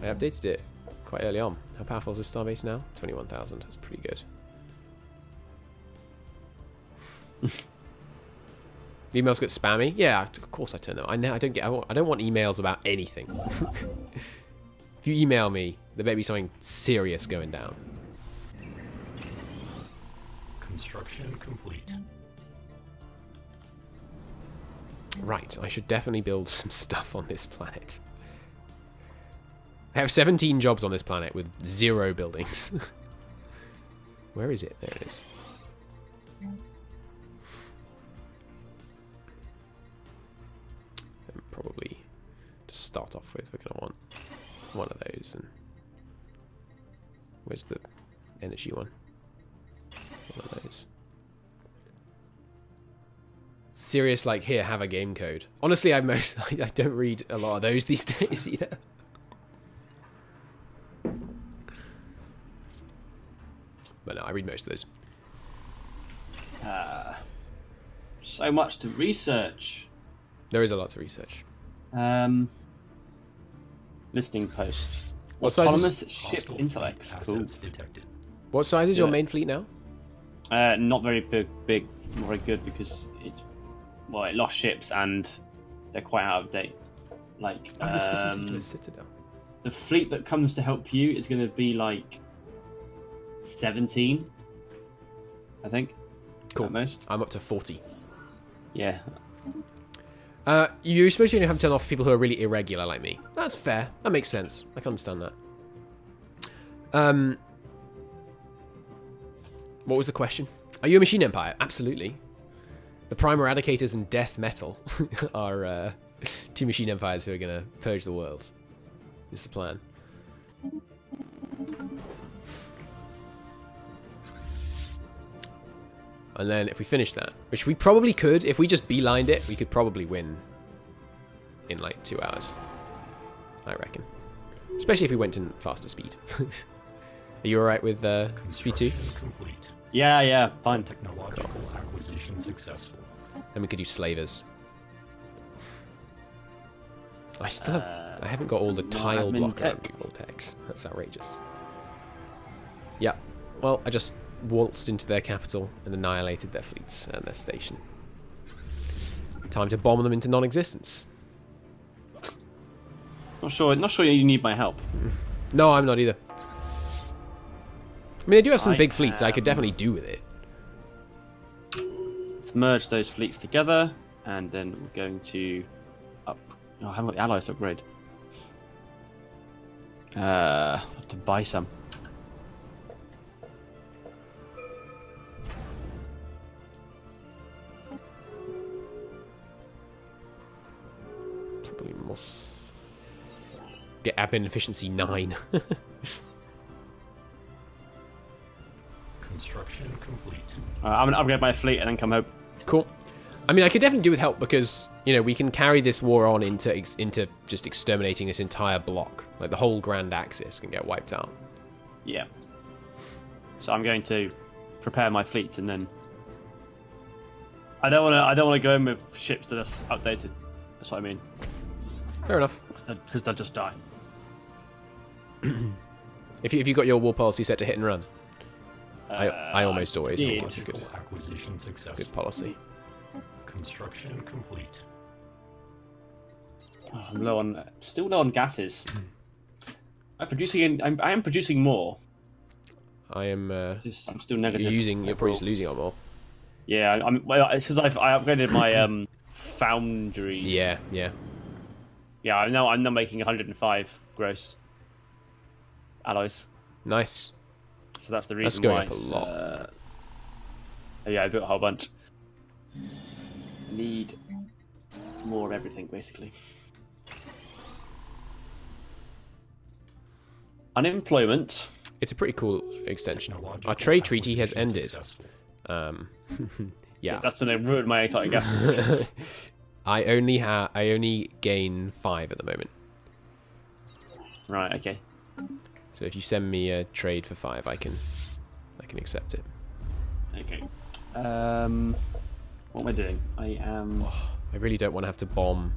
Speaker 1: I updated it quite early on. How powerful is this starbase now? 21,000. That's pretty good. Emails get spammy. Yeah, of course I turn them. I don't want emails about anything. If you email me, there better be something serious going down.
Speaker 3: Construction complete.
Speaker 1: Right, I should definitely build some stuff on this planet. I have 17 jobs on this planet with 0 buildings. Where is it? There it is. And probably to start off with, we're going to want one of those. And where's the energy one? One of those. Serious, like, here, have a game code. Honestly, I don't read a lot of those these days either. But no, I read most of those.
Speaker 2: So much to research.
Speaker 1: There is a lot to research.
Speaker 2: Listening posts.
Speaker 1: What size
Speaker 2: Autonomous
Speaker 1: is...
Speaker 2: ship intellects. Cool.
Speaker 3: Detected.
Speaker 1: What size is your main fleet now?
Speaker 2: Not very big, not very good because it's it lost ships and they're quite out of date. Like
Speaker 1: This isn't even a citadel.
Speaker 2: the fleet that comes to help you is going to be like 17, I think.
Speaker 1: Cool.
Speaker 2: At most.
Speaker 1: I'm up to 40.
Speaker 2: Yeah.
Speaker 1: You're supposed to only have to turn off people who are really irregular like me. That's fair. That makes sense. I can understand that. What was the question? Are you a machine empire? Absolutely. The Prime Eradicators and Death Metal are 2 machine empires who are going to purge the world. Is the plan. And then if we finish that, which we probably could, if we just beelined it, we could probably win in like 2 hours. I reckon. Especially if we went in faster speed. Are you alright with speed 2?
Speaker 3: Complete.
Speaker 2: Yeah, fine.
Speaker 3: Technological acquisition successful.
Speaker 1: Then we could do slavers. I still have, I haven't got all the tile
Speaker 2: admin
Speaker 1: blocker on
Speaker 2: tech.
Speaker 1: Google Text. That's outrageous. Yeah. Well, I just waltzed into their capital and annihilated their fleets and their station. Time to bomb them into non-existence.
Speaker 2: Not sure you need my help.
Speaker 1: No, I'm not either. I mean, I do have some big fleets. I could definitely do with it.
Speaker 2: Let's merge those fleets together, and then we're going to up. Oh, I haven't got the allies to upgrade. I have to buy some.
Speaker 1: Probably must get admin efficiency 9.
Speaker 3: Construction complete.
Speaker 2: I'm gonna upgrade my fleet and then come home.
Speaker 1: Cool. I mean, I could definitely do with help because, you know, we can carry this war on into just exterminating this entire block. Like, the whole Grand Axis can get wiped out.
Speaker 2: Yeah. So I'm going to prepare my fleets and then. I don't want to go in with ships that are outdated. That's what I mean.
Speaker 1: Fair enough.
Speaker 2: Because they'll just die.
Speaker 1: If you got your war policy set to hit and run, I almost always think it's a
Speaker 3: Technological acquisition successful.
Speaker 1: good policy.
Speaker 3: Construction complete.
Speaker 2: Oh, I'm still low on gases. I am producing more.
Speaker 1: I am.
Speaker 2: I'm still negative.
Speaker 1: You're probably just losing on more.
Speaker 2: Yeah, it's because I upgraded my foundries.
Speaker 1: Yeah.
Speaker 2: Yeah, I'm now making 105 gross alloys.
Speaker 1: Nice.
Speaker 2: So that's the reason
Speaker 1: That's going
Speaker 2: why
Speaker 1: up a lot.
Speaker 2: Yeah, I built a whole bunch. Need more of everything, basically. Unemployment.
Speaker 1: It's a pretty cool extension. Our trade treaty has ended. Yeah.
Speaker 2: That's gonna ruin my exotic gases.
Speaker 1: I only gain 5 at the moment.
Speaker 2: Right. Okay.
Speaker 1: So if you send me a trade for 5, I can accept it.
Speaker 2: Okay. What am I doing? I am.
Speaker 1: Oh, I really don't want to have to bomb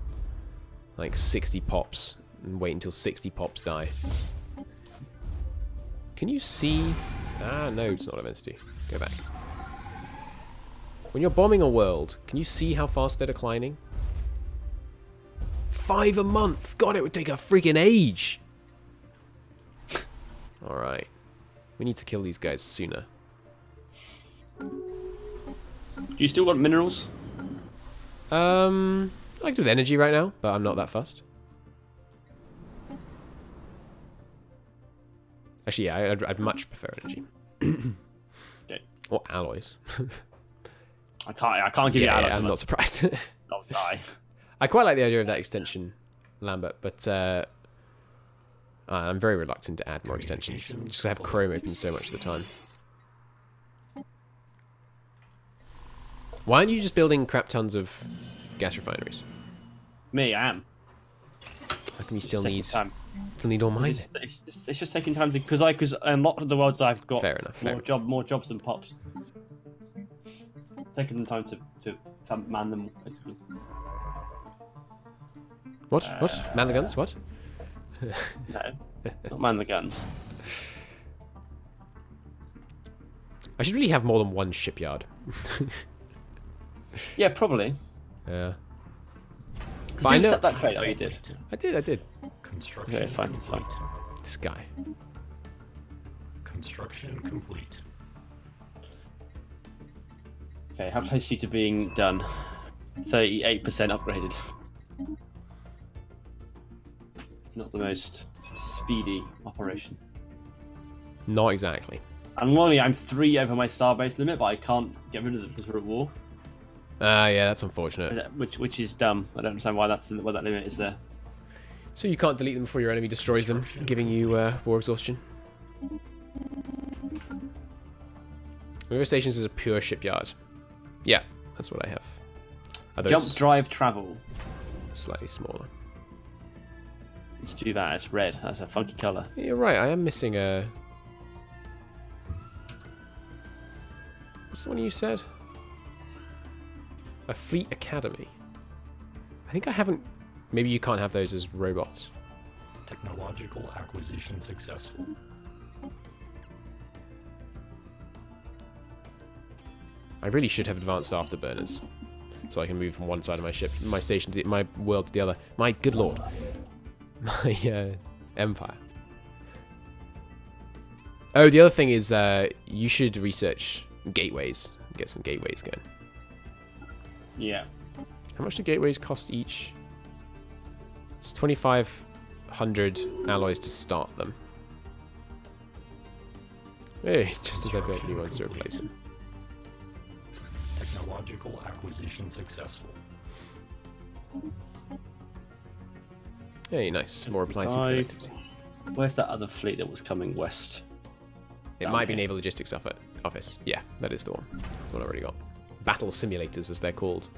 Speaker 1: like 60 pops and wait until 60 pops die. Can you see? Ah, no, it's not meant to do. Go back. When you're bombing a world, can you see how fast they're declining? 5 a month! God, it would take a freaking age! Alright. We need to kill these guys sooner.
Speaker 2: Do you still want minerals?
Speaker 1: I can do with energy right now, but I'm not that fussed. Actually, yeah, I'd much prefer energy.
Speaker 2: Okay.
Speaker 1: Or alloys.
Speaker 2: I can't give you alloys.
Speaker 1: I'm not surprised.
Speaker 2: I'll die.
Speaker 1: I quite like the idea of that extension, Lambert, but I'm very reluctant to add more extensions. Just 'cause I have Chrome open so much of the time. Why aren't you just building crap tons of gas refineries?
Speaker 2: Me, I am.
Speaker 1: How come you still need all mine?
Speaker 2: It's just taking time to because a lot of the worlds I've got
Speaker 1: Fair enough.
Speaker 2: more jobs than pops. It's taking them time to man them basically.
Speaker 1: What? Man the guns? What?
Speaker 2: No, not man the guns.
Speaker 1: I should really have more than one shipyard.
Speaker 2: Yeah, probably.
Speaker 1: Yeah.
Speaker 2: Did you accept that trade? Oh, you did.
Speaker 1: I did.
Speaker 3: Construction
Speaker 2: Okay, fine.
Speaker 1: This guy.
Speaker 3: Construction complete.
Speaker 2: Okay, how close are you to being done? 38% upgraded. Not the most speedy operation.
Speaker 1: Not exactly.
Speaker 2: And normally I'm 3 over my starbase limit, but I can't get rid of them because we're at war.
Speaker 1: Yeah, that's unfortunate.
Speaker 2: Which is dumb. I don't understand why that limit is there.
Speaker 1: So you can't delete them before your enemy destroys them, giving you war exhaustion. River Stations is a pure shipyard. Yeah, that's what I have.
Speaker 2: Jump drive travel.
Speaker 1: Slightly smaller.
Speaker 2: Let's do that. It's red. That's a funky colour.
Speaker 1: Yeah, you're right. I am missing a. What's the one you said? A Fleet Academy. I think I haven't. Maybe you can't have those as robots.
Speaker 3: Technological acquisition successful.
Speaker 1: I really should have advanced afterburners, so I can move from one side of my ship, my station, to my world to the other. My good lord, my empire. Oh, the other thing is, you should research gateways. Get some gateways going.
Speaker 2: Yeah.
Speaker 1: How much do gateways cost each? It's 2,500 alloys to start them. Hey, just as I built new ones to replace them.
Speaker 3: Technological acquisition successful.
Speaker 1: Hey, nice. More appliance connectivity.
Speaker 2: Where's that other fleet that was coming west?
Speaker 1: It might be Naval Logistics Office. Yeah, that is the one. That's what I already got. Battle simulators, as they're called,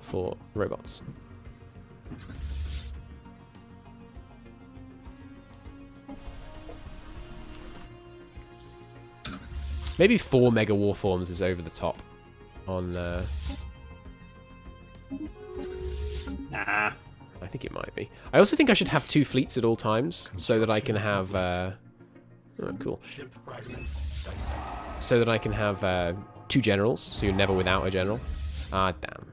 Speaker 1: for robots. Maybe 4 mega warforms is over the top on.
Speaker 2: Nah.
Speaker 1: I think it might be. I also think I should have 2 fleets at all times, so that I can have. Oh, cool.
Speaker 3: Ship fragments.
Speaker 1: So that I can have 2 generals, so you're never without a general. Ah, damn.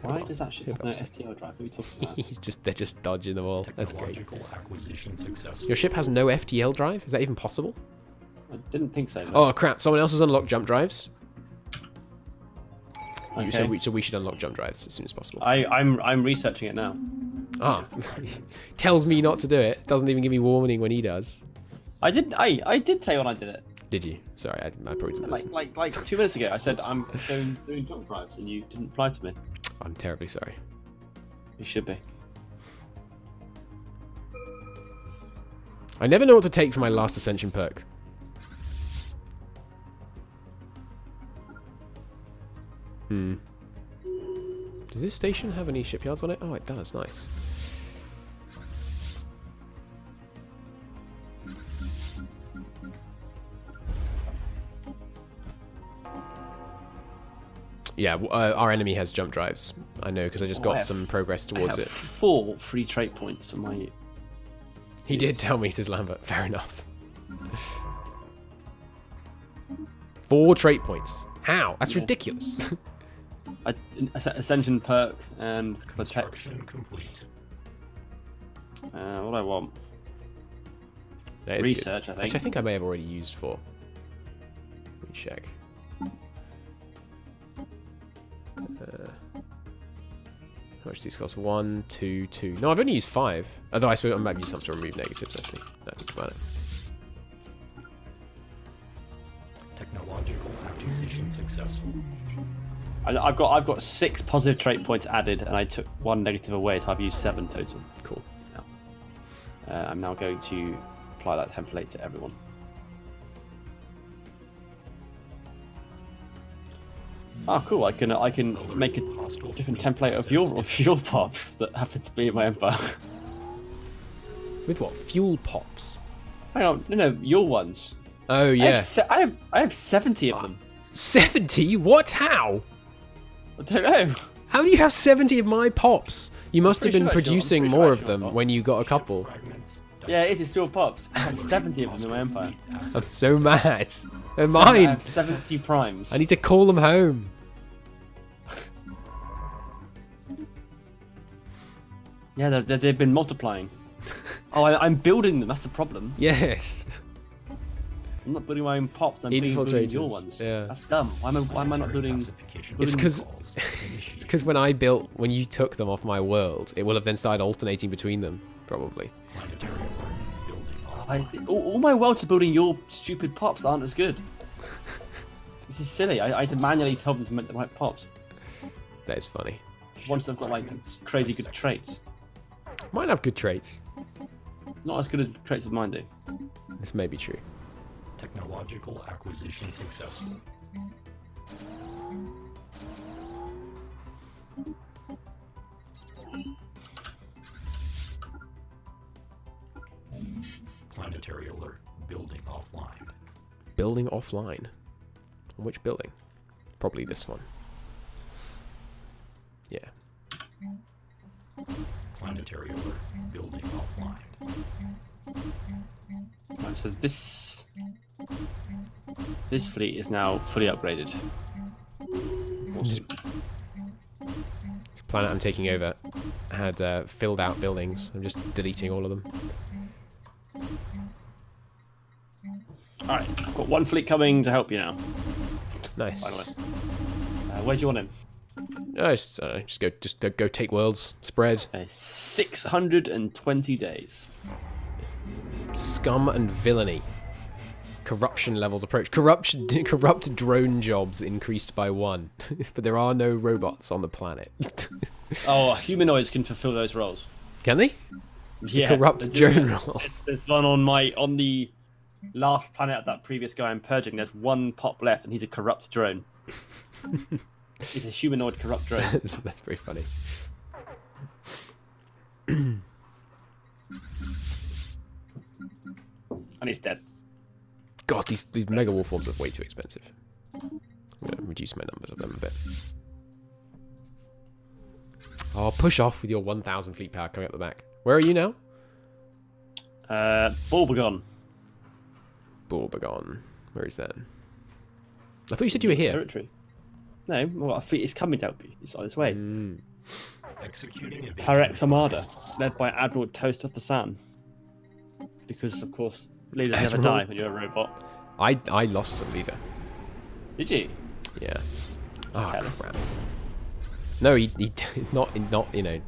Speaker 2: Why does that ship have no STL drive? What are we talking about?
Speaker 1: They're just dodging the wall. That's great.
Speaker 3: Technological acquisition successful.
Speaker 1: Your ship has no FTL drive? Is that even possible?
Speaker 2: I didn't think so. No.
Speaker 1: Oh crap! Someone else has unlocked jump drives.
Speaker 2: Okay.
Speaker 1: So we should unlock jump drives as soon as possible.
Speaker 2: I'm researching it now.
Speaker 1: Ah, tells me not to do it. Doesn't even give me warning when he does.
Speaker 2: I did tell you when I did it.
Speaker 1: Did you? Sorry, I probably didn't listen.
Speaker 2: Like 2 minutes ago, I said I'm doing jump drives, and you didn't reply to me.
Speaker 1: I'm terribly sorry.
Speaker 2: You should be.
Speaker 1: I never know what to take for my last ascension perk. Hmm. Does this station have any shipyards on it? Oh, it does. Nice. Yeah, our enemy has jump drives. I know, because I just got some progress towards
Speaker 2: I have
Speaker 1: it.
Speaker 2: 4 free trait points on my...
Speaker 1: He did tell me, says Lambert. Fair enough. 4 trait points. How? That's ridiculous.
Speaker 2: Ascension perk and protect.
Speaker 3: Construction complete.
Speaker 2: What do I want?
Speaker 1: That is
Speaker 2: Research,
Speaker 1: good.
Speaker 2: I think.
Speaker 1: Actually, I think I may have already used 4. Let me check. How much do these cost? 1, 2, 2. No, I've only used 5. Although I suppose I might use some to remove negatives, actually. Now I think about it.
Speaker 3: Technological acquisition successful.
Speaker 2: I've got 6 positive trait points added, and I took 1 negative away, so I've used 7 total.
Speaker 1: Cool.
Speaker 2: I'm now going to apply that template to everyone. Oh, cool! I can make a different template of your pops that happen to be in my empire.
Speaker 1: With what? Fuel pops?
Speaker 2: Hang on, no, your ones.
Speaker 1: Oh yeah.
Speaker 2: I have 70 of them.
Speaker 1: 70? What? How?
Speaker 2: I don't know.
Speaker 1: How do you have 70 of my pops? You must have
Speaker 2: Pretty
Speaker 1: been
Speaker 2: sure I
Speaker 1: producing
Speaker 2: should. I'm
Speaker 1: more
Speaker 2: pretty
Speaker 1: of
Speaker 2: sure I
Speaker 1: them
Speaker 2: should.
Speaker 1: when you got a couple.
Speaker 2: Yeah, it is your pops. I have 70 of them in my empire.
Speaker 1: I'm so mad. They're
Speaker 2: I
Speaker 1: mine.
Speaker 2: have 70 primes.
Speaker 1: I need to call them home.
Speaker 2: Yeah, they've been multiplying. Oh, I'm building them. That's the problem.
Speaker 1: Yes.
Speaker 2: I'm not building my own pops. I'm building your
Speaker 1: Infiltrators,
Speaker 2: ones.
Speaker 1: yeah.
Speaker 2: That's dumb. Why am I not building?
Speaker 1: It's because when you took them off my world, it will have then started alternating between them, probably.
Speaker 2: All my worlds are building your stupid pops that aren't as good. This is silly. I had to manually tell them to make the right pops.
Speaker 1: That is funny.
Speaker 2: Once they've got like crazy good traits.
Speaker 1: Mine have good traits.
Speaker 2: Not as good as traits as mine do.
Speaker 1: This may be true.
Speaker 3: Technological acquisition successful. Planetary alert. Building offline.
Speaker 1: Building offline. Which building? Probably this one. Yeah.
Speaker 3: Planetary alert. Building offline.
Speaker 2: Right, so this fleet is now fully upgraded.
Speaker 1: This planet I'm taking over had filled out buildings. I'm just deleting all of them.
Speaker 2: Alright, I've got 1 fleet coming to help you now.
Speaker 1: Nice.
Speaker 2: By the way. Where do you want him?
Speaker 1: Just go take worlds. Spread.
Speaker 2: 620 days.
Speaker 1: Scum and villainy. Corruption levels approach. Corrupt drone jobs increased by 1. But there are no robots on the planet.
Speaker 2: Oh, humanoids can fulfill those roles.
Speaker 1: Can they?
Speaker 2: Yeah.
Speaker 1: Corrupt drone roles.
Speaker 2: There's one on the last planet of that previous guy I'm purging. There's 1 pop left, and he's a corrupt drone. He's a humanoid corrupt drone.
Speaker 1: That's very funny.
Speaker 2: And he's dead.
Speaker 1: God, these mega war forms are way too expensive. I'm going to reduce my numbers of them a bit. Oh, push off with your 1,000 fleet power coming up the back. Where are you now?
Speaker 2: Bulbagon.
Speaker 1: Bulbagon. Where is that? I thought you said you were here.
Speaker 2: Territory. No, well, a fleet is coming down. It's on its way.
Speaker 3: Executing evasion.
Speaker 2: Parex Armada, led by Admiral Toast of the Sun. Because, of course, leaders never die when you're a robot.
Speaker 1: I lost a leader.
Speaker 2: Did you?
Speaker 1: Yeah. Oh,
Speaker 2: Careless.
Speaker 1: crap. No, he not you know,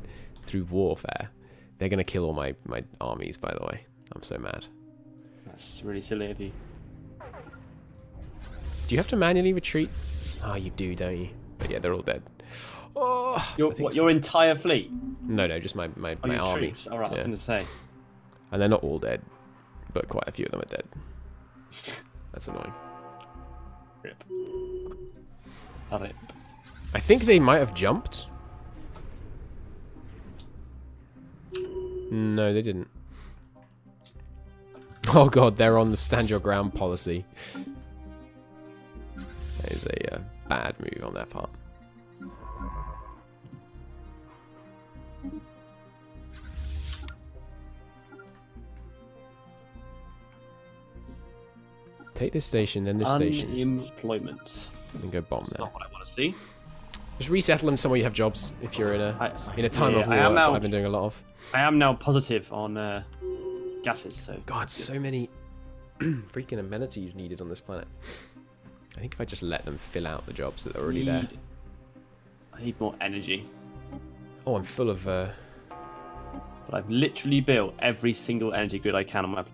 Speaker 1: through warfare. They're gonna kill all my armies. By the way, I'm so mad.
Speaker 2: That's really silly of you.
Speaker 1: Do you have to manually retreat? Oh, you do, don't you? But yeah, they're all dead. Oh,
Speaker 2: Your entire fleet?
Speaker 1: No, just my
Speaker 2: Your
Speaker 1: army.
Speaker 2: troops? All right, I was
Speaker 1: Yeah.
Speaker 2: going to say.
Speaker 1: And they're not all dead, but quite a few of them are dead. That's annoying.
Speaker 2: Rip. Rip.
Speaker 1: I think they might have jumped. No, they didn't. Oh god, they're on the stand your ground policy. That is a bad move on their part. Take this station, then this station.
Speaker 2: Unemployment.
Speaker 1: And go bomb
Speaker 2: That's
Speaker 1: there.
Speaker 2: not what I want to see.
Speaker 1: Just resettle them somewhere you have jobs if you're in a time of war.
Speaker 2: I am
Speaker 1: That's
Speaker 2: now,
Speaker 1: what I've been doing a lot of.
Speaker 2: I am now positive on gases, so...
Speaker 1: God, so many freaking amenities needed on this planet. I think if I just let them fill out the jobs that are already there.
Speaker 2: I need more energy.
Speaker 1: Oh, I'm full of...
Speaker 2: But I've literally built every single energy grid I can on my...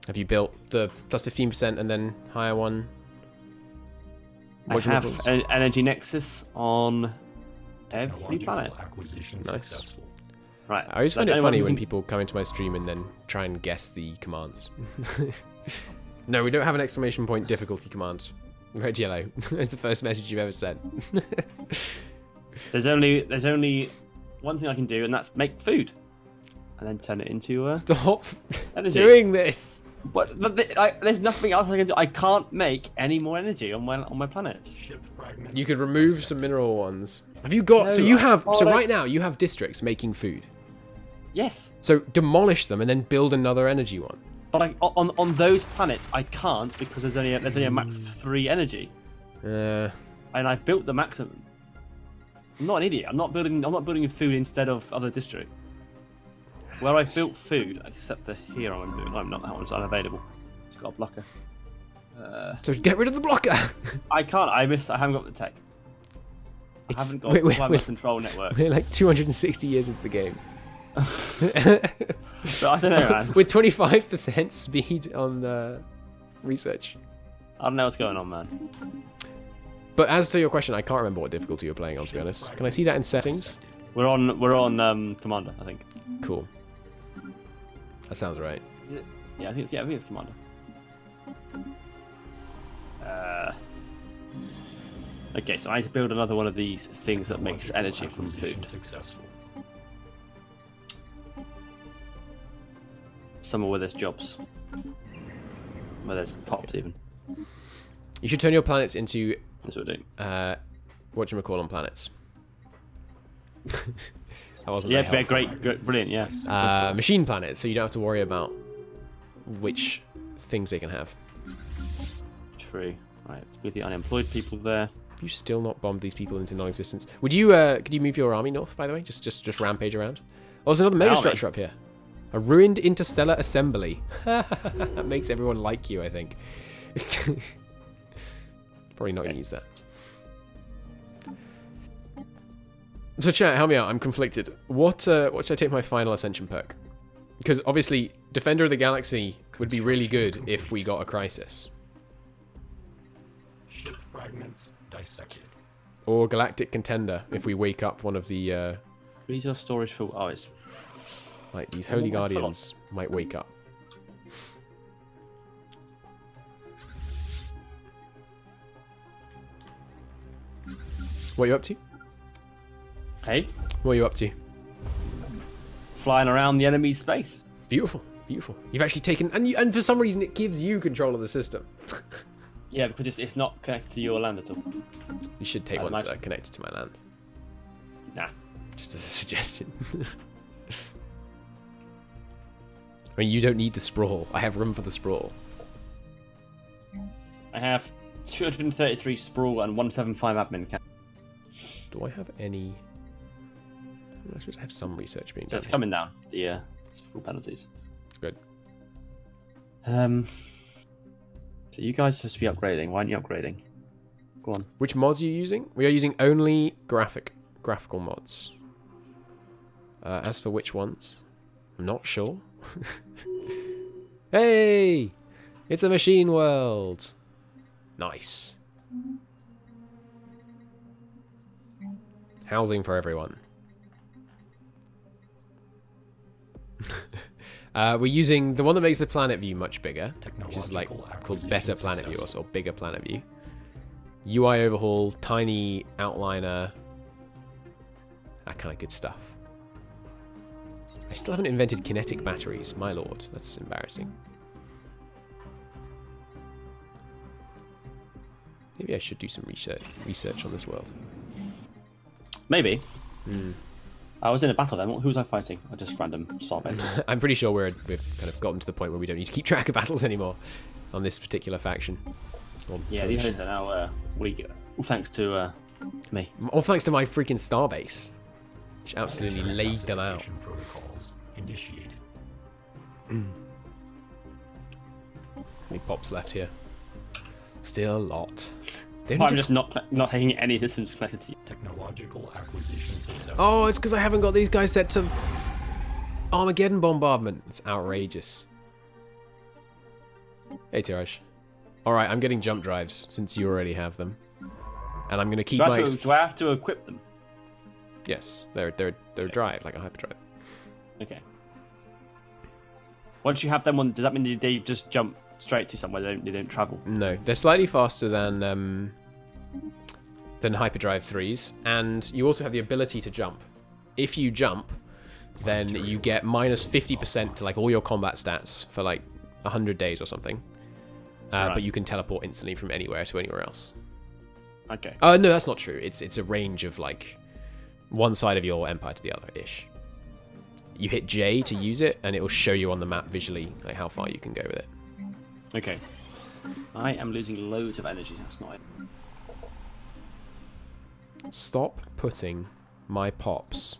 Speaker 1: Have you built the plus 15% and then higher one?
Speaker 2: I have an energy nexus on every planet.
Speaker 1: Nice.
Speaker 2: Right.
Speaker 1: I always find it funny when people come into my stream and then try and guess the commands. No, we don't have an exclamation point difficulty command. Red yellow. It's the first message you've ever sent.
Speaker 2: There's only one thing I can do, and that's make food, and then turn it into
Speaker 1: Stop
Speaker 2: energy.
Speaker 1: doing this.
Speaker 2: But there's nothing else I can do. I can't make any more energy on my planets.
Speaker 1: You could remove some mineral ones. Have you got?
Speaker 2: No,
Speaker 1: so you have. So right now you have districts making food.
Speaker 2: Yes.
Speaker 1: So demolish them and then build another energy one.
Speaker 2: But on those planets I can't because there's only a max of 3 energy. And I've built the maximum. I'm not an idiot. I'm not building food instead of other district. Where I've built food, except for here I'm doing. I'm not. That one's unavailable. It's got a blocker.
Speaker 1: So get rid of the blocker.
Speaker 2: I can't. I haven't got the tech. I haven't got climate control network.
Speaker 1: We're like 260 years into the game.
Speaker 2: But I don't know, man.
Speaker 1: With 25% speed on research.
Speaker 2: I don't know what's going on, man.
Speaker 1: But as to your question, I can't remember what difficulty you're playing on, to be honest. Can I see that in settings?
Speaker 2: We're on Commander, I think.
Speaker 1: Cool. That sounds right.
Speaker 2: Is it? Yeah, I think it's Commander. Okay, so I need to build another one of these things that makes energy from food. Somewhere where there's jobs. Where there's pops, even.
Speaker 1: You should turn your planets into...
Speaker 2: That's what we're doing.
Speaker 1: whatchamacallit planets. That wasn't
Speaker 2: Yeah,
Speaker 1: very
Speaker 2: great, brilliant, yeah.
Speaker 1: Machine planets, so you don't have to worry about which things they can have.
Speaker 2: True. Right, with the unemployed people there.
Speaker 1: Have you still not bombed these people into non-existence? Would you, could you move your army north, by the way? Just rampage around? Oh, there's another mega structure up here. A ruined interstellar assembly. That makes everyone like you, I think. Probably not going to use that. So chat, help me out. I'm conflicted. What should I take my final ascension perk? Because obviously, Defender of the Galaxy would be really good if we got a crisis.
Speaker 3: Ship fragments dissected.
Speaker 1: Or Galactic Contender if we wake up one of the...
Speaker 2: Resource storage for... Oh, it's...
Speaker 1: Like, these Holy Guardians might wake up. What are you up to?
Speaker 2: Hey?
Speaker 1: What are you up to?
Speaker 2: Flying around the enemy's space.
Speaker 1: Beautiful, beautiful. You've actually taken... And for some reason it gives you control of the system.
Speaker 2: Yeah, because it's not connected to your land at all.
Speaker 1: You should take ones that are connected to my land.
Speaker 2: Nah.
Speaker 1: Just as a suggestion. I mean, you don't need the sprawl. I have room for the sprawl.
Speaker 2: I have 233 sprawl and 175 admin.
Speaker 1: Do I have any... I suppose I have some research being done.
Speaker 2: It's coming down, the sprawl penalties.
Speaker 1: Good.
Speaker 2: So you guys are supposed to be upgrading. Why aren't you upgrading? Go on.
Speaker 1: Which mods are you using? We are using only graphical mods. As for which ones, I'm not sure. Hey! It's a machine world! Nice. Housing for everyone. We're using the one that makes the planet view much bigger, which is like called Better Planet View or Bigger Planet View. UI overhaul, tiny outliner, that kind of good stuff. I still haven't invented kinetic batteries, my lord. That's embarrassing. Maybe I should do some research on this world.
Speaker 2: Maybe.
Speaker 1: Hmm.
Speaker 2: I was in a battle then. Who was I fighting? I just random starbase.
Speaker 1: I'm pretty sure we've kind of gotten to the point where we don't need to keep track of battles anymore on this particular faction.
Speaker 2: Yeah, these are now weak. All thanks to me.
Speaker 1: All thanks to my freaking starbase, which absolutely laid them out.
Speaker 3: Protocols initiated.
Speaker 1: How many pops left here? Still a lot.
Speaker 2: I'm just not taking any systems complexity.
Speaker 3: Technological acquisition successful.
Speaker 1: Oh, it's because I haven't got these guys set to Armageddon bombardment. It's outrageous. Hey, Tiraj. Alright, I'm getting jump drives, since you already have them. And I'm going to keep
Speaker 2: do I have to equip them?
Speaker 1: Yes, they're a drive, like a hyperdrive.
Speaker 2: Okay. Once you have them on, does that mean they just jump straight to somewhere, they don't travel?
Speaker 1: No, they're slightly faster than hyperdrive 3s, and you also have the ability to jump. If you jump, then you get minus 50% to like all your combat stats for like 100 days or something.
Speaker 2: Right.
Speaker 1: But you can teleport instantly from anywhere to anywhere else.
Speaker 2: Okay.
Speaker 1: No, that's not true. It's a range of like one side of your empire to the other-ish. You hit J to use it, and it will show you on the map visually like how far you can go with it.
Speaker 2: Okay. I am losing loads of energy. That's not it.
Speaker 1: Stop putting my pops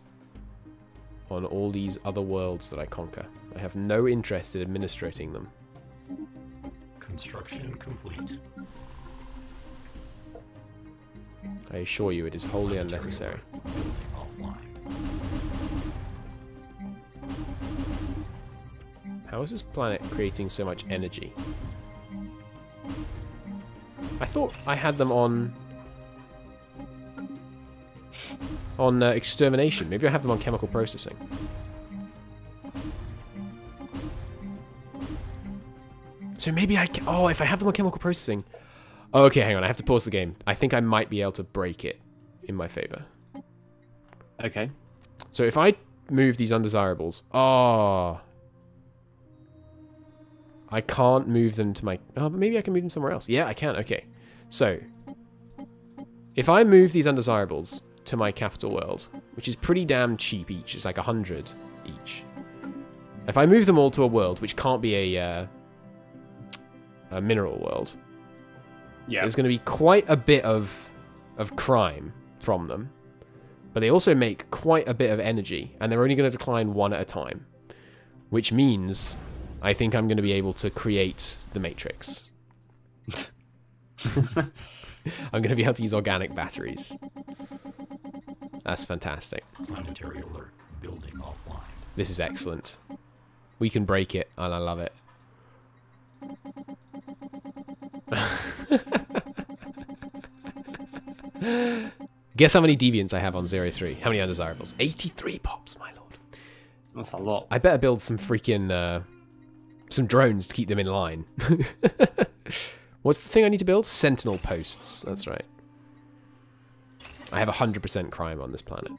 Speaker 1: on all these other worlds that I conquer. I have no interest in administrating them.
Speaker 3: Construction complete.
Speaker 1: I assure you it is wholly unnecessary.
Speaker 3: Offline.
Speaker 1: How is this planet creating so much energy? I thought I had them on extermination. Maybe I have them on chemical processing. So maybe I can... Oh, if I have them on chemical processing... Oh, okay, hang on. I have to pause the game. I think I might be able to break it in my favor.
Speaker 2: Okay.
Speaker 1: So if I move these undesirables... Oh... I can't move them to my... Oh, but maybe I can move them somewhere else. Yeah, I can. Okay. So, if I move these undesirables to my capital world, which is pretty damn cheap each, it's like 100 each. If I move them all to a world, which can't be a mineral world, there's going to be quite a bit of crime from them. But they also make quite a bit of energy, and they're only going to decline one at a time. Which means... I think I'm going to be able to create the Matrix. I'm going to be able to use organic batteries. That's fantastic.
Speaker 3: Planetary alert. Building offline.
Speaker 1: This is excellent. We can break it, and I love it. Guess how many deviants I have on 03? How many undesirables? 83 pops, my lord.
Speaker 2: That's a lot.
Speaker 1: I better build some freaking... some drones to keep them in line. What's the thing I need to build? Sentinel posts. That's right. I have 100% crime on this planet.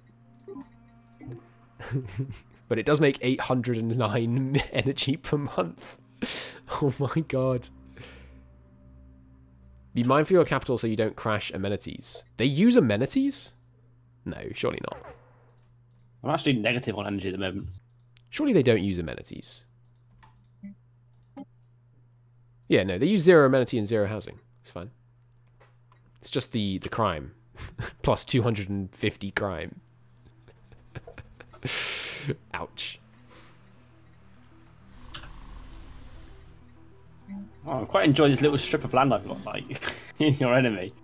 Speaker 1: But it does make 809 energy per month. Oh my god. Be mindful of your capital so you don't crash amenities. They use amenities? No, surely not.
Speaker 2: I'm actually negative on energy at the moment.
Speaker 1: Surely they don't use amenities. Yeah, no, they use 0 amenity and 0 housing. It's fine. It's just the crime. Plus 250 crime. Ouch.
Speaker 2: Oh, I quite enjoy this little strip of land I've got, like, in your enemy.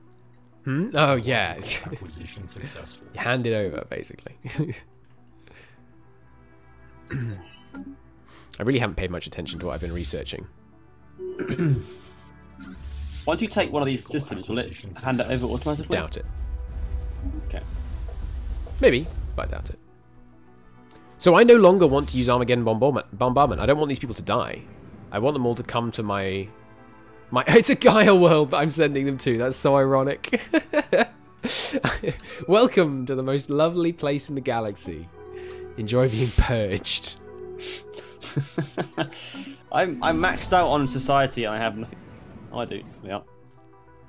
Speaker 1: Hmm? Oh, yeah.
Speaker 3: Acquisition successful.
Speaker 1: You hand it over, basically. I really haven't paid much attention to what I've been researching.
Speaker 2: Once you take one of these systems, will it hand it over automatically?
Speaker 1: Doubt it.
Speaker 2: Okay.
Speaker 1: Maybe, but I doubt it. So I no longer want to use Armageddon bombardment. I don't want these people to die. I want them all to come to my It's a Gaia world that I'm sending them to. That's so ironic. Welcome to the most lovely place in the galaxy. Enjoy being purged.
Speaker 2: I'm maxed out on society and I have nothing. Oh, I do. Yeah.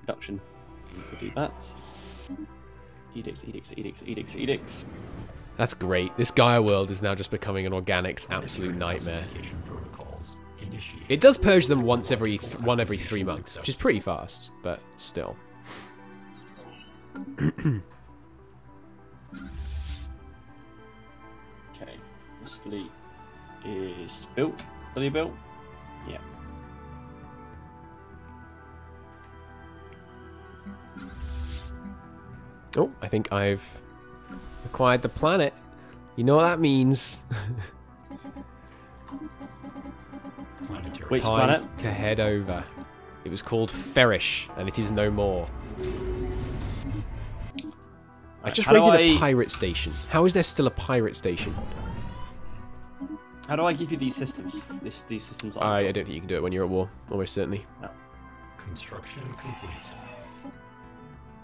Speaker 2: Reduction. We'll do that. Edicts, edicts, edicts, edicts, edicts.
Speaker 1: That's great. This Gaia world is now just becoming an organics absolute nightmare. It does purge them once every 3 months, which is pretty fast, but still.
Speaker 2: Okay. This fleet is built. Fully built? Yeah.
Speaker 1: Oh, I think I've acquired the planet. You know what that means.
Speaker 2: Which
Speaker 1: Time
Speaker 2: planet?
Speaker 1: to head over. It was called Ferish, and it is no more. I just raided a pirate station. How is there still a pirate station?
Speaker 2: How do I give you these systems? These systems.
Speaker 1: I don't think you can do it when you're at war. Almost certainly.
Speaker 2: No.
Speaker 3: Construction complete.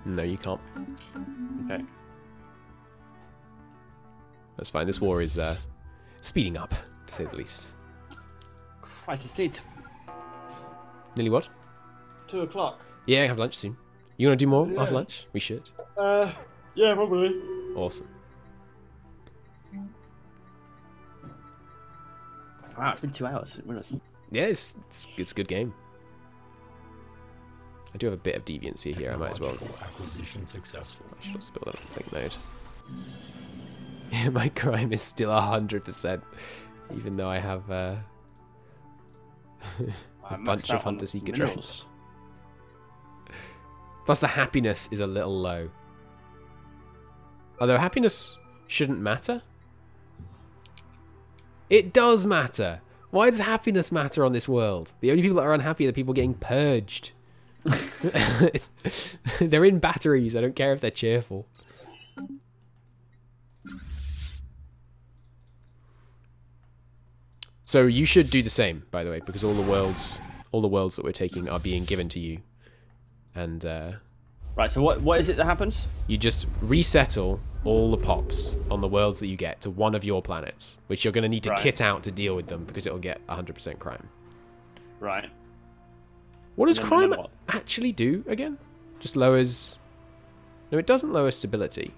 Speaker 1: No, you can't.
Speaker 2: Okay.
Speaker 1: That's fine. This war is speeding up, to say the least.
Speaker 2: Crikey, see it.
Speaker 1: Nearly what?
Speaker 2: 2 o'clock.
Speaker 1: Yeah, have lunch soon. You want to do more after lunch? We should.
Speaker 2: Yeah, probably.
Speaker 1: Awesome.
Speaker 2: Wow, it's been 2 hours.
Speaker 1: Yeah, it's a good game. I do have a bit of deviancy here. I might as well.
Speaker 3: Acquisition successful.
Speaker 1: I should also build that up in think mode. Yeah, my crime is still 100%, even though I have a bunch of hunter-seeker drones. Plus, the happiness is a little low. Although happiness shouldn't matter. It does matter. Why does happiness matter on this world? The only people that are unhappy are the people getting purged. They're in batteries. I don't care if they're cheerful. So you should do the same, by the way, because all the worlds that we're taking are being given to you. And
Speaker 2: right. So what is it that happens?
Speaker 1: You just resettle all the pops on the worlds that you get to one of your planets, which you're going to need to kit out to deal with them because it'll get 100% crime.
Speaker 2: Right.
Speaker 1: What does crime actually do again? Just lowers... No, it doesn't lower stability.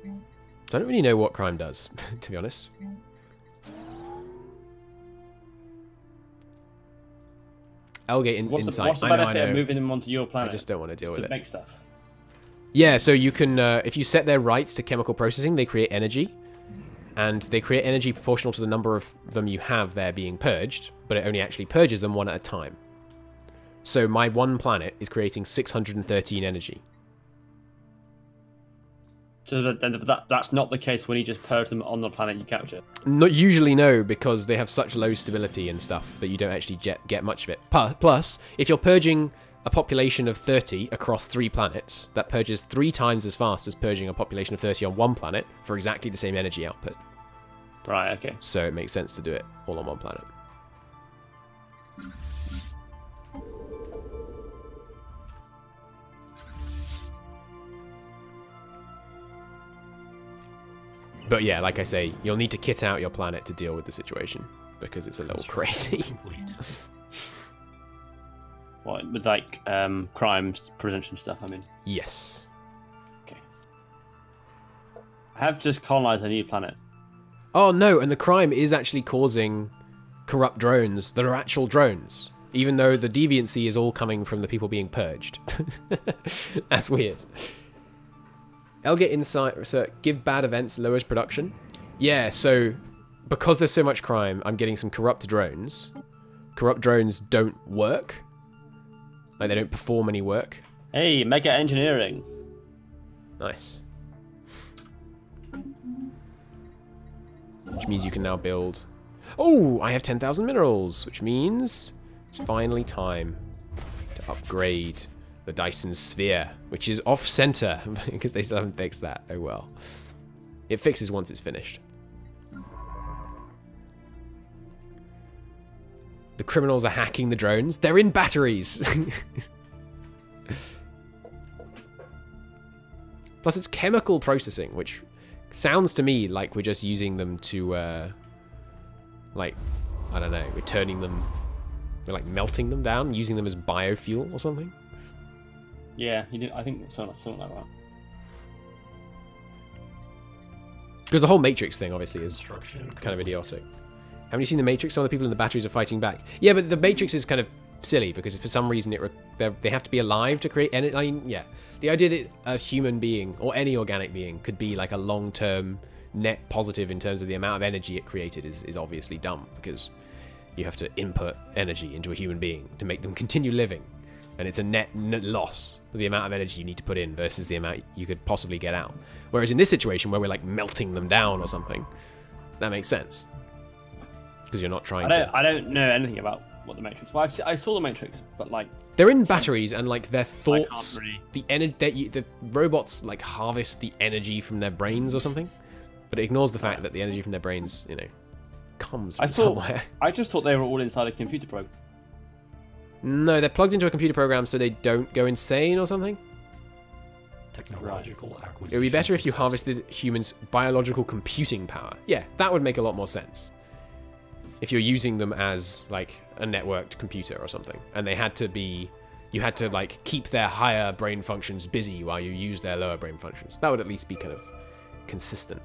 Speaker 1: So I don't really know what crime does, to be honest. Elgate Insight.
Speaker 2: What's the benefit of moving them onto your planet?
Speaker 1: I just don't want to deal with it.
Speaker 2: Make stuff.
Speaker 1: Yeah, so you can, if you set their rights to chemical processing, they create energy. And they create energy proportional to the number of them you have there being purged, but it only actually purges them one at a time. So my one planet is creating 613 energy.
Speaker 2: So that's not the case when you just purge them on the planet you capture?
Speaker 1: Not usually, no, because they have such low stability and stuff that you don't actually get much of it. Plus, if you're purging a population of 30 across 3 planets, that purges 3 times as fast as purging a population of 30 on one planet for exactly the same energy output.
Speaker 2: Right, okay.
Speaker 1: So it makes sense to do it all on one planet. But yeah, like I say, you'll need to kit out your planet to deal with the situation, because it's a little crazy.
Speaker 2: What, with like crimes, prevention stuff, I mean?
Speaker 1: Yes.
Speaker 2: Okay. I have just colonized a new planet.
Speaker 1: Oh no, and the crime is actually causing corrupt drones that are actual drones, even though the deviancy is all coming from the people being purged. That's weird. Elgate Insight, so give bad events, lowers production. Yeah, so because there's so much crime, I'm getting some corrupt drones. Corrupt drones don't work. Like, they don't perform any work.
Speaker 2: Hey, mega engineering.
Speaker 1: Nice. Which means you can now build... Oh, I have 10,000 minerals, which means it's finally time to upgrade the Dyson Sphere, which is off-center, because they still haven't fixed that. Oh well. It fixes once it's finished. The criminals are hacking the drones. They're in batteries. Plus, it's chemical processing, which sounds to me like we're just using them to, like, I don't know, we're turning them, we're like melting them down, using them as biofuel or something.
Speaker 2: Yeah, I think something like that.
Speaker 1: Because the whole Matrix thing, obviously, is kind of idiotic. Haven't you seen the Matrix? Some of the people in the batteries are fighting back. Yeah, but the Matrix is kind of silly because for some reason they have to be alive to create energy. I mean, yeah, the idea that a human being or any organic being could be like a long-term net positive in terms of the amount of energy it created is obviously dumb, because you have to input energy into a human being to make them continue living, and it's a net loss of the amount of energy you need to put in versus the amount you could possibly get out. Whereas in this situation where we're like melting them down or something, that makes sense. Because you're not trying to...
Speaker 2: I don't know anything about what the Matrix... Well, I saw the Matrix, but like...
Speaker 1: They're in batteries, and like their thoughts...
Speaker 2: Really...
Speaker 1: the robots like harvest the energy from their brains or something. But it ignores the fact that the energy from their brains, you know, comes from somewhere.
Speaker 2: I just thought they were all inside a computer program.
Speaker 1: No, they're plugged into a computer program so they don't go insane or something.
Speaker 3: Technological acquisition.
Speaker 1: It would be better if you harvested humans' biological computing power. Yeah, that would make a lot more sense. If you're using them as like a networked computer or something, and they had to be, you had to like keep their higher brain functions busy while you use their lower brain functions. That would at least be kind of consistent.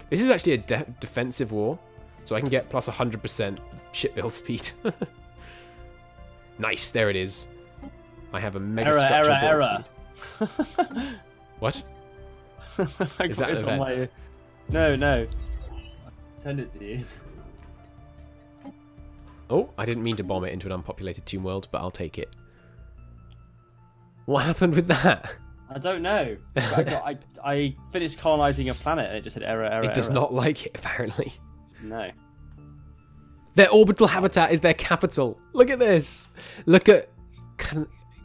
Speaker 1: This is actually a defensive war, so I can get plus 100% ship build speed. Nice, there it is. I have a mega structure build speed. What? Is that an event?
Speaker 2: No. Send it to you.
Speaker 1: Oh, I didn't mean to bomb it into an unpopulated tomb world, but I'll take it. What happened with that?
Speaker 2: I don't know. I finished colonizing a planet and it just said error.
Speaker 1: It does not like it, apparently.
Speaker 2: No.
Speaker 1: Their orbital habitat is their capital. Look at this. Look at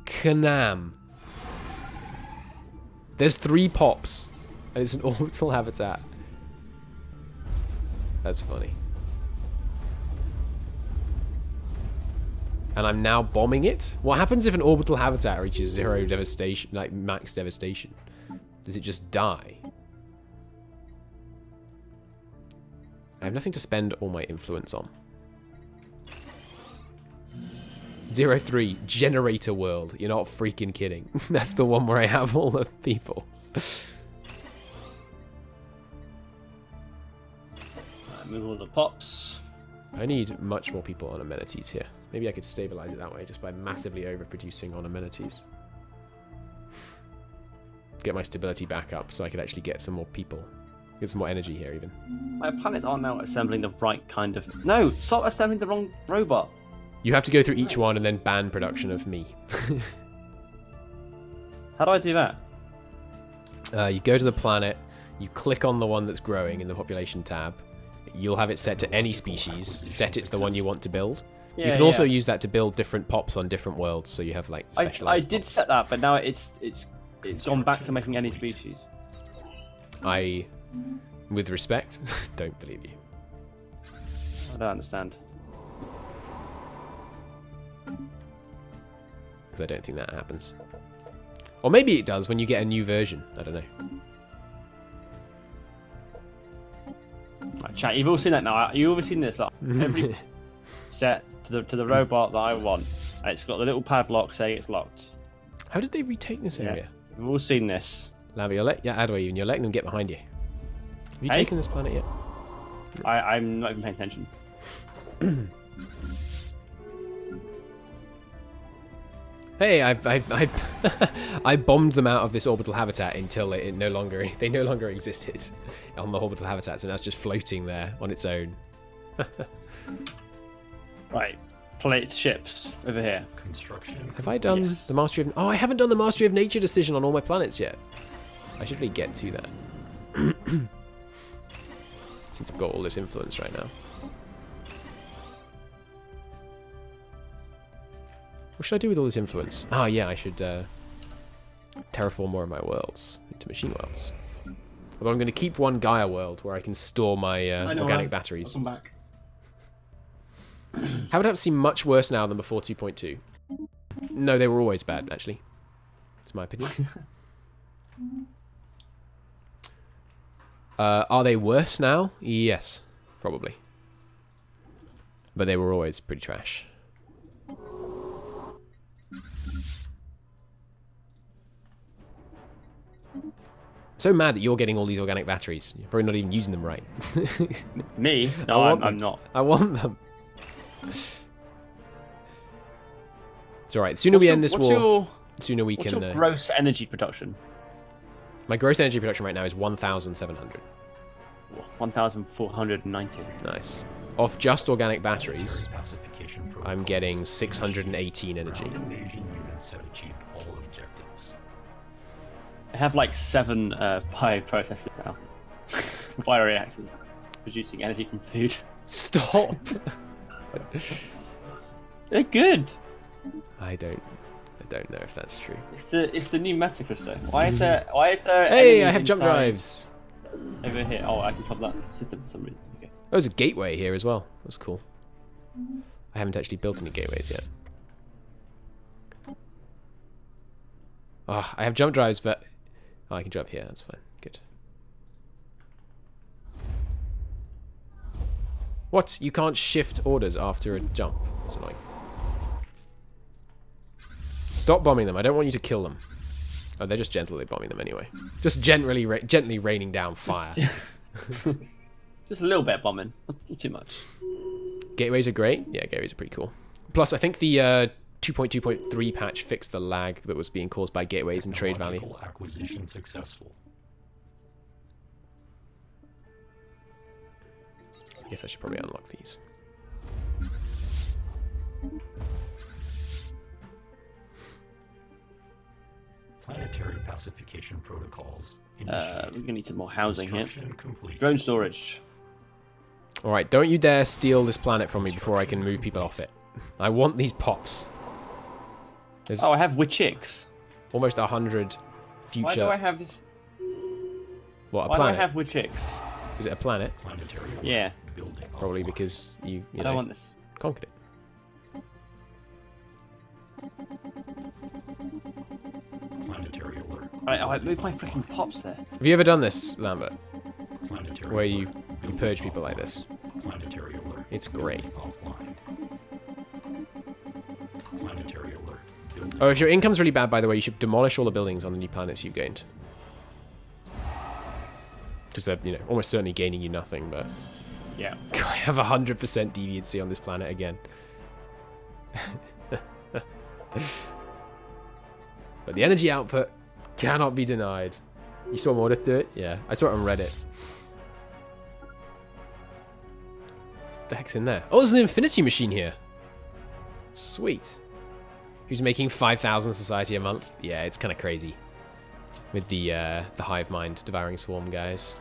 Speaker 1: Kanam. There's 3 pops, and it's an orbital habitat. That's funny. And I'm now bombing it? What happens if an orbital habitat reaches 0 devastation, like max devastation? Does it just die? I have nothing to spend all my influence on. 03, generator world. You're not freaking kidding. That's the one where I have all the people.
Speaker 2: Move all the pops.
Speaker 1: I need much more people on amenities here. Maybe I could stabilize it that way just by massively overproducing on amenities. Get my stability back up so I could actually get some more people. Get some more energy here even.
Speaker 2: My planets are now assembling the right kind of... No! Stop assembling the wrong robot!
Speaker 1: You have to go through each one and then ban production of me.
Speaker 2: How do I do that?
Speaker 1: You go to the planet, you click on the one that's growing in the population tab. You'll have it set to any species. Set it to the one you want to build.
Speaker 2: Yeah,
Speaker 1: you can also use that to build different pops on different worlds, so you have like specialized
Speaker 2: I did
Speaker 1: pops.
Speaker 2: set that, but now it's gone back to making any species.
Speaker 1: I, with respect, don't believe you.
Speaker 2: I don't understand.
Speaker 1: Because I don't think that happens. Or maybe it does when you get a new version. I don't know.
Speaker 2: Right, chat, you've all seen that now. You've all seen this. Like, every set to the robot that I want, and it's got the little padlock saying it's locked.
Speaker 1: How did they retake this area?
Speaker 2: We've all seen this.
Speaker 1: Lavi, Addaway, you're letting them get behind you. Have you taken this planet yet?
Speaker 2: I'm not even paying attention.
Speaker 1: Hey, I bombed them out of this orbital habitat until they no longer existed on the orbital habitat, so now it's just floating there on its own.
Speaker 2: Right, plate ships over here.
Speaker 3: Construction.
Speaker 1: Have I done the mastery of? Oh, I haven't done the mastery of nature decision on all my planets yet. I should really get to that. Since I've got all this influence right now. What should I do with all this influence? Ah, yeah, I should terraform more of my worlds into machine worlds. Although I'm going to keep one Gaia world where I can store my organic batteries.
Speaker 2: I'll come back.
Speaker 1: Habitats seem much worse now than before 2.2. No, they were always bad, actually. That's my opinion. Are they worse now? Yes, probably. But they were always pretty trash. So mad that you're getting all these organic batteries. You're probably not even using them right.
Speaker 2: Me? No, I'm not.
Speaker 1: I want them. It's alright. The sooner we end this war, the sooner we can...
Speaker 2: What's your gross energy production?
Speaker 1: My gross energy production right now is 1,700.
Speaker 2: 1,490.
Speaker 1: Nice. Off just organic batteries, I'm getting 618 energy.
Speaker 3: Invasion units have achieved all objectives.
Speaker 2: I have like 7 bioprocessors now. Bioreactors. Producing energy from food.
Speaker 1: Stop!
Speaker 2: They're good.
Speaker 1: I don't know if that's true.
Speaker 2: It's the new Metacrysto. Why is there
Speaker 1: Hey, I have
Speaker 2: enemies
Speaker 1: jump
Speaker 2: inside
Speaker 1: drives!
Speaker 2: over here? Oh, I can pop that system for some reason. Okay.
Speaker 1: There's a gateway here as well. That's cool. I haven't actually built any gateways yet. Oh, I have jump drives, but... Oh, I can jump here. That's fine. Good. What? You can't shift orders after a jump. That's annoying. Stop bombing them. I don't want you to kill them. Oh, they're just gently bombing them anyway. Just gently raining down fire.
Speaker 2: Just a little bit of bombing. Not too much.
Speaker 1: Gateways are great. Yeah, gateways are pretty cool. Plus, I think the 2.2.3 patch fixed the lag that was being caused by gateways and trade value.
Speaker 3: Acquisition successful.
Speaker 1: I guess I should probably unlock these.
Speaker 3: Planetary pacification protocols.
Speaker 2: We're gonna need some more housing here.
Speaker 3: Complete.
Speaker 2: Drone storage.
Speaker 1: Alright, don't you dare steal this planet from me before I can move people off it. I want these pops. There's
Speaker 2: Oh, I have Wichicks.
Speaker 1: almost 100 future...
Speaker 2: Why do I have this?
Speaker 1: What, a
Speaker 2: Why do I
Speaker 1: planet?
Speaker 2: have Wichicks?
Speaker 1: Is it a planet?
Speaker 3: Planetary
Speaker 2: Yeah.
Speaker 3: building.
Speaker 1: Probably because you
Speaker 2: I don't want this.
Speaker 1: conquered it.
Speaker 3: Planetary alert.
Speaker 2: Alright, move my freaking pops there.
Speaker 1: Have you ever done this, Lambert?
Speaker 3: Planetary
Speaker 1: Where you
Speaker 3: alert.
Speaker 1: purge people like this?
Speaker 3: Planetary alert.
Speaker 1: It's great.
Speaker 3: Offline. Planetary alert. Building.
Speaker 1: Oh, if your income's really bad, by the way, you should demolish all the buildings on the new planets you've gained. Because they're, you know, almost certainly gaining you nothing, but...
Speaker 2: Yeah.
Speaker 1: I have 100% deviancy on this planet again. But the energy output cannot be denied. You saw Mordeth do it? Yeah, I saw it on Reddit. What the heck's in there? Oh, there's an infinity machine here. Sweet. Who's making 5,000 society a month? Yeah, it's kind of crazy. With the hive mind devouring swarm guys.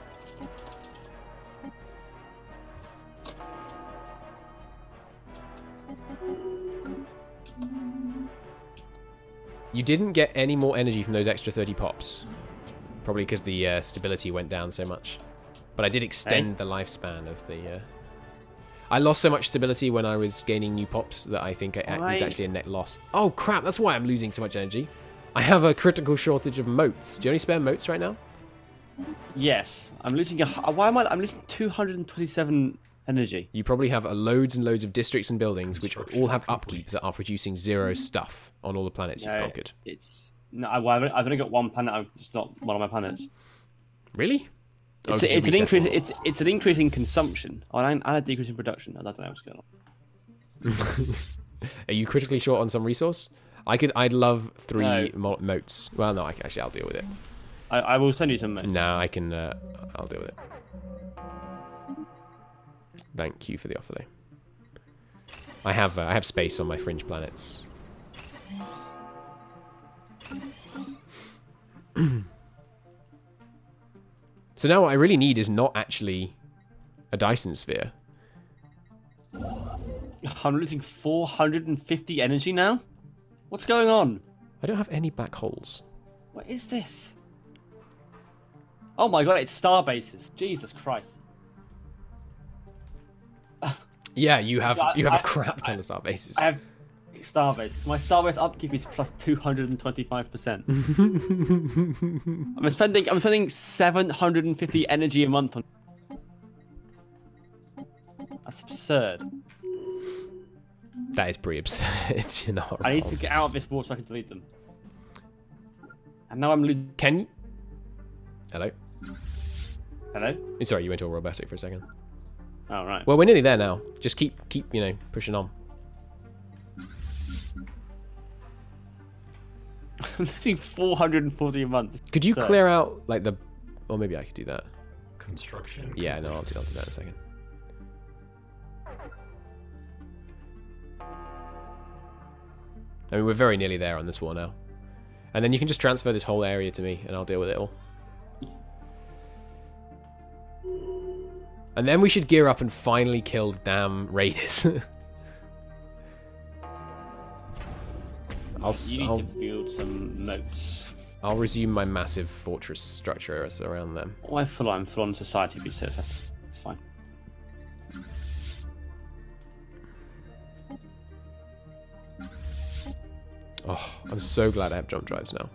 Speaker 1: You didn't get any more energy from those extra 30 pops. Probably because the stability went down so much. But I did extend the lifespan of the... I lost so much stability when I was gaining new pops that I think it was actually a net loss. Oh crap, that's why I'm losing so much energy. I have a critical shortage of motes. Do you have any spare motes right now?
Speaker 2: Yes. I'm losing I'm losing 227 energy.
Speaker 1: You probably have loads and loads of districts and buildings which all have upkeep that are producing 0 stuff on all the planets you've conquered.
Speaker 2: I've only got one planet. It's not one of my planets.
Speaker 1: Really?
Speaker 2: It's an increase. It's an increase in consumption, and a decrease in production. I don't know what's going on.
Speaker 1: Are you critically short on some resource? I'd love 3 motes. Well, no, actually I'll deal with it.
Speaker 2: I will send you some motes.
Speaker 1: No, I can. I'll deal with it. Thank you for the offer, though. I have space on my fringe planets. So now what I really need is not actually a Dyson sphere.
Speaker 2: I'm losing 450 energy now? What's going on?
Speaker 1: I don't have any black holes.
Speaker 2: What is this? Oh my god, it's star bases. Jesus Christ.
Speaker 1: Yeah, you have
Speaker 2: So
Speaker 1: a crap ton of star bases.
Speaker 2: I have Starbase. My Starbase upkeep is plus 225%. I'm spending 750 energy a month on. That's absurd.
Speaker 1: That is pretty absurd. You're not
Speaker 2: I need
Speaker 1: wrong.
Speaker 2: to get out of this war so I can delete them. And now I'm losing.
Speaker 1: Can you? Hello.
Speaker 2: Hello?
Speaker 1: Sorry, you went all robotic for a second.
Speaker 2: Oh right.
Speaker 1: Well, we're nearly there now. Just keep pushing on.
Speaker 2: I'm losing 440 a month.
Speaker 1: Could you
Speaker 2: So-
Speaker 1: clear out like the? Or maybe I could do that.
Speaker 3: Construction.
Speaker 1: Yeah, no, I'll do that in a second. I mean, we're very nearly there on this war now. And then you can just transfer this whole area to me, and I'll deal with it all. And then we should gear up and finally kill the damn raiders.
Speaker 2: You need to build some moats.
Speaker 1: I'll resume my massive fortress structure around them.
Speaker 2: Oh, I'm full on society research. That's fine.
Speaker 1: Oh, I'm so glad I have jump drives now.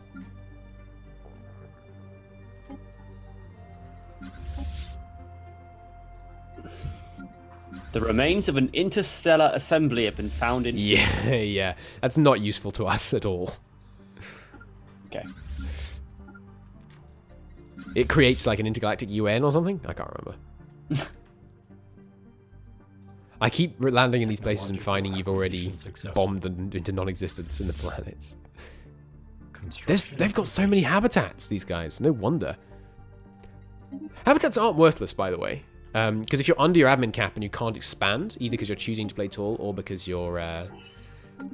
Speaker 2: The remains of an interstellar assembly have been found in.
Speaker 1: Yeah, yeah. That's not useful to us at all.
Speaker 2: Okay.
Speaker 1: It creates like an intergalactic UN or something? I can't remember. I keep landing in these places and finding you've already bombed them into non-existence in the planets. They've got so many habitats, these guys. No wonder. Habitats aren't worthless, by the way. Because if you're under your admin cap and you can't expand, either because you're choosing to play tall or because you're,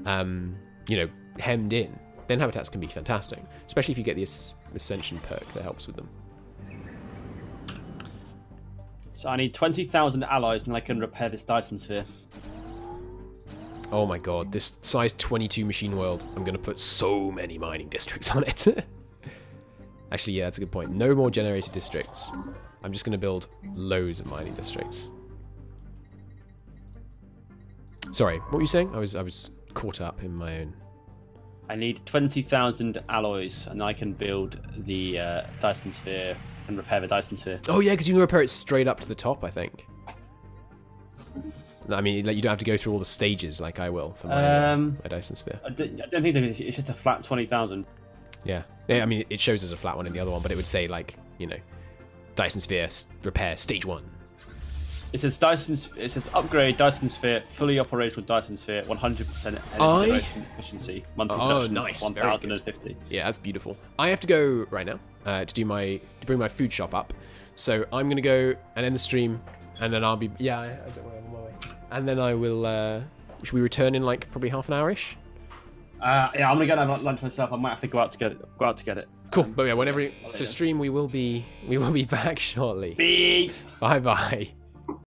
Speaker 1: you know, hemmed in, then habitats can be fantastic. Especially if you get the Ascension perk that helps with them.
Speaker 2: So I need 20,000 alloys and I can repair this Dyson sphere.
Speaker 1: Oh my god, this size 22 machine world, I'm going to put so many mining districts on it. Actually, yeah, that's a good point. No more generated districts. I'm just going to build loads of mining districts. Sorry, what were you saying? I was caught up in my own...
Speaker 2: I need 20,000 alloys and I can build the Dyson sphere and repair the Dyson sphere.
Speaker 1: Oh yeah, because you can repair it straight up to the top, I think. I mean, like, you don't have to go through all the stages like I will for my Dyson sphere.
Speaker 2: I don't think so. It's just a flat 20,000.
Speaker 1: Yeah. I mean, it shows as a flat one in the other one, but it would say, like, you know, Dyson sphere repair stage 1.
Speaker 2: It says it says upgrade Dyson sphere, fully operational Dyson sphere, 100% energy generation efficiency, monthly production
Speaker 1: nice.
Speaker 2: 1,050.
Speaker 1: Yeah, that's beautiful. I have to go right now to bring my food shop up. So I'm gonna go and end the stream, and then I'll be I don't worry, I'm on my way. And then I will. Should we return in like probably half an hour-ish?
Speaker 2: Yeah, I'm gonna go and lunch myself. I might have to go out to get it.
Speaker 1: Cool. But yeah, whenever stream, we will be back shortly.
Speaker 2: Beep.
Speaker 1: Bye bye.